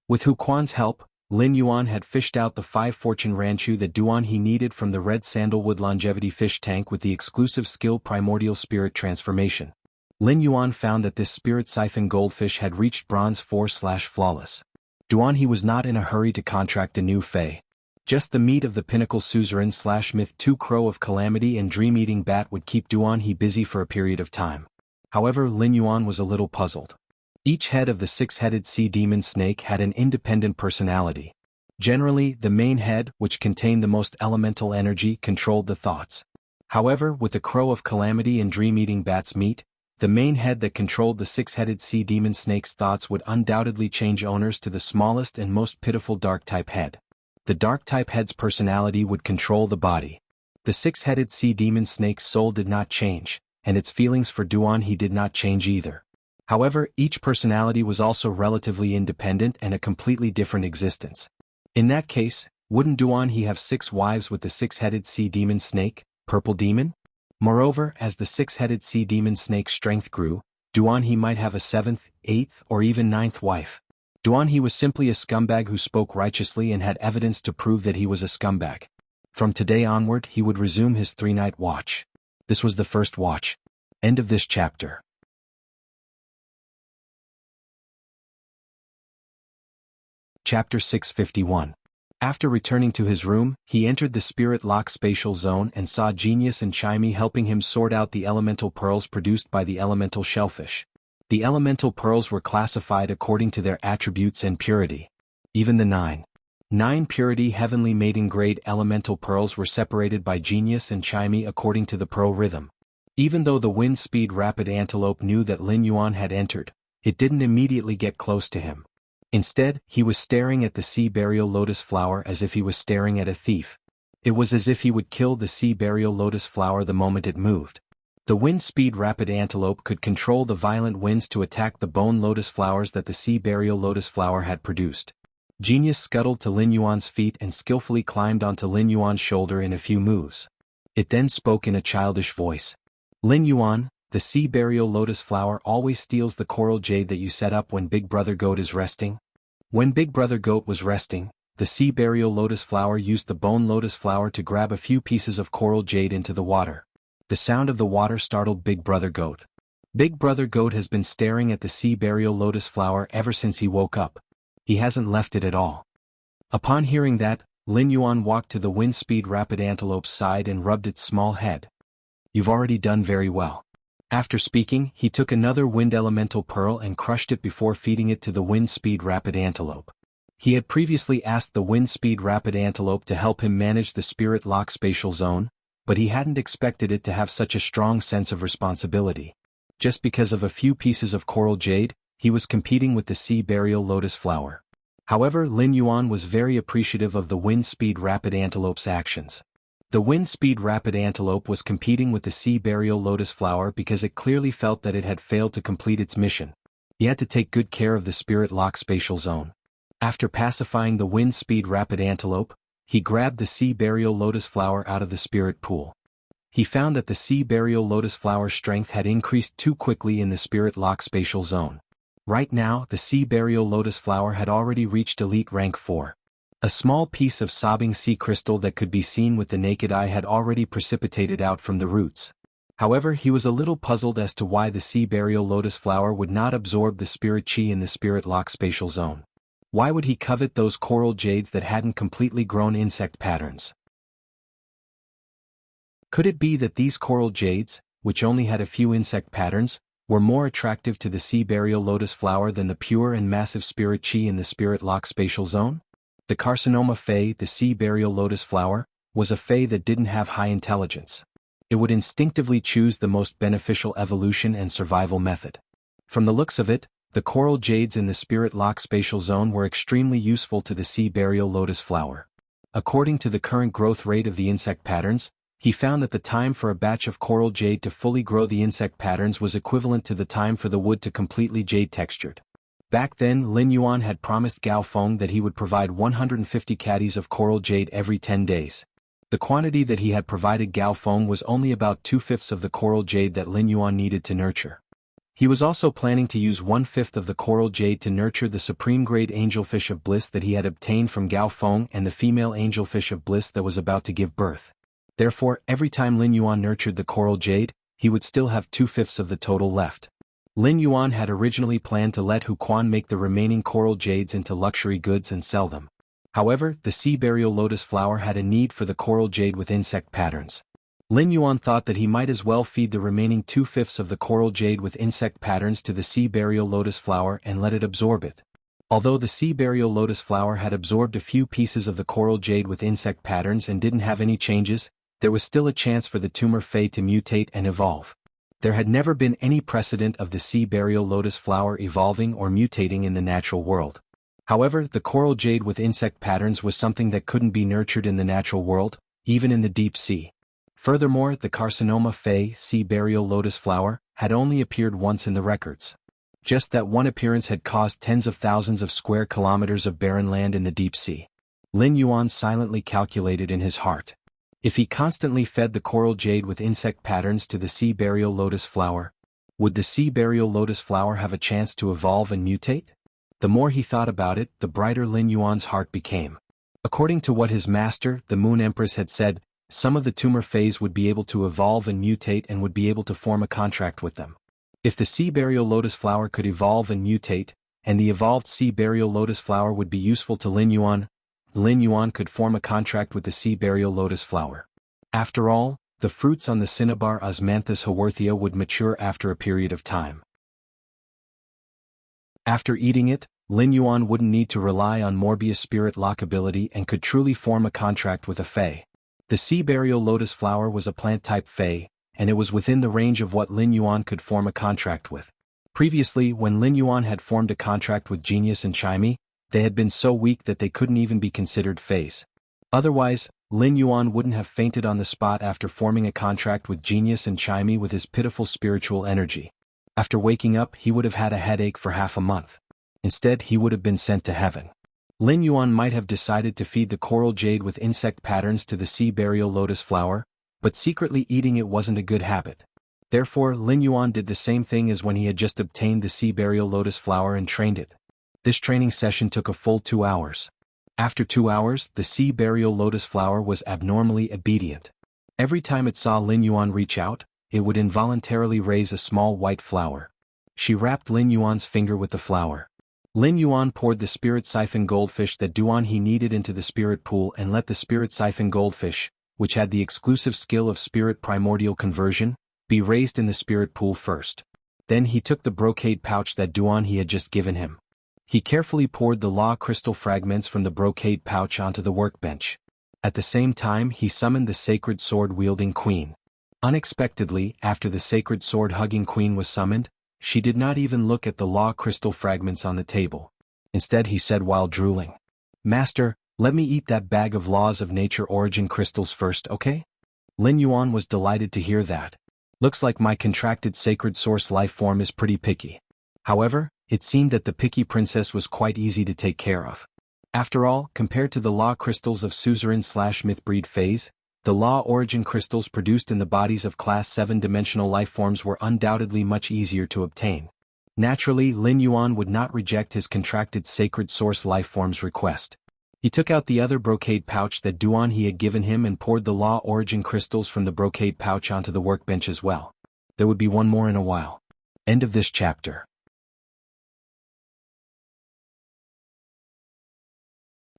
With Hu Quan's help, Lin Yuan had fished out the 5 fortune ranchu that Duan he needed from the red sandalwood longevity fish tank with the exclusive skill primordial spirit transformation. Lin Yuan found that this spirit siphon goldfish had reached bronze 4/flawless. Duan he was not in a hurry to contract a new fey. Just the meat of the pinnacle suzerain/myth 2 crow of calamity and dream-eating bat would keep Duan he busy for a period of time. However, Lin Yuan was a little puzzled. Each head of the 6-headed sea demon snake had an independent personality. Generally, the main head, which contained the most elemental energy, controlled the thoughts. However, with the crow of calamity and dream-eating bat's meat, the main head that controlled the 6-headed sea demon snake's thoughts would undoubtedly change owners to the smallest and most pitiful dark-type head. The dark-type head's personality would control the body. The 6-headed sea demon snake's soul did not change, and its feelings for Duan he did not change either. However, each personality was also relatively independent and a completely different existence. In that case, wouldn't Duan he have 6 wives with the 6-headed sea demon snake, purple demon? Moreover, as the 6-headed sea demon snake's strength grew, Duan he might have a 7th, 8th, or even 9th wife. Duan he was simply a scumbag who spoke righteously and had evidence to prove that he was a scumbag. From today onward he would resume his 3-night watch. This was the first watch. End of this chapter. Chapter 651. After returning to his room, he entered the spirit lock spatial zone and saw Genius and Chimey helping him sort out the elemental pearls produced by the elemental shellfish. The elemental pearls were classified according to their attributes and purity. Even the 9 purity heavenly maiden grade elemental pearls were separated by Genius and Chimey according to the pearl rhythm. Even though the wind speed rapid antelope knew that Lin Yuan had entered, it didn't immediately get close to him. Instead, he was staring at the sea burial lotus flower as if he was staring at a thief. It was as if he would kill the sea burial lotus flower the moment it moved. The wind speed rapid antelope could control the violent winds to attack the bone lotus flowers that the sea burial lotus flower had produced. Genius scuttled to Lin Yuan's feet and skillfully climbed onto Lin Yuan's shoulder in a few moves. It then spoke in a childish voice. Lin Yuan, the sea burial lotus flower always steals the coral jade that you set up when Big Brother Goat is resting. When Big Brother Goat was resting, the sea burial lotus flower used the bone lotus flower to grab a few pieces of coral jade into the water. The sound of the water startled Big Brother Goat. Big Brother Goat has been staring at the sea burial lotus flower ever since he woke up. He hasn't left it at all. Upon hearing that, Lin Yuan walked to the wind speed rapid antelope's side and rubbed its small head. You've already done very well. After speaking, he took another wind elemental pearl and crushed it before feeding it to the wind speed rapid antelope. He had previously asked the wind speed rapid antelope to help him manage the spirit lock spatial zone, but he hadn't expected it to have such a strong sense of responsibility. Just because of a few pieces of coral jade, he was competing with the sea burial lotus flower. However, Lin Yuan was very appreciative of the wind speed rapid antelope's actions. The wind speed rapid antelope was competing with the sea burial lotus flower because it clearly felt that it had failed to complete its mission. He had to take good care of the spirit lock spatial zone. After pacifying the wind speed rapid antelope, he grabbed the sea burial lotus flower out of the spirit pool. He found that the sea burial lotus flower's strength had increased too quickly in the spirit lock spatial zone. Right now, the sea burial lotus flower had already reached elite rank 4. A small piece of sobbing sea crystal that could be seen with the naked eye had already precipitated out from the roots. However, he was a little puzzled as to why the sea burial lotus flower would not absorb the spirit chi in the spirit lock spatial zone. Why would he covet those coral jades that hadn't completely grown insect patterns? Could it be that these coral jades, which only had a few insect patterns, were more attractive to the sea burial lotus flower than the pure and massive spirit chi in the spirit lock spatial zone? The carcinoma fae, the sea burial lotus flower, was a fae that didn't have high intelligence. It would instinctively choose the most beneficial evolution and survival method. From the looks of it, the coral jades in the spirit lock spatial zone were extremely useful to the sea burial lotus flower. According to the current growth rate of the insect patterns, he found that the time for a batch of coral jade to fully grow the insect patterns was equivalent to the time for the wood to completely jade textured. Back then, Lin Yuan had promised Gao Feng that he would provide 150 caddies of coral jade every 10 days. The quantity that he had provided Gao Feng was only about 2/5 of the coral jade that Lin Yuan needed to nurture. He was also planning to use 1/5 of the coral jade to nurture the supreme grade angelfish of bliss that he had obtained from Gao Feng and the female angelfish of bliss that was about to give birth. Therefore, every time Lin Yuan nurtured the coral jade, he would still have 2/5 of the total left. Lin Yuan had originally planned to let Hu Quan make the remaining coral jades into luxury goods and sell them. However, the sea burial lotus flower had a need for the coral jade with insect patterns. Lin Yuan thought that he might as well feed the remaining 2/5 of the coral jade with insect patterns to the sea burial lotus flower and let it absorb it. Although the sea burial lotus flower had absorbed a few pieces of the coral jade with insect patterns and didn't have any changes, there was still a chance for the tumor fae to mutate and evolve. There had never been any precedent of the sea burial lotus flower evolving or mutating in the natural world. However, the coral jade with insect patterns was something that couldn't be nurtured in the natural world, even in the deep sea. Furthermore, the carcinoma fae, sea burial lotus flower, had only appeared once in the records. Just that one appearance had caused tens of thousands of square kilometers of barren land in the deep sea. Lin Yuan silently calculated in his heart. If he constantly fed the coral jade with insect patterns to the sea burial lotus flower, would the sea burial lotus flower have a chance to evolve and mutate? The more he thought about it, the brighter Lin Yuan's heart became. According to what his master, the Moon Empress, had said, some of the tumor phase would be able to evolve and mutate and would be able to form a contract with them. If the sea burial lotus flower could evolve and mutate, and the evolved sea burial lotus flower would be useful to Lin Yuan could form a contract with the sea burial lotus flower. After all, the fruits on the cinnabar Osmanthus haworthia would mature after a period of time. After eating it, Lin Yuan wouldn't need to rely on Morbius spirit lockability and could truly form a contract with a fae. The sea burial lotus flower was a plant-type fae, and it was within the range of what Lin Yuan could form a contract with. Previously, when Lin Yuan had formed a contract with Genius and Chimey, they had been so weak that they couldn't even be considered faes. Otherwise, Lin Yuan wouldn't have fainted on the spot after forming a contract with Genius and Chimey with his pitiful spiritual energy. After waking up, he would have had a headache for half a month. Instead, he would have been sent to heaven. Lin Yuan might have decided to feed the coral jade with insect patterns to the sea burial lotus flower, but secretly eating it wasn't a good habit. Therefore, Lin Yuan did the same thing as when he had just obtained the sea burial lotus flower and trained it. This training session took a full 2 hours. After 2 hours, the sea burial lotus flower was abnormally obedient. Every time it saw Lin Yuan reach out, it would involuntarily raise a small white flower. She wrapped Lin Yuan's finger with the flower. Lin Yuan poured the spirit siphon goldfish that Duan he needed into the spirit pool and let the spirit siphon goldfish, which had the exclusive skill of spirit primordial conversion, be raised in the spirit pool first. Then he took the brocade pouch that Duan he had just given him. He carefully poured the law crystal fragments from the brocade pouch onto the workbench. At the same time, he summoned the sacred sword-wielding queen. Unexpectedly, after the sacred sword-hugging queen was summoned, she did not even look at the law crystal fragments on the table. Instead, he said while drooling, "Master, let me eat that bag of laws of nature origin crystals first, okay?" Lin Yuan was delighted to hear that. Looks like my contracted sacred source life form is pretty picky. However, it seemed that the picky princess was quite easy to take care of. After all, compared to the law crystals of suzerain/mythbreed phase, the law origin crystals produced in the bodies of class 7-dimensional life forms were undoubtedly much easier to obtain. Naturally, Lin Yuan would not reject his contracted sacred source life form's request. He took out the other brocade pouch that Duan he had given him and poured the law origin crystals from the brocade pouch onto the workbench as well. There would be one more in a while. End of this chapter.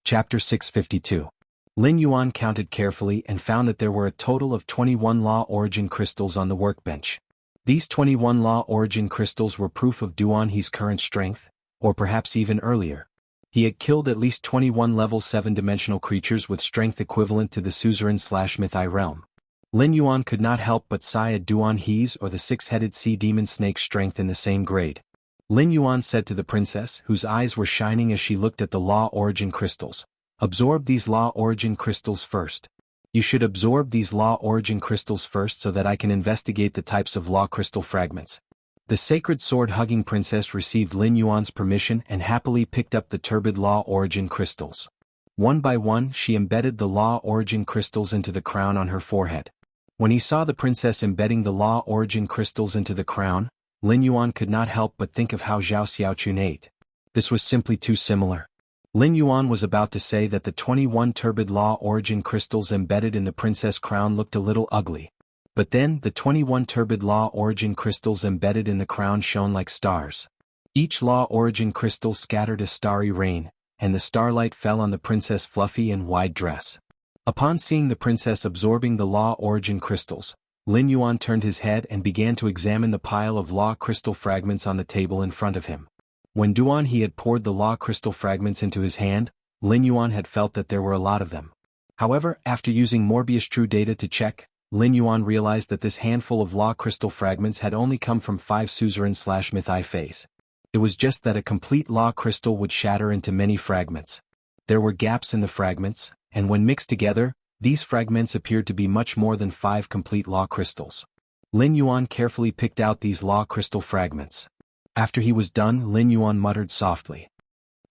Chapter 652. Lin Yuan counted carefully and found that there were a total of 21 law origin crystals on the workbench. These 21 law origin crystals were proof of Duan he's current strength, or perhaps even earlier. He had killed at least 21 level 7-dimensional creatures with strength equivalent to the suzerain/mythi realm. Lin Yuan could not help but sigh at Duan he's or the 6-headed sea demon snake's strength in the same grade. Lin Yuan said to the princess, whose eyes were shining as she looked at the law origin crystals, "Absorb these law origin crystals first. You should absorb these law origin crystals first so that I can investigate the types of law crystal fragments." The sacred sword-hugging princess received Lin Yuan's permission and happily picked up the turbid law origin crystals. One by one, she embedded the law origin crystals into the crown on her forehead. When he saw the princess embedding the law origin crystals into the crown, Lin Yuan could not help but think of how Zhao Xiaochun ate. This was simply too similar. Lin Yuan was about to say that the 21 turbid law origin crystals embedded in the princess crown looked a little ugly. But then, the 21 turbid law origin crystals embedded in the crown shone like stars. Each law origin crystal scattered a starry rain, and the starlight fell on the princess' fluffy and wide dress. Upon seeing the princess absorbing the law origin crystals, Lin Yuan turned his head and began to examine the pile of law crystal fragments on the table in front of him. When Duan he had poured the law crystal fragments into his hand, Lin Yuan had felt that there were a lot of them. However, after using Morbius True Data to check, Lin Yuan realized that this handful of law crystal fragments had only come from 5 suzerain/mythi phase. It was just that a complete law crystal would shatter into many fragments. There were gaps in the fragments, and when mixed together, these fragments appeared to be much more than 5 complete law crystals. Lin Yuan carefully picked out these law crystal fragments. After he was done, Lin Yuan muttered softly,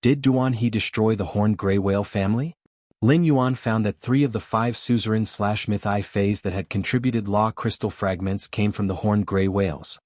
"Did Duan he destroy the horned gray whale family?" Lin Yuan found that 3 of the 5 suzerain/mythi phase that had contributed law crystal fragments came from the horned gray whales.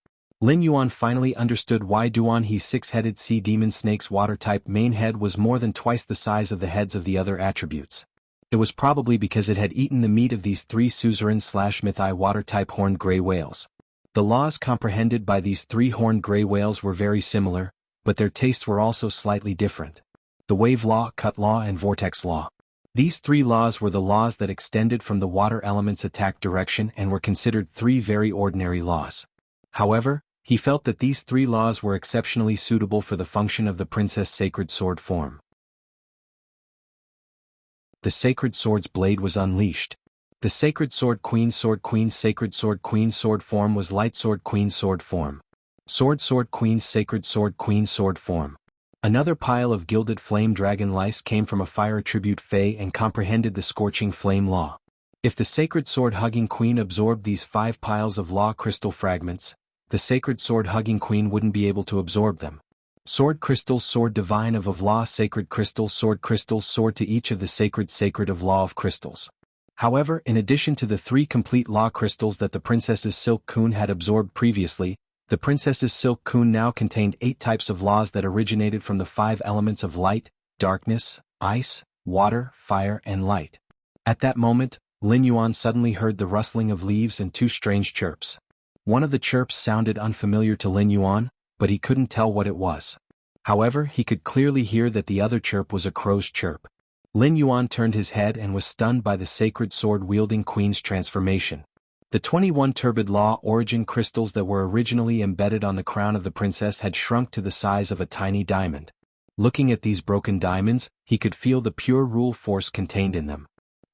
Lin Yuan finally understood why Duan He's six-headed sea demon snake's water-type main head was more than twice the size of the heads of the other attributes. It was probably because it had eaten the meat of these three suzerain/mythi water-type horned gray whales. The laws comprehended by these three horned gray whales were very similar, but their tastes were also slightly different. The wave law, cut law, and vortex law. These three laws were the laws that extended from the water element's attack direction and were considered three very ordinary laws. However, he felt that these three laws were exceptionally suitable for the function of the princess' sacred sword form. The sacred sword's blade was unleashed. The sacred sword queen's sacred sword queen's sword form was light sword queen's sword form. Sword queen's sacred sword queen's sword form. Another pile of gilded flame dragon lice came from a fire attribute Fey and comprehended the scorching flame law. If the sacred sword hugging queen absorbed these 5 piles of law crystal fragments, the sacred sword hugging queen wouldn't be able to absorb them. Sword crystals, sword divine of law, sacred crystals, sword to each of the sacred of law of crystals. However, in addition to the 3 complete law crystals that the princess's silk coon had absorbed previously, the princess's silk coon now contained 8 types of laws that originated from the 5 elements of light, darkness, ice, water, fire, and light. At that moment, Lin Yuan suddenly heard the rustling of leaves and 2 strange chirps. One of the chirps sounded unfamiliar to Lin Yuan, but he couldn't tell what it was. However, he could clearly hear that the other chirp was a crow's chirp. Lin Yuan turned his head and was stunned by the sacred sword-wielding queen's transformation. The 21 turbid law origin crystals that were originally embedded on the crown of the princess had shrunk to the size of a tiny diamond. Looking at these broken diamonds, he could feel the pure rule force contained in them.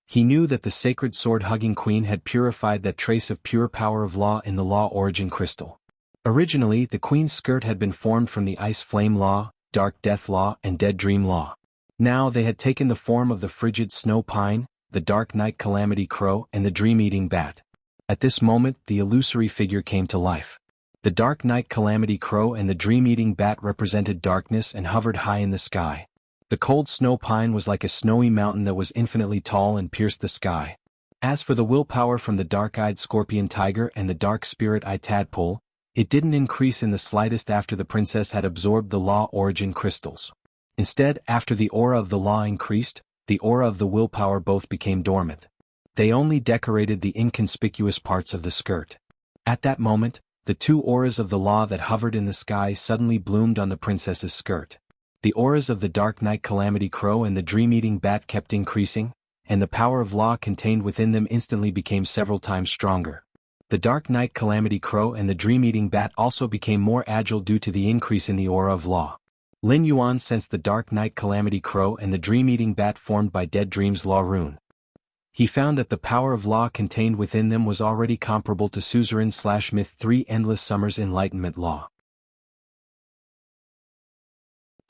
He knew that the sacred sword-hugging queen had purified that trace of pure power of law in the law origin crystal. Originally, the queen's skirt had been formed from the ice flame law, dark death law, and dead dream law. Now they had taken the form of the frigid snow pine, the dark night calamity crow, and the dream-eating bat. At this moment, the illusory figure came to life. The dark night calamity crow and the dream-eating bat represented darkness and hovered high in the sky. The cold snow pine was like a snowy mountain that was infinitely tall and pierced the sky. As for the willpower from the dark-eyed scorpion tiger and the dark spirit-eye tadpole, it didn't increase in the slightest after the princess had absorbed the law origin crystals. Instead, after the aura of the law increased, the aura of the willpower both became dormant. They only decorated the inconspicuous parts of the skirt. At that moment, the 2 auras of the law that hovered in the sky suddenly bloomed on the princess's skirt. The auras of the dark night calamity crow and the dream-eating bat kept increasing, and the power of law contained within them instantly became several times stronger. The dark night calamity crow and the dream-eating bat also became more agile due to the increase in the aura of law. Lin Yuan sensed the dark night calamity crow and the dream-eating bat formed by dead dreams law rune. He found that the power of law contained within them was already comparable to Suzerain/Myth 3 Endless Summers Enlightenment law.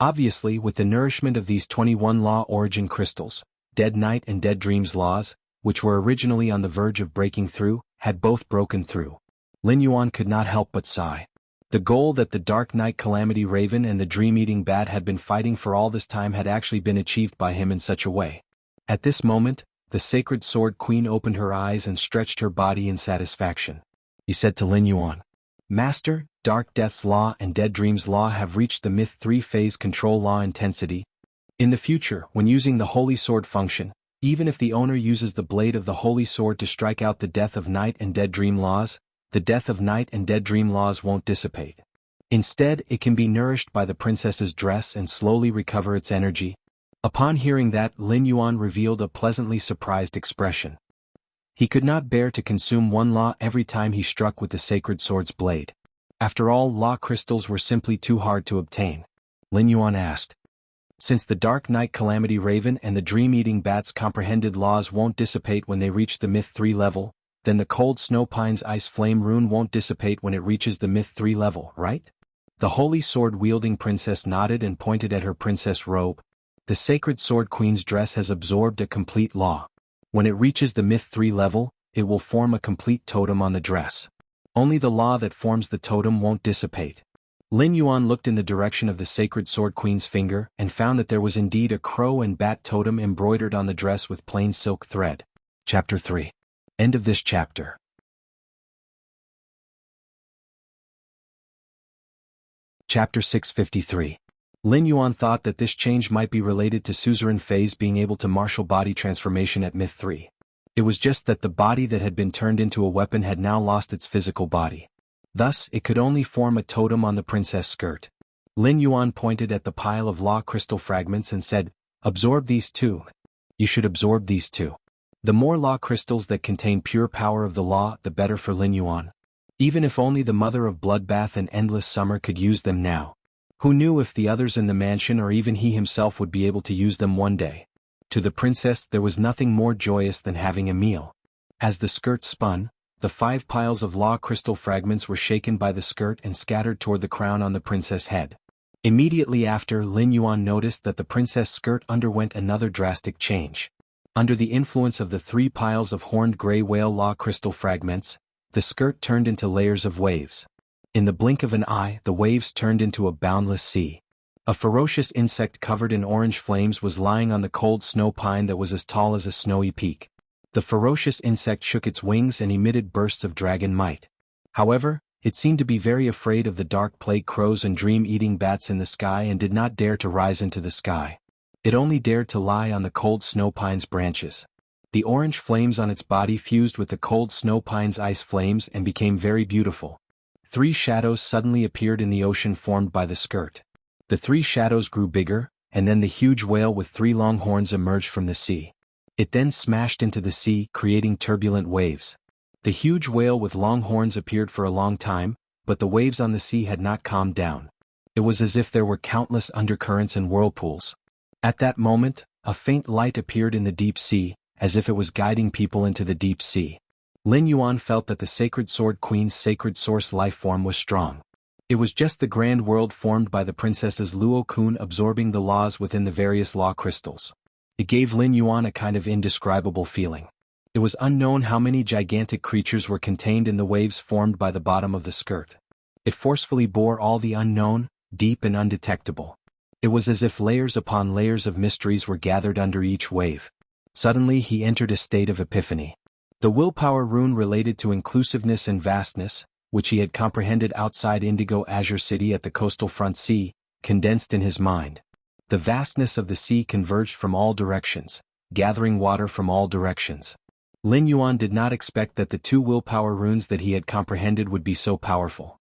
Obviously, with the nourishment of these 21 law origin crystals, Dead Night and Dead Dreams laws, which were originally on the verge of breaking through, had both broken through. Lin Yuan could not help but sigh. The goal that the Dark Night Calamity Raven and the Dream-Eating Bat had been fighting for all this time had actually been achieved by him in such a way. At this moment, the Sacred Sword Queen opened her eyes and stretched her body in satisfaction. He said to Lin Yuan, "Master, Dark Death's Law and Dead Dreams Law have reached the Myth 3 phase control law intensity. In the future, when using the Holy Sword function, even if the owner uses the blade of the Holy Sword to strike out the Death of Night and Dead Dream laws, the Death of Night and Dead Dream laws won't dissipate. Instead, it can be nourished by the princess's dress and slowly recover its energy." Upon hearing that, Lin Yuan revealed a pleasantly surprised expression. He could not bear to consume one law every time he struck with the sacred sword's blade. After all, law crystals were simply too hard to obtain. Lin Yuan asked, "Since the Dark Night Calamity Raven and the Dream-Eating Bat's comprehended laws won't dissipate when they reach the Myth 3 level, then the Cold Snow Pine's Ice Flame rune won't dissipate when it reaches the Myth 3 level, right?" The Holy Sword-wielding princess nodded and pointed at her princess robe. "The Sacred Sword Queen's dress has absorbed a complete law. When it reaches the Myth 3 level, it will form a complete totem on the dress. Only the law that forms the totem won't dissipate." Lin Yuan looked in the direction of the Sacred Sword Queen's finger and found that there was indeed a crow and bat totem embroidered on the dress with plain silk thread. Chapter 3. End of this chapter. Chapter 653. Lin Yuan thought that this change might be related to suzerain Fei's being able to martial body transformation at Myth 3. It was just that the body that had been turned into a weapon had now lost its physical body. Thus, it could only form a totem on the princess skirt. Lin Yuan pointed at the pile of law crystal fragments and said, "Absorb these too. You should absorb these too." The more law crystals that contain pure power of the law, the better for Lin Yuan. Even if only the mother of bloodbath and endless summer could use them now. Who knew if the others in the mansion or even he himself would be able to use them one day? To the princess there was nothing more joyous than having a meal. As the skirt spun, the 5 piles of law crystal fragments were shaken by the skirt and scattered toward the crown on the princess' head. Immediately after, Lin Yuan noticed that the princess' skirt underwent another drastic change. Under the influence of the 3 piles of horned gray whale law crystal fragments, the skirt turned into layers of waves. In the blink of an eye, the waves turned into a boundless sea. A ferocious insect covered in orange flames was lying on the cold snow pine that was as tall as a snowy peak. The ferocious insect shook its wings and emitted bursts of dragon might. However, it seemed to be very afraid of the dark plague crows and dream-eating bats in the sky and did not dare to rise into the sky. It only dared to lie on the cold snow pine's branches. The orange flames on its body fused with the cold snow pine's ice flames and became very beautiful. 3 shadows suddenly appeared in the ocean formed by the skirt. The 3 shadows grew bigger, and then the huge whale with 3 long horns emerged from the sea. It then smashed into the sea, creating turbulent waves. The huge whale with long horns appeared for a long time, but the waves on the sea had not calmed down. It was as if there were countless undercurrents and whirlpools. At that moment, a faint light appeared in the deep sea, as if it was guiding people into the deep sea. Lin Yuan felt that the Sacred Sword Queen's sacred source life form was strong. It was just the grand world formed by the princess's Luo Kun absorbing the laws within the various law crystals. It gave Lin Yuan a kind of indescribable feeling. It was unknown how many gigantic creatures were contained in the waves formed by the bottom of the skirt. It forcefully bore all the unknown, deep and undetectable. It was as if layers upon layers of mysteries were gathered under each wave. Suddenly he entered a state of epiphany. The willpower rune related to inclusiveness and vastness, which he had comprehended outside Indigo Azure City at the coastal front sea, condensed in his mind. The vastness of the sea converged from all directions, gathering water from all directions. Lin Yuan did not expect that the 2 willpower runes that he had comprehended would be so powerful.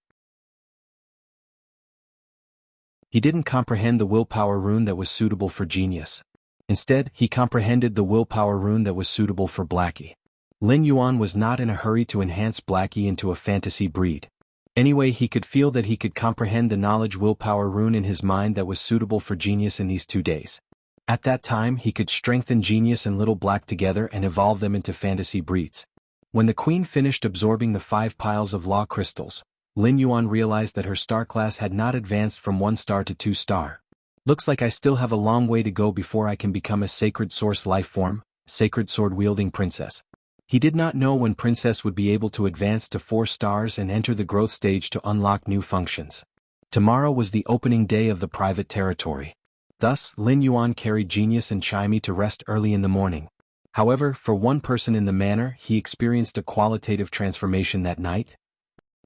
He didn't comprehend the willpower rune that was suitable for genius. Instead, he comprehended the willpower rune that was suitable for Blackie. Lin Yuan was not in a hurry to enhance Blackie into a fantasy breed. Anyway, he could feel that he could comprehend the knowledge willpower rune in his mind that was suitable for genius in these 2 days. At that time, he could strengthen genius and Little Black together and evolve them into fantasy breeds. When the queen finished absorbing the 5 piles of law crystals, Lin Yuan realized that her star class had not advanced from 1 star to 2 star. Looks like I still have a long way to go before I can become a sacred source life form, sacred sword-wielding princess. He did not know when princess would be able to advance to 4 stars and enter the growth stage to unlock new functions. Tomorrow was the opening day of the private territory. Thus, Lin Yuan carried Genius and Chimey to rest early in the morning. However, for one person in the manor, he experienced a qualitative transformation that night.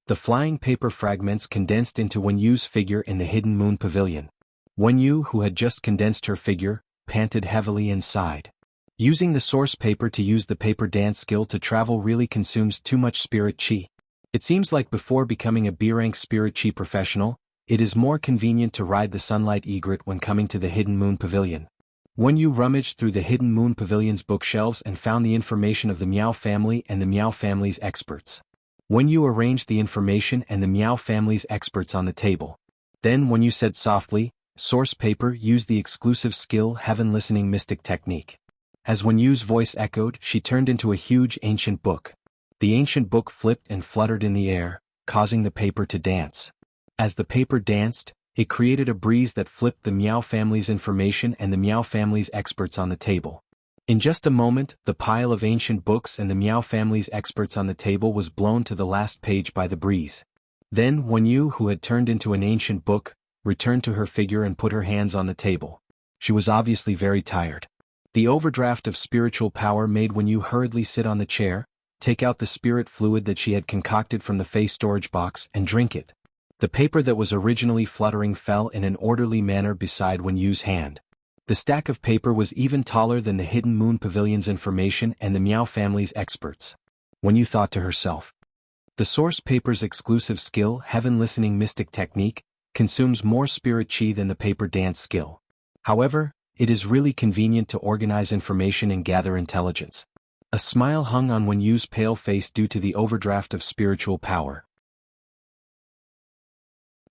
The flying paper fragments condensed into Wen Yu's figure in the Hidden Moon Pavilion. Wen Yu, who had just condensed her figure, panted heavily and sighed. Using the source paper to use the paper dance skill to travel really consumes too much spirit chi. It seems like before becoming a B-rank spirit chi professional, it is more convenient to ride the Sunlight Egret when coming to the Hidden Moon Pavilion. Wen Yu rummaged through the Hidden Moon Pavilion's bookshelves and found the information of the Miao family and the Miao family's experts. Wen Yu arranged the information and the Miao family's experts on the table. Then Wen Yu said softly, "Source paper, use the exclusive skill Heaven Listening Mystic Technique." As Wen Yu's voice echoed, she turned into a huge ancient book. The ancient book flipped and fluttered in the air, causing the paper to dance. As the paper danced, it created a breeze that flipped the Miao family's information and the Miao family's experts on the table. In just a moment, the pile of ancient books and the Miao family's experts on the table was blown to the last page by the breeze. Then Wen Yu, who had turned into an ancient book, returned to her figure and put her hands on the table. She was obviously very tired. The overdraft of spiritual power made Wen Yu hurriedly sit on the chair, take out the spirit fluid that she had concocted from the face storage box and drink it. The paper that was originally fluttering fell in an orderly manner beside Wen Yu's hand. The stack of paper was even taller than the Hidden Moon Pavilion's information and the Miao family's experts. Wen Yu thought to herself, the source paper's exclusive skill, Heaven Listening Mystic Technique, consumes more spirit chi than the paper dance skill. However, it is really convenient to organize information and gather intelligence. A smile hung on Wen Yu's pale face due to the overdraft of spiritual power.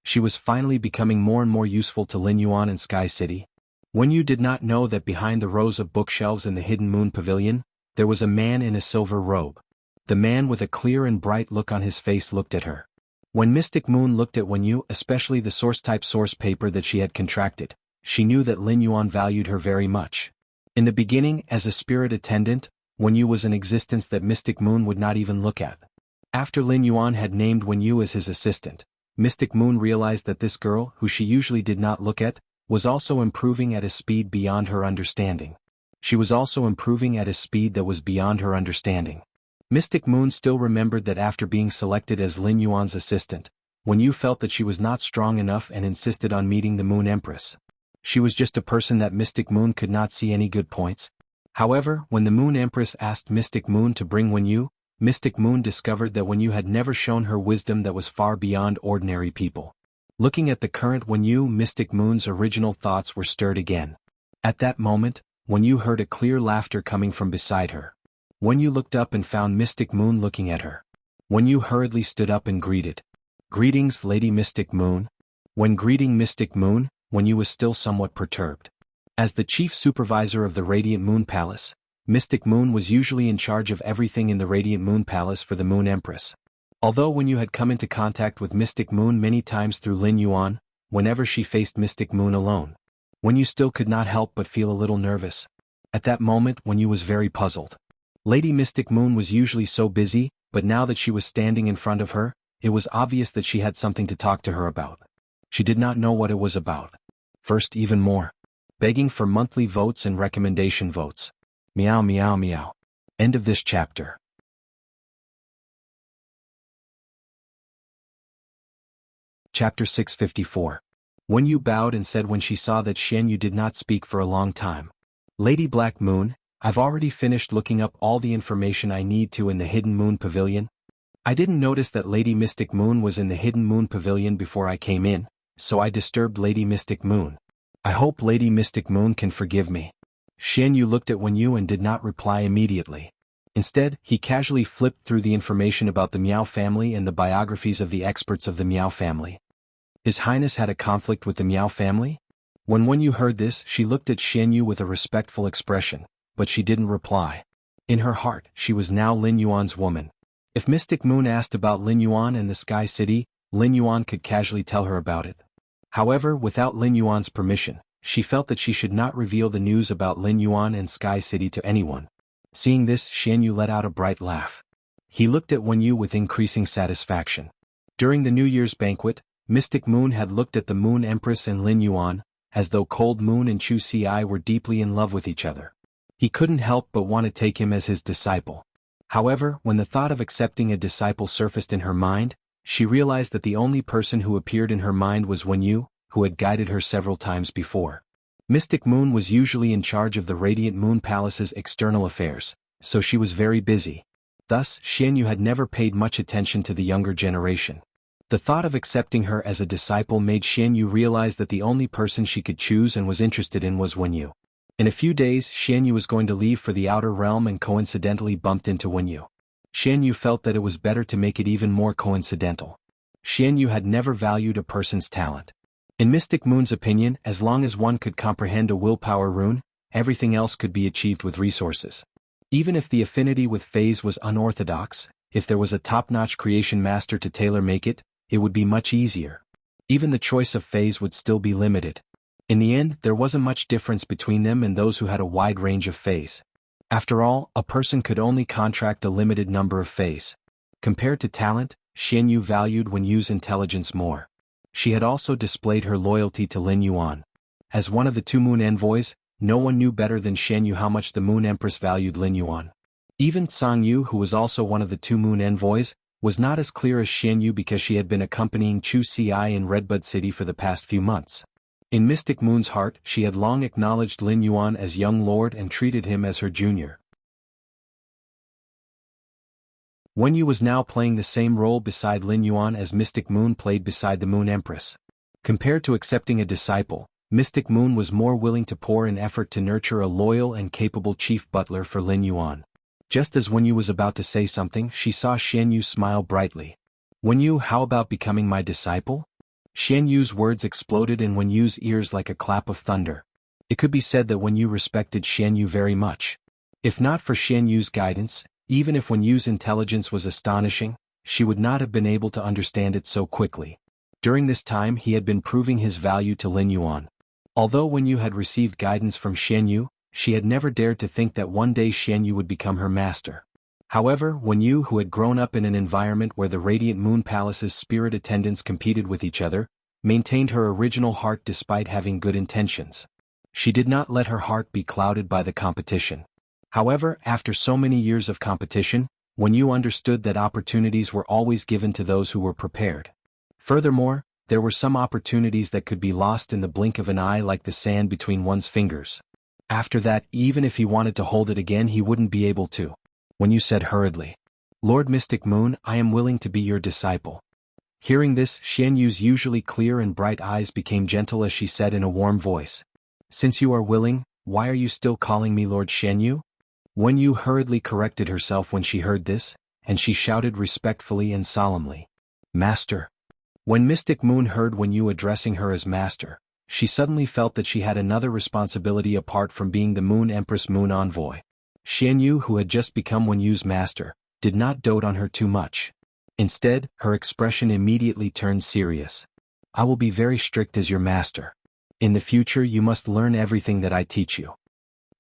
She was finally becoming more and more useful to Lin Yuan and Sky City. Wen Yu did not know that behind the rows of bookshelves in the Hidden Moon Pavilion, there was a man in a silver robe. The man with a clear and bright look on his face looked at her. When Mystic Moon looked at Wen Yu, especially the source-type source paper that she had contracted, she knew that Lin Yuan valued her very much. In the beginning, as a spirit attendant, Wen Yu was an existence that Mystic Moon would not even look at. After Lin Yuan had named Wen Yu as his assistant, Mystic Moon realized that this girl, who she usually did not look at, was also improving at a speed beyond her understanding. She was also improving at a speed that was beyond her understanding. Mystic Moon still remembered that after being selected as Lin Yuan's assistant, Wen Yu felt that she was not strong enough and insisted on meeting the Moon Empress. She was just a person that Mystic Moon could not see any good points. However, when the Moon Empress asked Mystic Moon to bring Wen Yu, Mystic Moon discovered that Wen Yu had never shown her wisdom that was far beyond ordinary people. Looking at the current Wen Yu, Mystic Moon's original thoughts were stirred again. At that moment, Wen Yu heard a clear laughter coming from beside her. Wen Yu looked up and found Mystic Moon looking at her. Wen Yu hurriedly stood up and greeted. "Greetings, Lady Mystic Moon." When greeting Mystic Moon, Wen Yu was still somewhat perturbed. As the chief supervisor of the Radiant Moon Palace, Mystic Moon was usually in charge of everything in the Radiant Moon Palace for the Moon Empress. Although Wen Yu had come into contact with Mystic Moon many times through Lin Yuan, whenever she faced Mystic Moon alone, Wen Yu still could not help but feel a little nervous. At that moment, Wen Yu was very puzzled. Lady Mystic Moon was usually so busy, but now that she was standing in front of her, it was obvious that she had something to talk to her about. She did not know what it was about. First, even more. Begging for monthly votes and recommendation votes. Meow meow meow. End of this chapter. Chapter 654. Wen Yu bowed and said when she saw that Xian Yu did not speak for a long time. Lady Black Moon, I've already finished looking up all the information I need to in the Hidden Moon Pavilion. I didn't notice that Lady Mystic Moon was in the Hidden Moon Pavilion before I came in, so I disturbed Lady Mystic Moon. I hope Lady Mystic Moon can forgive me. Xian Yu looked at Wen Yu and did not reply immediately. Instead, he casually flipped through the information about the Miao family and the biographies of the experts of the Miao family. His Highness had a conflict with the Miao family? When Wen Yu heard this, she looked at Xian Yu with a respectful expression, but she didn't reply. In her heart, she was now Lin Yuan's woman. If Mystic Moon asked about Lin Yuan and the Sky City, Lin Yuan could casually tell her about it. However, without Lin Yuan's permission, she felt that she should not reveal the news about Lin Yuan and Sky City to anyone. Seeing this, Xian Yu let out a bright laugh. He looked at Wen Yu with increasing satisfaction. During the New Year's banquet, Mystic Moon had looked at the Moon Empress and Lin Yuan, as though Cold Moon and Chu Si were deeply in love with each other. He couldn't help but want to take him as his disciple. However, when the thought of accepting a disciple surfaced in her mind, she realized that the only person who appeared in her mind was Wen Yu, who had guided her several times before. Mystic Moon was usually in charge of the Radiant Moon Palace's external affairs, so she was very busy. Thus, Xian Yu had never paid much attention to the younger generation. The thought of accepting her as a disciple made Xian Yu realize that the only person she could choose and was interested in was Wen Yu. In a few days, Xian Yu was going to leave for the outer realm and coincidentally bumped into Wen Yu. Xian Yu felt that it was better to make it even more coincidental. Xian Yu had never valued a person's talent. In Mystic Moon's opinion, as long as one could comprehend a willpower rune, everything else could be achieved with resources. Even if the affinity with phase was unorthodox, if there was a top-notch creation master to tailor-make it, it would be much easier. Even the choice of phase would still be limited. In the end, there wasn't much difference between them and those who had a wide range of phase. After all, a person could only contract a limited number of phase. Compared to talent, Xian Yu valued Wen Yu's intelligence more. She had also displayed her loyalty to Lin Yuan. As one of the two Moon Envoys, no one knew better than Xian Yu how much the Moon Empress valued Lin Yuan. Even Tsang Yu, who was also one of the two Moon Envoys, was not as clear as Xian Yu because she had been accompanying Chu Ci in Redbud City for the past few months. In Mystic Moon's heart, she had long acknowledged Lin Yuan as young lord and treated him as her junior. Wen Yu was now playing the same role beside Lin Yuan as Mystic Moon played beside the Moon Empress. Compared to accepting a disciple, Mystic Moon was more willing to pour in effort to nurture a loyal and capable chief butler for Lin Yuan. Just as Wen Yu was about to say something, she saw Xian Yu smile brightly. "Wen Yu, how about becoming my disciple?" Xian Yu's words exploded in Wen Yu's ears like a clap of thunder. It could be said that Wen Yu respected Xian Yu very much. If not for Xian Yu's guidance, even if Wen Yu's intelligence was astonishing, she would not have been able to understand it so quickly. During this time he had been proving his value to Lin Yuan. Although Wen Yu had received guidance from Xian Yu, she had never dared to think that one day Xian Yu would become her master. However, Wen Yu, who had grown up in an environment where the Radiant Moon Palace's spirit attendants competed with each other, maintained her original heart despite having good intentions. She did not let her heart be clouded by the competition. However, after so many years of competition, Wen Yu understood that opportunities were always given to those who were prepared. Furthermore, there were some opportunities that could be lost in the blink of an eye like the sand between one's fingers. After that, even if he wanted to hold it again, he wouldn't be able to. Wen Yu said hurriedly, "Lord Mystic Moon, I am willing to be your disciple." Hearing this, Xian Yu's usually clear and bright eyes became gentle as she said in a warm voice, "Since you are willing, why are you still calling me Lord Xian Yu?" Wen Yu hurriedly corrected herself when she heard this, and she shouted respectfully and solemnly, "Master." When Mystic Moon heard Wen Yu addressing her as master, she suddenly felt that she had another responsibility apart from being the Moon Empress Moon Envoy. Xian Yu, who had just become Wen Yu's master, did not dote on her too much. Instead, her expression immediately turned serious. "I will be very strict as your master. In the future you must learn everything that I teach you."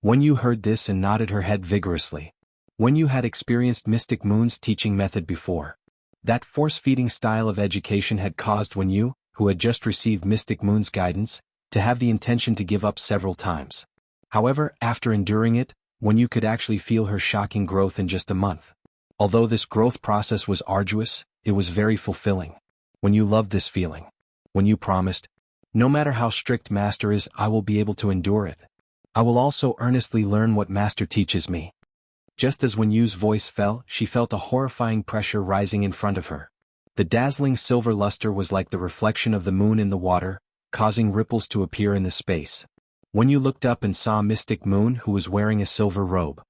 Wen Yu heard this and nodded her head vigorously. Wen Yu had experienced Mystic Moon's teaching method before. That force-feeding style of education had caused Wen Yu, who had just received Mystic Moon's guidance, to have the intention to give up several times. However, after enduring it, Wen Yu could actually feel her shocking growth in just a month. Although this growth process was arduous, it was very fulfilling. Wen Yu loved this feeling. Wen Yu promised, "No matter how strict Master is, I will be able to endure it. I will also earnestly learn what Master teaches me." Just as Wen Yu's voice fell, she felt a horrifying pressure rising in front of her. The dazzling silver luster was like the reflection of the moon in the water, causing ripples to appear in the space. Wen Yu looked up and saw Mystic Moon, who was wearing a silver robe.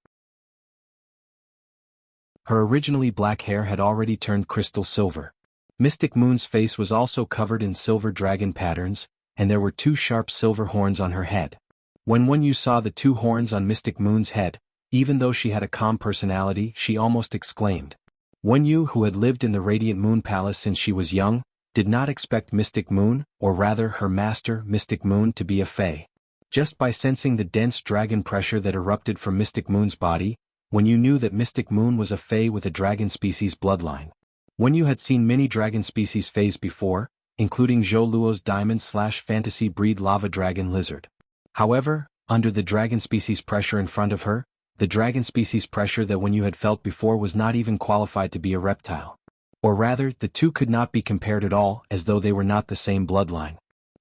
Her originally black hair had already turned crystal silver. Mystic Moon's face was also covered in silver dragon patterns, and there were two sharp silver horns on her head. When Wen Yu saw the two horns on Mystic Moon's head, even though she had a calm personality, she almost exclaimed. Wen Yu, who had lived in the Radiant Moon Palace since she was young, did not expect Mystic Moon, or rather her master, Mystic Moon, to be a fae. Just by sensing the dense dragon pressure that erupted from Mystic Moon's body, Wen Yu knew that Mystic Moon was a fae with a dragon species bloodline. Wen Yu had seen many dragon species faes before, including Zhou Luo's diamond/fantasy breed lava dragon lizard. However, under the dragon species pressure in front of her, the dragon species pressure that Wen Yu had felt before was not even qualified to be a reptile. Or rather, the two could not be compared at all, as though they were not the same bloodline.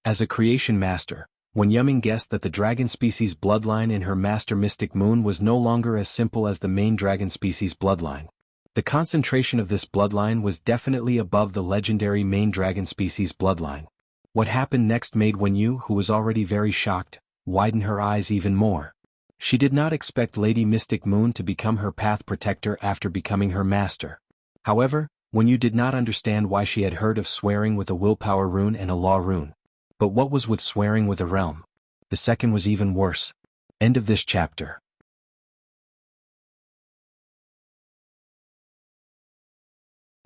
As a creation master, Wen Yuming guessed that the dragon species bloodline in her master Mystic Moon was no longer as simple as the main dragon species bloodline. The concentration of this bloodline was definitely above the legendary main dragon species bloodline. What happened next made Wen Yu, who was already very shocked, widen her eyes even more. She did not expect Lady Mystic Moon to become her path protector after becoming her master. However, Wen Yu did not understand why she had heard of swearing with a willpower rune and a law rune. But what was with swearing with a realm? The second was even worse. End of this chapter.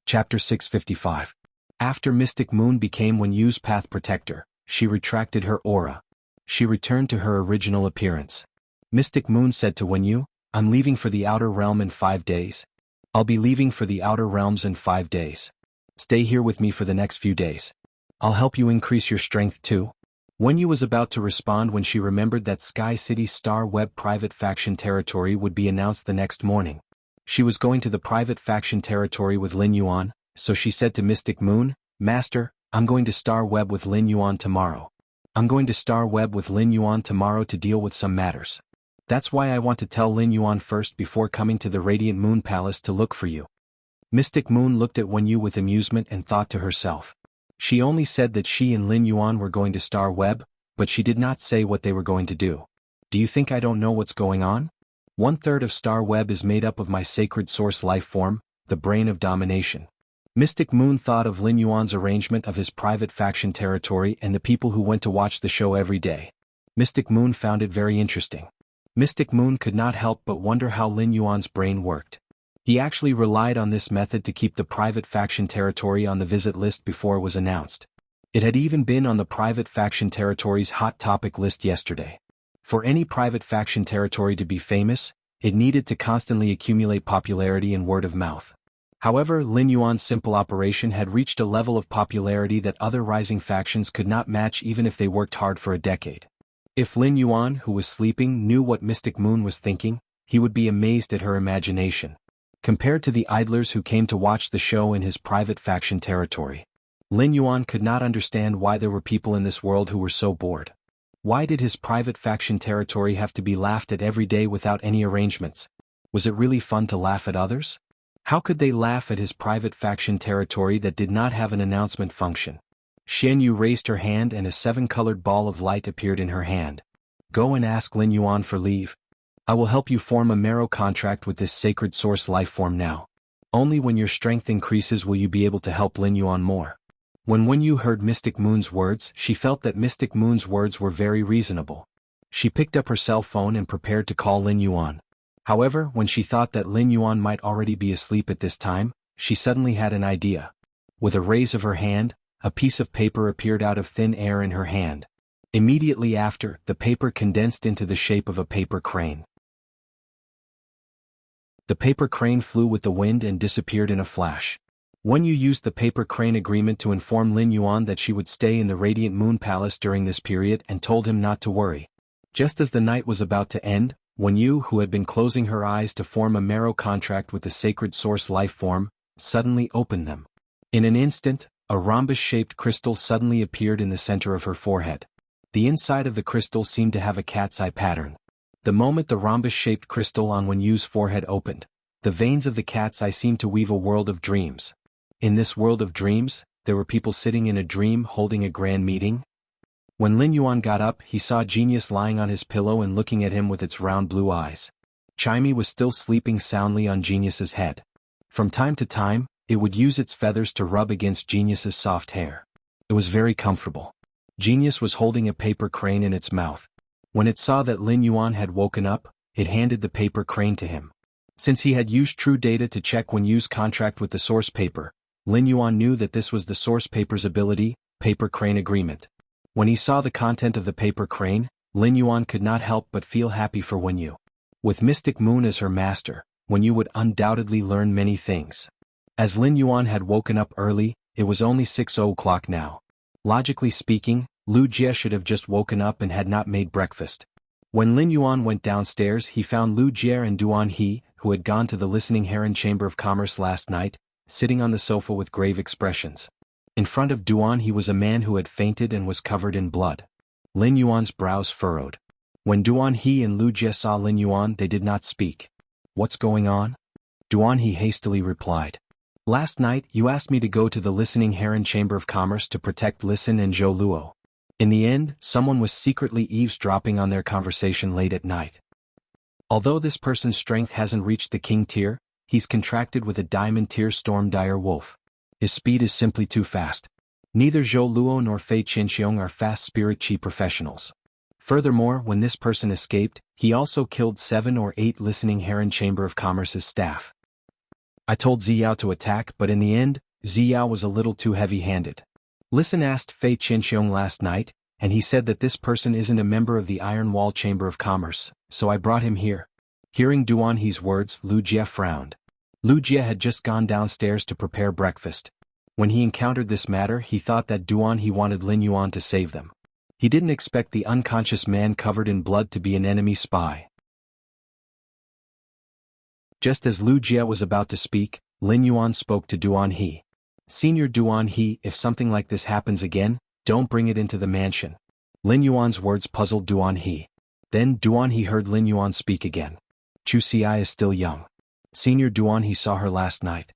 Chapter 655. After Mystic Moon became Wen Yu's path protector, she retracted her aura. She returned to her original appearance. Mystic Moon said to Wen Yu, "I'm leaving for the outer realm in 5 days. I'll be leaving for the outer realms in 5 days. Stay here with me for the next few days. I'll help you increase your strength too." Wen Yu was about to respond when she remembered that Sky City's Star Web private faction territory would be announced the next morning. She was going to the private faction territory with Lin Yuan, so she said to Mystic Moon, "Master, I'm going to star web with Lin Yuan tomorrow. I'm going to star web with Lin Yuan tomorrow to deal with some matters. That's why I want to tell Lin Yuan first before coming to the Radiant Moon Palace to look for you." Mystic Moon looked at Wen Yu with amusement and thought to herself. She only said that she and Lin Yuan were going to star web, but she did not say what they were going to do. Do you think I don't know what's going on? 1/3 of star web is made up of my sacred source life form, the brain of domination. Mystic Moon thought of Lin Yuan's arrangement of his private faction territory and the people who went to watch the show every day. Mystic Moon found it very interesting. Mystic Moon could not help but wonder how Lin Yuan's brain worked. He actually relied on this method to keep the private faction territory on the visit list before it was announced. It had even been on the private faction territory's hot topic list yesterday. For any private faction territory to be famous, it needed to constantly accumulate popularity and word of mouth. However, Lin Yuan's simple operation had reached a level of popularity that other rising factions could not match even if they worked hard for a decade. If Lin Yuan, who was sleeping, knew what Mystic Moon was thinking, he would be amazed at her imagination. Compared to the idlers who came to watch the show in his private faction territory, Lin Yuan could not understand why there were people in this world who were so bored. Why did his private faction territory have to be laughed at every day without any arrangements? Was it really fun to laugh at others? How could they laugh at his private faction territory that did not have an announcement function? Xian Yu raised her hand and a 7-colored ball of light appeared in her hand. "Go and ask Lin Yuan for leave. I will help you form a marrow contract with this sacred source life form now. Only when your strength increases will you be able to help Lin Yuan more." When Wen Yu heard Mystic Moon's words, she felt that Mystic Moon's words were very reasonable. She picked up her cell phone and prepared to call Lin Yuan. However, when she thought that Lin Yuan might already be asleep at this time, she suddenly had an idea. With a raise of her hand, a piece of paper appeared out of thin air in her hand. Immediately after, the paper condensed into the shape of a paper crane. The paper crane flew with the wind and disappeared in a flash. Wen Yu used the paper crane agreement to inform Lin Yuan that she would stay in the Radiant Moon Palace during this period and told him not to worry. Just as the night was about to end, Wen Yu, who had been closing her eyes to form a marrow contract with the sacred source life form, suddenly opened them. In an instant, a rhombus-shaped crystal suddenly appeared in the center of her forehead. The inside of the crystal seemed to have a cat's eye pattern. The moment the rhombus-shaped crystal on Wen Yu's forehead opened, the veins of the cat's eye seemed to weave a world of dreams. In this world of dreams, there were people sitting in a dream holding a grand meeting. When Lin Yuan got up, he saw Genius lying on his pillow and looking at him with its round blue eyes. Chimey was still sleeping soundly on Genius's head. From time to time, it would use its feathers to rub against Genius's soft hair. It was very comfortable. Genius was holding a paper crane in its mouth. When it saw that Lin Yuan had woken up, it handed the paper crane to him. Since he had used true data to check Wen Yu's contract with the source paper, Lin Yuan knew that this was the source paper's ability, paper crane agreement. When he saw the content of the paper crane, Lin Yuan could not help but feel happy for Wen Yu. With Mystic Moon as her master, Wen Yu would undoubtedly learn many things. As Lin Yuan had woken up early, it was only 6 o'clock now. Logically speaking, Lu Jie should have just woken up and had not made breakfast. When Lin Yuan went downstairs, he found Lu Jie and Duan He, who had gone to the Listening Heron Chamber of Commerce last night, sitting on the sofa with grave expressions. In front of Duan He was a man who had fainted and was covered in blood. Lin Yuan's brows furrowed. When Duan He and Lu Jie saw Lin Yuan, they did not speak. "What's going on?" Duan He hastily replied. "Last night you asked me to go to the Listening Heron Chamber of Commerce to protect Listen and Zhou Luo. In the end, someone was secretly eavesdropping on their conversation late at night. Although this person's strength hasn't reached the king tier, he's contracted with a diamond tier storm dire wolf. His speed is simply too fast. Neither Zhou Luo nor Fei Qinxiong are fast spirit chi professionals. Furthermore, when this person escaped, he also killed 7 or 8 Listening Heron Chamber of Commerce's staff. I told Ziyao to attack, but in the end, Ziyao was a little too heavy-handed. Listen asked Fei Qinxiong last night, and he said that this person isn't a member of the Iron Wall Chamber of Commerce, so I brought him here." Hearing Duan He's words, Lu Jie frowned. Lu Jie had just gone downstairs to prepare breakfast. When he encountered this matter, he thought that Duan He wanted Lin Yuan to save them. He didn't expect the unconscious man covered in blood to be an enemy spy. Just as Lu Jie was about to speak, Lin Yuan spoke to Duan He. Senior Duan He, if something like this happens again, don't bring it into the mansion. Lin Yuan's words puzzled Duan He. Then Duan He heard Lin Yuan speak again. Chu Xi is still young. Senior Duan He saw her last night.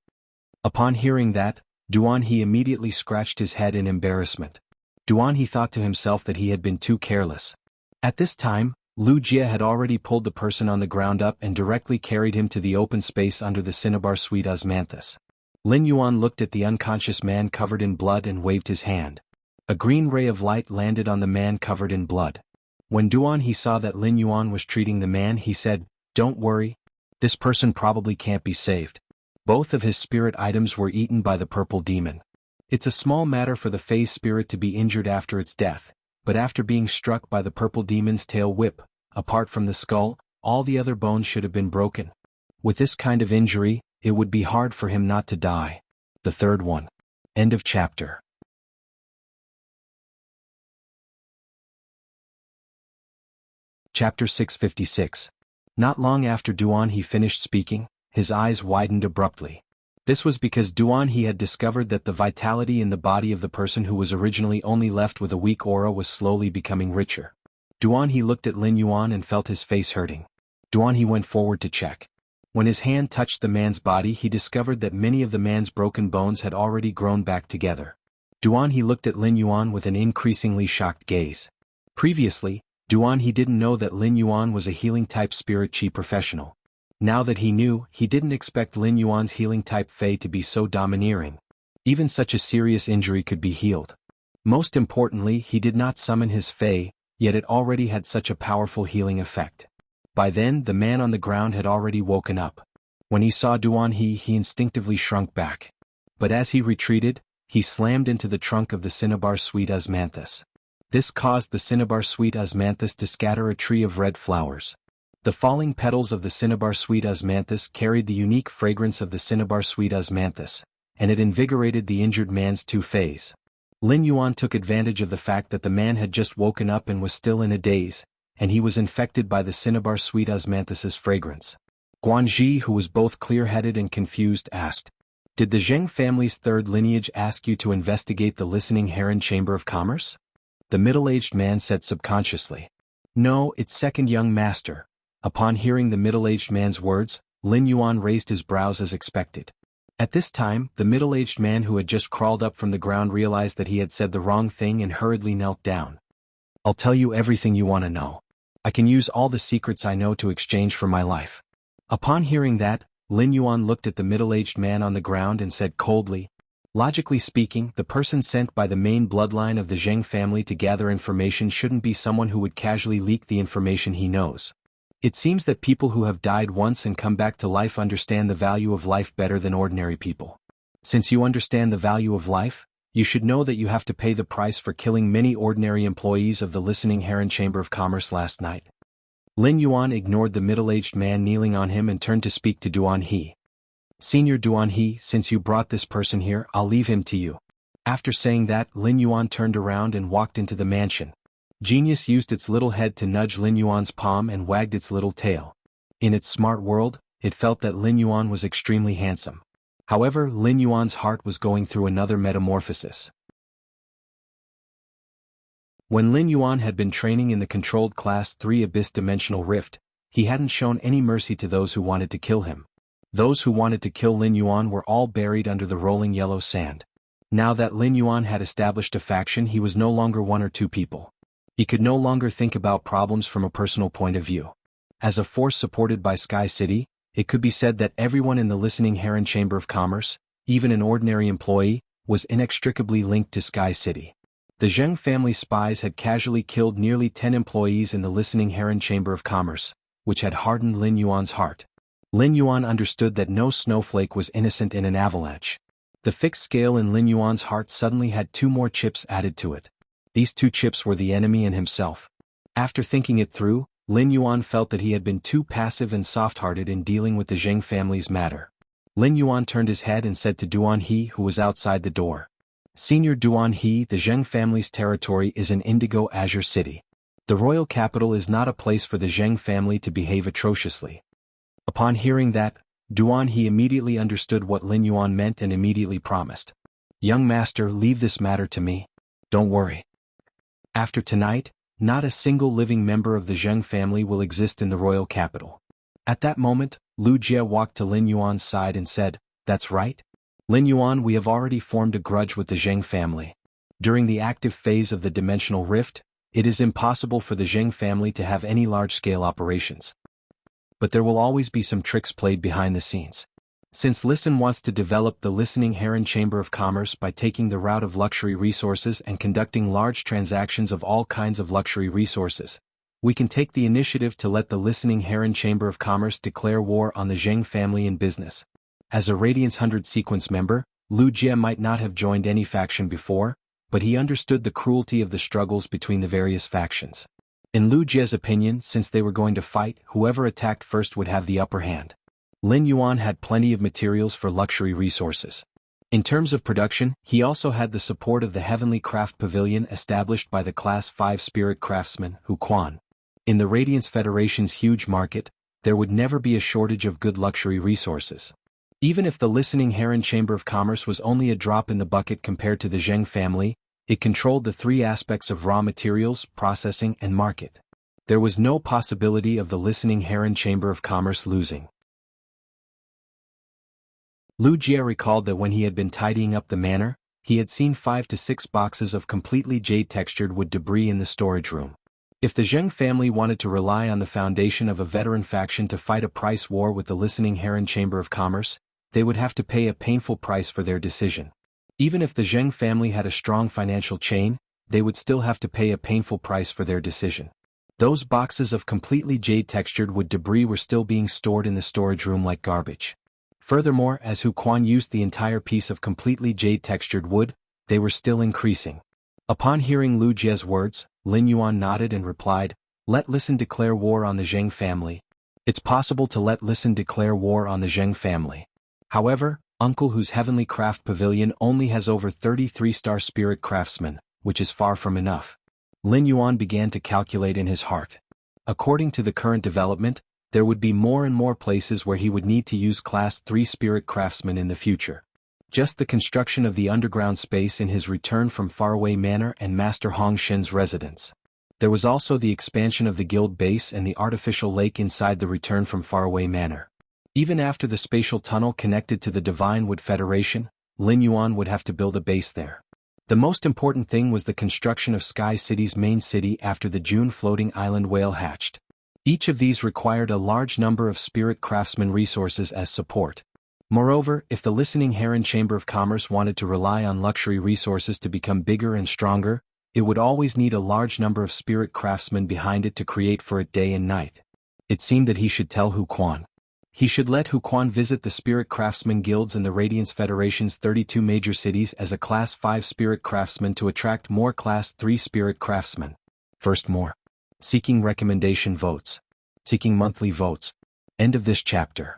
Upon hearing that, Duan He immediately scratched his head in embarrassment. Duan He thought to himself that he had been too careless. At this time, Lu Jia had already pulled the person on the ground up and directly carried him to the open space under the cinnabar suite osmanthus. Lin Yuan looked at the unconscious man covered in blood and waved his hand. A green ray of light landed on the man covered in blood. When Duan He saw that Lin Yuan was treating the man, he said, "Don't worry. This person probably can't be saved." Both of his spirit items were eaten by the purple demon. It's a small matter for the phase spirit to be injured after its death, but after being struck by the purple demon's tail whip, apart from the skull, all the other bones should have been broken. With this kind of injury, it would be hard for him not to die. The third one. End of chapter. Chapter 656. Not long after Duan He finished speaking, his eyes widened abruptly. This was because Duan He had discovered that the vitality in the body of the person who was originally only left with a weak aura was slowly becoming richer. Duan He looked at Lin Yuan and felt his face hurting. Duan He went forward to check. When his hand touched the man's body, he discovered that many of the man's broken bones had already grown back together. Duan He looked at Lin Yuan with an increasingly shocked gaze. Previously, Duan He didn't know that Lin Yuan was a healing-type spirit chi professional. Now that he knew, he didn't expect Lin Yuan's healing-type Fei to be so domineering. Even such a serious injury could be healed. Most importantly, he did not summon his Fei, yet it already had such a powerful healing effect. By then, the man on the ground had already woken up. When he saw Duan He, he instinctively shrunk back. But as he retreated, he slammed into the trunk of the cinnabar sweet osmanthus. This caused the cinnabar sweet osmanthus to scatter a tree of red flowers. The falling petals of the cinnabar sweet osmanthus carried the unique fragrance of the cinnabar sweet osmanthus, and it invigorated the injured man's two Feis. Lin Yuan took advantage of the fact that the man had just woken up and was still in a daze, and he was infected by the cinnabar sweet osmanthus's fragrance. Guanji, who was both clear-headed and confused, asked, "Did the Zheng family's third lineage ask you to investigate the listening heron chamber of commerce?" The middle-aged man said subconsciously, "No, it's second young master." Upon hearing the middle-aged man's words, Lin Yuan raised his brows as expected. At this time, the middle-aged man who had just crawled up from the ground realized that he had said the wrong thing and hurriedly knelt down. "I'll tell you everything you want to know. I can use all the secrets I know to exchange for my life." Upon hearing that, Lin Yuan looked at the middle-aged man on the ground and said coldly, "Logically speaking, the person sent by the main bloodline of the Zheng family to gather information shouldn't be someone who would casually leak the information he knows. It seems that people who have died once and come back to life understand the value of life better than ordinary people. Since you understand the value of life, you should know that you have to pay the price for killing many ordinary employees of the Listening Heron Chamber of Commerce last night." Lin Yuan ignored the middle-aged man kneeling on him and turned to speak to Duan He. "Senior Duan He, since you brought this person here, I'll leave him to you." After saying that, Lin Yuan turned around and walked into the mansion. Genius used its little head to nudge Lin Yuan's palm and wagged its little tail. In its smart world, it felt that Lin Yuan was extremely handsome. However, Lin Yuan's heart was going through another metamorphosis. When Lin Yuan had been training in the controlled Class 3 Abyss-Dimensional Rift, he hadn't shown any mercy to those who wanted to kill him. Those who wanted to kill Lin Yuan were all buried under the rolling yellow sand. Now that Lin Yuan had established a faction, he was no longer one or two people. He could no longer think about problems from a personal point of view. As a force supported by Sky City, it could be said that everyone in the Listening Heron Chamber of Commerce, even an ordinary employee, was inextricably linked to Sky City. The Zheng family spies had casually killed nearly 10 employees in the Listening Heron Chamber of Commerce, which had hardened Lin Yuan's heart. Lin Yuan understood that no snowflake was innocent in an avalanche. The fixed scale in Lin Yuan's heart suddenly had two more chips added to it. These two chips were the enemy and himself. After thinking it through, Lin Yuan felt that he had been too passive and soft-hearted in dealing with the Zheng family's matter. Lin Yuan turned his head and said to Duan He, who was outside the door, "Senior Duan He, the Zheng family's territory is in Indigo Azure City. The royal capital is not a place for the Zheng family to behave atrociously." Upon hearing that, Duan He immediately understood what Lin Yuan meant and immediately promised. Young master, leave this matter to me. Don't worry. After tonight, not a single living member of the Zheng family will exist in the royal capital. At that moment, Lu Jie walked to Lin Yuan's side and said, "That's right. Lin Yuan, we have already formed a grudge with the Zheng family. During the active phase of the dimensional rift, it is impossible for the Zheng family to have any large-scale operations. But there will always be some tricks played behind the scenes. Since Listen wants to develop the Listening Heron Chamber of Commerce by taking the route of luxury resources and conducting large transactions of all kinds of luxury resources, we can take the initiative to let the Listening Heron Chamber of Commerce declare war on the Zheng family in business." As a Radiance 100 sequence member, Lu Jie might not have joined any faction before, but he understood the cruelty of the struggles between the various factions. In Lu Jie's opinion, since they were going to fight, whoever attacked first would have the upper hand. Lin Yuan had plenty of materials for luxury resources. In terms of production, he also had the support of the Heavenly Craft Pavilion established by the Class 5 Spirit Craftsman, Hu Quan. In the Radiance Federation's huge market, there would never be a shortage of good luxury resources. Even if the Listening Heron Chamber of Commerce was only a drop in the bucket compared to the Zheng family, it controlled the three aspects of raw materials, processing, and market. There was no possibility of the Listening Heron Chamber of Commerce losing. Lu Jie recalled that when he had been tidying up the manor, he had seen 5 to 6 boxes of completely jade-textured wood debris in the storage room. If the Zheng family wanted to rely on the foundation of a veteran faction to fight a price war with the Listening Heron Chamber of Commerce, they would have to pay a painful price for their decision. Even if the Zheng family had a strong financial chain, they would still have to pay a painful price for their decision. Those boxes of completely jade-textured wood debris were still being stored in the storage room like garbage. Furthermore, as Hu Quan used the entire piece of completely jade-textured wood, they were still increasing. Upon hearing Lu Jie's words, Lin Yuan nodded and replied, "Let Listen declare war on the Zheng family." It's possible to let Listen declare war on the Zheng family. However, Uncle Hu's Heavenly Craft Pavilion only has over 33-star Spirit Craftsmen, which is far from enough. Lin Yuan began to calculate in his heart. According to the current development, there would be more and more places where he would need to use Class 3 Spirit Craftsmen in the future. Just the construction of the underground space in his return from Faraway Manor and Master Hong Shen's residence. There was also the expansion of the guild base and the artificial lake inside the return from Faraway Manor. Even after the spatial tunnel connected to the Divine Wood Federation, Lin Yuan would have to build a base there. The most important thing was the construction of Sky City's main city after the June floating island whale hatched. Each of these required a large number of Spirit Craftsman resources as support. Moreover, if the Listening Heron Chamber of Commerce wanted to rely on luxury resources to become bigger and stronger, it would always need a large number of Spirit Craftsmen behind it to create for it day and night. It seemed that he should tell Hu Quan. He should let Hu Quan visit the Spirit Craftsman guilds in the Radiance Federation's 32 major cities as a Class 5 Spirit Craftsman to attract more Class 3 Spirit Craftsmen. First, more. Seeking recommendation votes. Seeking monthly votes. End of this chapter.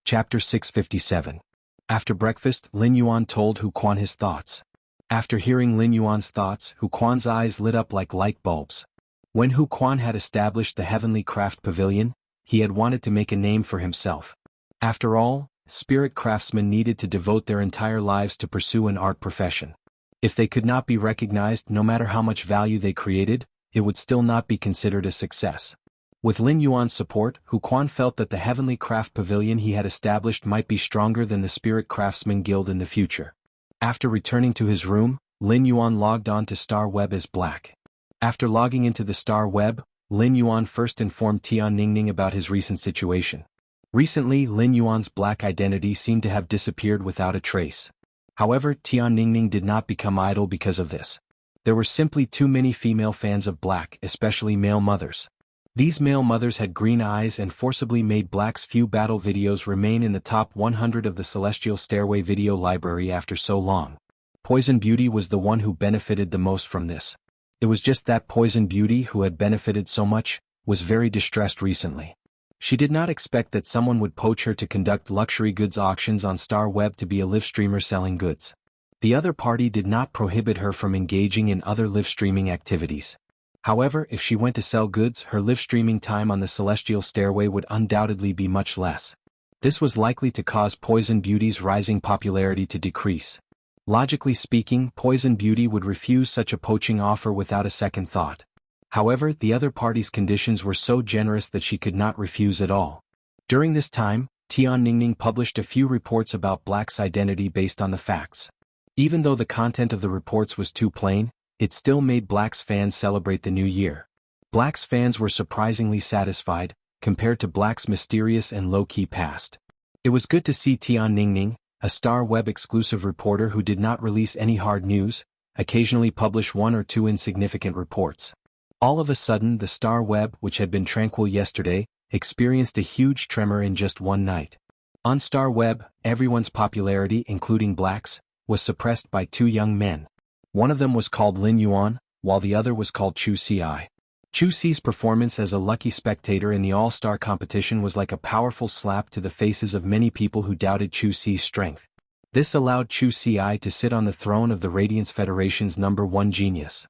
Chapter 657. After breakfast, Lin Yuan told Hu Quan his thoughts. After hearing Lin Yuan's thoughts, Hu Quan's eyes lit up like light bulbs. When Hu Quan had established the Heavenly Craft Pavilion, he had wanted to make a name for himself. After all, Spirit Craftsmen needed to devote their entire lives to pursue an art profession. If they could not be recognized no matter how much value they created, it would still not be considered a success. With Lin Yuan's support, Hu Quan felt that the Heavenly Craft Pavilion he had established might be stronger than the Spirit Craftsman Guild in the future. After returning to his room, Lin Yuan logged on to Star Web as Black. After logging into the Star Web, Lin Yuan first informed Tian Ningning about his recent situation. Recently, Lin Yuan's Black identity seemed to have disappeared without a trace. However, Tian Ningning did not become idle because of this. There were simply too many female fans of Black, especially male mothers. These male mothers had green eyes and forcibly made Black's few battle videos remain in the top 100 of the Celestial Stairway video library after so long. Poison Beauty was the one who benefited the most from this. It was just that Poison Beauty, who had benefited so much, was very distressed recently. She did not expect that someone would poach her to conduct luxury goods auctions on Star Web to be a live streamer selling goods. The other party did not prohibit her from engaging in other live streaming activities. However, if she went to sell goods, her live streaming time on the Celestial Stairway would undoubtedly be much less. This was likely to cause Poison Beauty's rising popularity to decrease. Logically speaking, Poison Beauty would refuse such a poaching offer without a second thought. However, the other party's conditions were so generous that she could not refuse at all. During this time, Tian Ningning published a few reports about Black's identity based on the facts. Even though the content of the reports was too plain, it still made Black's fans celebrate the new year. Black's fans were surprisingly satisfied, compared to Black's mysterious and low-key past. It was good to see Tian Ningning, a Star Web exclusive reporter who did not release any hard news, occasionally publish one or two insignificant reports. All of a sudden the Star Web, which had been tranquil yesterday, experienced a huge tremor in just one night. On Star Web, everyone's popularity, including Black's, was suppressed by two young men. One of them was called Lin Yuan, while the other was called Chu Ci. Chu Ci's performance as a lucky spectator in the all-star competition was like a powerful slap to the faces of many people who doubted Chu Ci's strength. This allowed Chu Ci to sit on the throne of the Radiance Federation's #1 genius.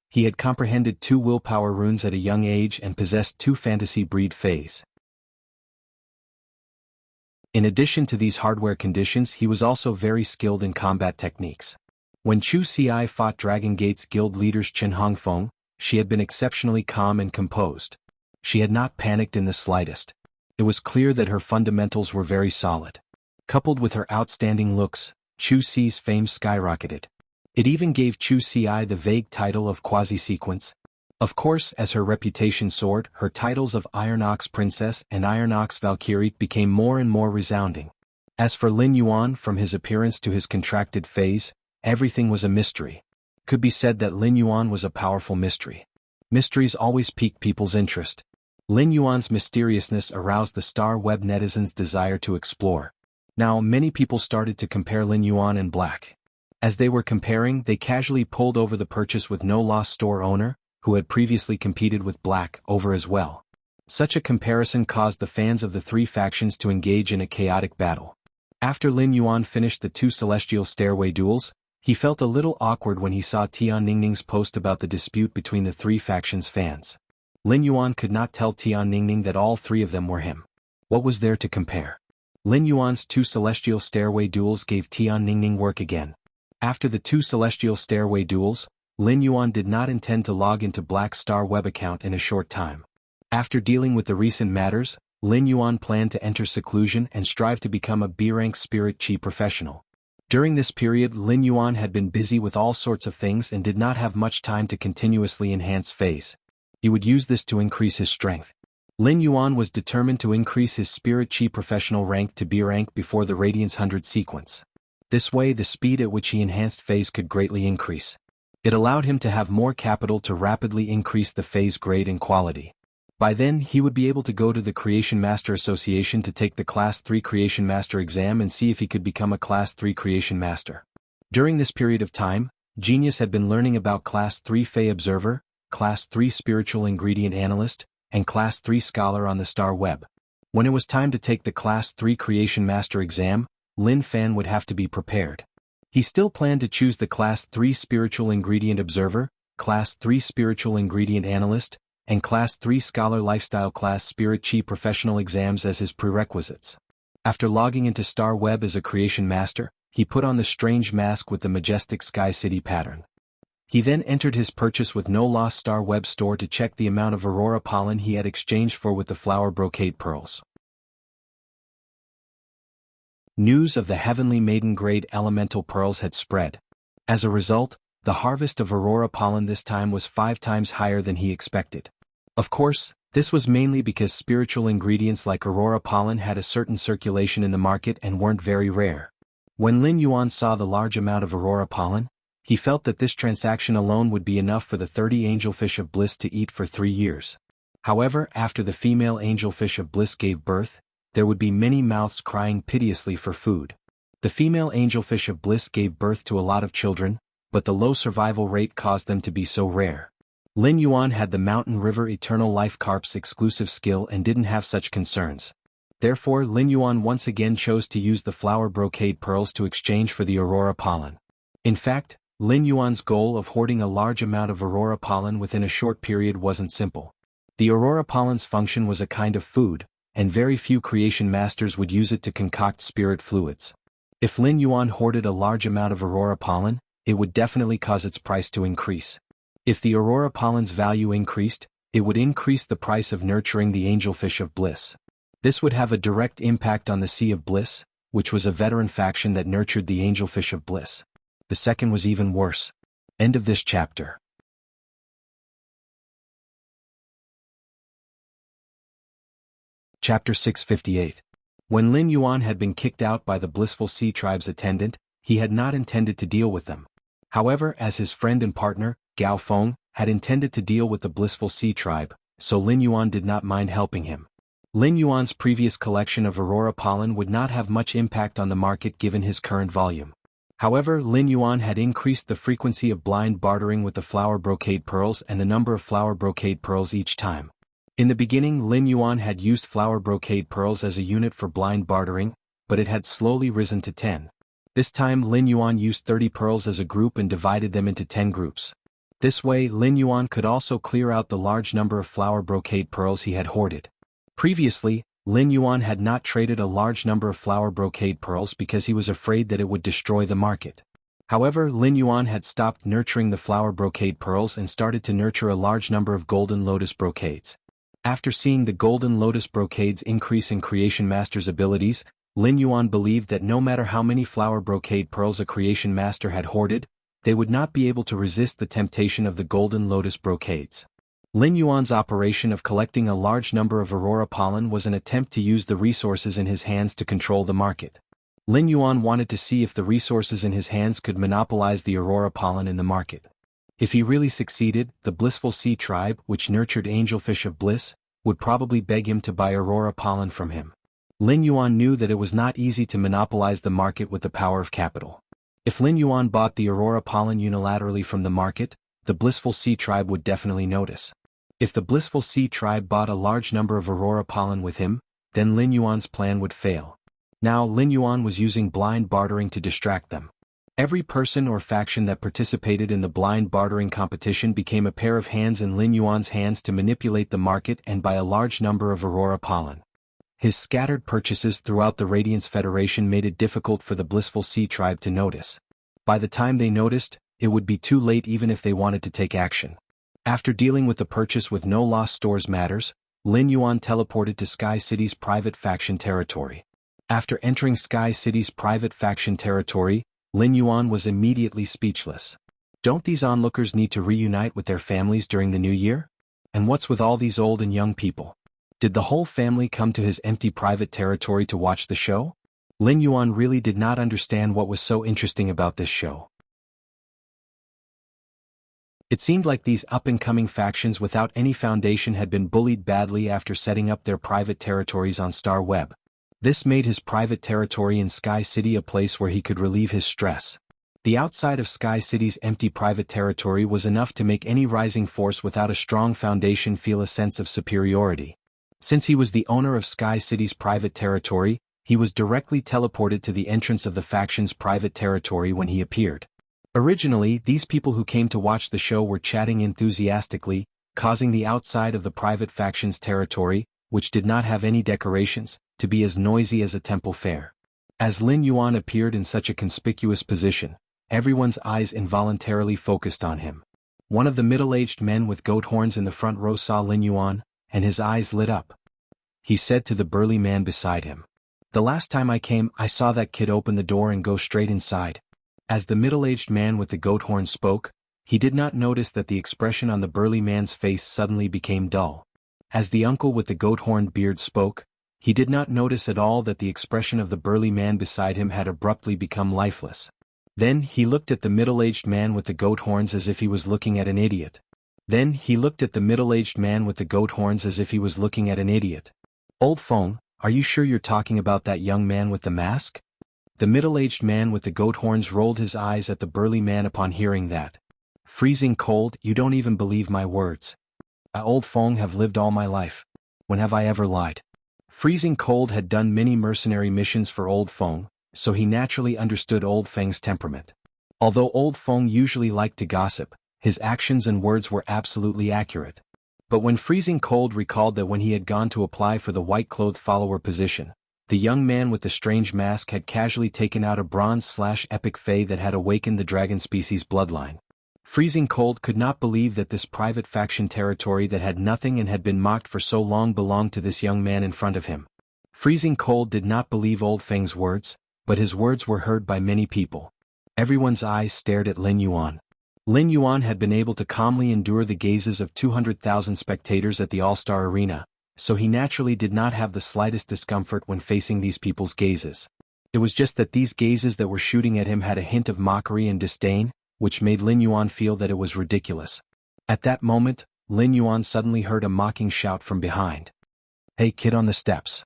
He had comprehended 2 willpower runes at a young age and possessed 2 fantasy breed phase. In addition to these hardware conditions, he was also very skilled in combat techniques. When Chu Ci fought Dragon Gate's guild leaders Chen Hongfeng, she had been exceptionally calm and composed. She had not panicked in the slightest. It was clear that her fundamentals were very solid. Coupled with her outstanding looks, Chu Ci's fame skyrocketed. It even gave Chu Ci the vague title of Quasi-Sequence. Of course, as her reputation soared, her titles of Iron Ox Princess and Iron Ox Valkyrie became more and more resounding. As for Lin Yuan, from his appearance to his contracted phase, everything was a mystery. Could be said that Lin Yuan was a powerful mystery. Mysteries always pique people's interest. Lin Yuan's mysteriousness aroused the Star Web netizens' desire to explore. Now, many people started to compare Lin Yuan and Black. As they were comparing, they casually pulled over the purchase with No Loss store owner, who had previously competed with Black, over as well. Such a comparison caused the fans of the 3 factions to engage in a chaotic battle. After Lin Yuan finished the 2 celestial stairway duels, he felt a little awkward when he saw Tian Ningning's post about the dispute between the 3 factions' fans. Lin Yuan could not tell Tian Ningning that all 3 of them were him. What was there to compare? Lin Yuan's 2 celestial stairway duels gave Tian Ningning work again. After the 2 celestial stairway duels, Lin Yuan did not intend to log into Black Star Web account in a short time. After dealing with the recent matters, Lin Yuan planned to enter seclusion and strive to become a B-rank spirit chi professional. During this period, Lin Yuan had been busy with all sorts of things and did not have much time to continuously enhance phase. He would use this to increase his strength. Lin Yuan was determined to increase his spirit chi professional rank to B rank before the Radiance 100 sequence. This way, the speed at which he enhanced phase could greatly increase. It allowed him to have more capital to rapidly increase the phase grade and quality. By then, he would be able to go to the Creation Master Association to take the Class 3 Creation Master exam and see if he could become a Class 3 Creation Master. During this period of time, Genius had been learning about Class 3 Fey Observer, Class 3 Spiritual Ingredient Analyst, and Class 3 Scholar on the Star Web. When it was time to take the Class 3 Creation Master exam, Lin Fan would have to be prepared. He still planned to choose the Class 3 Spiritual Ingredient Observer, Class 3 Spiritual Ingredient Analyst, and Class 3 Scholar Lifestyle Class Spirit Chi Professional exams as his prerequisites. After logging into Star Web as a Creation Master, he put on the strange mask with the majestic Sky City pattern. He then entered his purchase with No Loss Star Web store to check the amount of Aurora pollen he had exchanged for with the flower brocade pearls. News of the Heavenly Maiden grade elemental pearls had spread. As a result, the harvest of Aurora pollen this time was 5 times higher than he expected. Of course, this was mainly because spiritual ingredients like Aurora pollen had a certain circulation in the market and weren't very rare. When Lin Yuan saw the large amount of Aurora pollen, he felt that this transaction alone would be enough for the 30 angelfish of bliss to eat for 3 years. However, after the female angelfish of bliss gave birth, there would be many mouths crying piteously for food. The female angelfish of bliss gave birth to a lot of children, but the low survival rate caused them to be so rare. Lin Yuan had the Mountain River Eternal Life Carp's exclusive skill and didn't have such concerns. Therefore, Lin Yuan once again chose to use the flower brocade pearls to exchange for the Aurora pollen. In fact, Lin Yuan's goal of hoarding a large amount of Aurora pollen within a short period wasn't simple. The Aurora pollen's function was a kind of food, and very few creation masters would use it to concoct spirit fluids. If Lin Yuan hoarded a large amount of aurora pollen, it would definitely cause its price to increase. If the aurora pollen's value increased, it would increase the price of nurturing the angelfish of bliss. This would have a direct impact on the Sea of Bliss, which was a veteran faction that nurtured the angelfish of bliss. The second was even worse. End of this chapter. Chapter 658. When Lin Yuan had been kicked out by the Blissful Sea Tribe's attendant, he had not intended to deal with them. However, as his friend and partner, Gao Feng, had intended to deal with the Blissful Sea Tribe, so Lin Yuan did not mind helping him. Lin Yuan's previous collection of aurora pollen would not have much impact on the market given his current volume. However, Lin Yuan had increased the frequency of blind bartering with the flower brocade pearls and the number of flower brocade pearls each time. In the beginning, Lin Yuan had used flower brocade pearls as a unit for blind bartering, but it had slowly risen to 10. This time Lin Yuan used 30 pearls as a group and divided them into 10 groups. This way Lin Yuan could also clear out the large number of flower brocade pearls he had hoarded. Previously, Lin Yuan had not traded a large number of flower brocade pearls because he was afraid that it would destroy the market. However, Lin Yuan had stopped nurturing the flower brocade pearls and started to nurture a large number of golden lotus brocades. After seeing the golden lotus brocades increase in Creation Master's abilities, Lin Yuan believed that no matter how many flower brocade pearls a Creation Master had hoarded, they would not be able to resist the temptation of the golden lotus brocades. Lin Yuan's operation of collecting a large number of aurora pollen was an attempt to use the resources in his hands to control the market. Lin Yuan wanted to see if the resources in his hands could monopolize the aurora pollen in the market. If he really succeeded, the Blissful Sea Tribe, which nurtured angelfish of bliss, would probably beg him to buy aurora pollen from him. Lin Yuan knew that it was not easy to monopolize the market with the power of capital. If Lin Yuan bought the aurora pollen unilaterally from the market, the Blissful Sea Tribe would definitely notice. If the Blissful Sea Tribe bought a large number of aurora pollen with him, then Lin Yuan's plan would fail. Now Lin Yuan was using blind bartering to distract them. Every person or faction that participated in the blind bartering competition became a pair of hands in Lin Yuan's hands to manipulate the market and buy a large number of aurora pollen. His scattered purchases throughout the Radiance Federation made it difficult for the Blissful Sea Tribe to notice. By the time they noticed, it would be too late even if they wanted to take action. After dealing with the purchase with no lost stores matters, Lin Yuan teleported to Sky City's private faction territory. After entering Sky City's private faction territory, Lin Yuan was immediately speechless. Don't these onlookers need to reunite with their families during the new year? And what's with all these old and young people? Did the whole family come to his empty private territory to watch the show? Lin Yuan really did not understand what was so interesting about this show. It seemed like these up-and-coming factions without any foundation had been bullied badly after setting up their private territories on Star Web. This made his private territory in Sky City a place where he could relieve his stress. The outside of Sky City's empty private territory was enough to make any rising force without a strong foundation feel a sense of superiority. Since he was the owner of Sky City's private territory, he was directly teleported to the entrance of the faction's private territory when he appeared. Originally, these people who came to watch the show were chatting enthusiastically, causing the outside of the private faction's territory, which did not have any decorations, to be as noisy as a temple fair. As Lin Yuan appeared in such a conspicuous position, everyone's eyes involuntarily focused on him. One of the middle-aged men with goat horns in the front row saw Lin Yuan, and his eyes lit up. He said to the burly man beside him, "The last time I came, I saw that kid open the door and go straight inside." As the middle-aged man with the goat horn spoke, he did not notice that the expression on the burly man's face suddenly became dull. As the uncle with the goat-horned beard spoke, he did not notice at all that the expression of the burly man beside him had abruptly become lifeless. Then he looked at the middle-aged man with the goat horns as if he was looking at an idiot. Then he looked at the middle-aged man with the goat horns as if he was looking at an idiot. "Old Feng, are you sure you're talking about that young man with the mask?" The middle-aged man with the goat horns rolled his eyes at the burly man upon hearing that. "Freezing cold, you don't even believe my words. I, Old Feng, have lived all my life. When have I ever lied?" Freezing Cold had done many mercenary missions for Old Feng, so he naturally understood Old Feng's temperament. Although Old Feng usually liked to gossip, his actions and words were absolutely accurate. But when Freezing Cold recalled that when he had gone to apply for the white-clothed follower position, the young man with the strange mask had casually taken out a bronze/epic fae that had awakened the dragon species bloodline. Freezing Cold could not believe that this private faction territory that had nothing and had been mocked for so long belonged to this young man in front of him. Freezing Cold did not believe Old Feng's words, but his words were heard by many people. Everyone's eyes stared at Lin Yuan. Lin Yuan had been able to calmly endure the gazes of 200,000 spectators at the All-Star Arena, so he naturally did not have the slightest discomfort when facing these people's gazes. It was just that these gazes that were shooting at him had a hint of mockery and disdain, which made Lin Yuan feel that it was ridiculous. At that moment, Lin Yuan suddenly heard a mocking shout from behind. "Hey kid on the steps.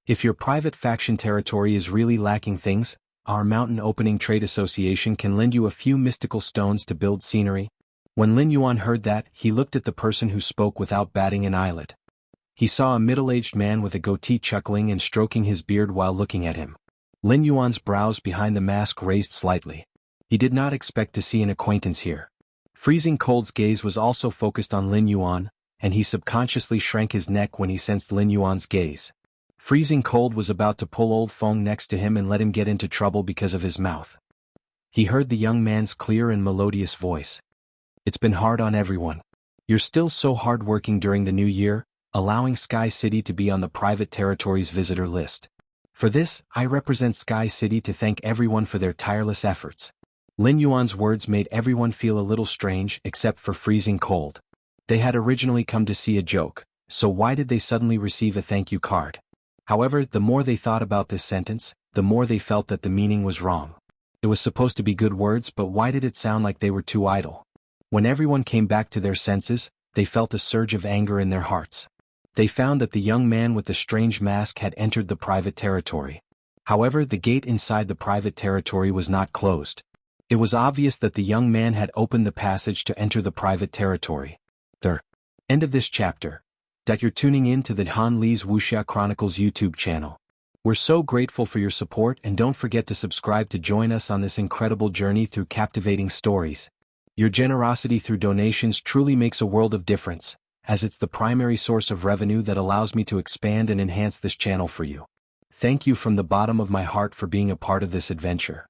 If your private faction territory is really lacking things, our Mountain Opening Trade Association can lend you a few mystical stones to build scenery." When Lin Yuan heard that, he looked at the person who spoke without batting an eyelid. He saw a middle-aged man with a goatee chuckling and stroking his beard while looking at him. Lin Yuan's brows behind the mask raised slightly. He did not expect to see an acquaintance here. Freezing Cold's gaze was also focused on Lin Yuan, and he subconsciously shrank his neck when he sensed Lin Yuan's gaze. Freezing Cold was about to pull Old Feng next to him and let him get into trouble because of his mouth. He heard the young man's clear and melodious voice. "It's been hard on everyone. You're still so hard-working during the new year, allowing Sky City to be on the private territory's visitor list. For this, I represent Sky City to thank everyone for their tireless efforts." Lin Yuan's words made everyone feel a little strange except for Freezing Cold. They had originally come to see a joke, so why did they suddenly receive a thank you card? However, the more they thought about this sentence, the more they felt that the meaning was wrong. It was supposed to be good words, but why did it sound like they were too idle? When everyone came back to their senses, they felt a surge of anger in their hearts. They found that the young man with the strange mask had entered the private territory. However, the gate inside the private territory was not closed. It was obvious that the young man had opened the passage to enter the private territory. The end of this chapter. That you're tuning in to the Han Lee's Wuxia Chronicles YouTube channel. We're so grateful for your support, and don't forget to subscribe to join us on this incredible journey through captivating stories. Your generosity through donations truly makes a world of difference, as it's the primary source of revenue that allows me to expand and enhance this channel for you. Thank you from the bottom of my heart for being a part of this adventure.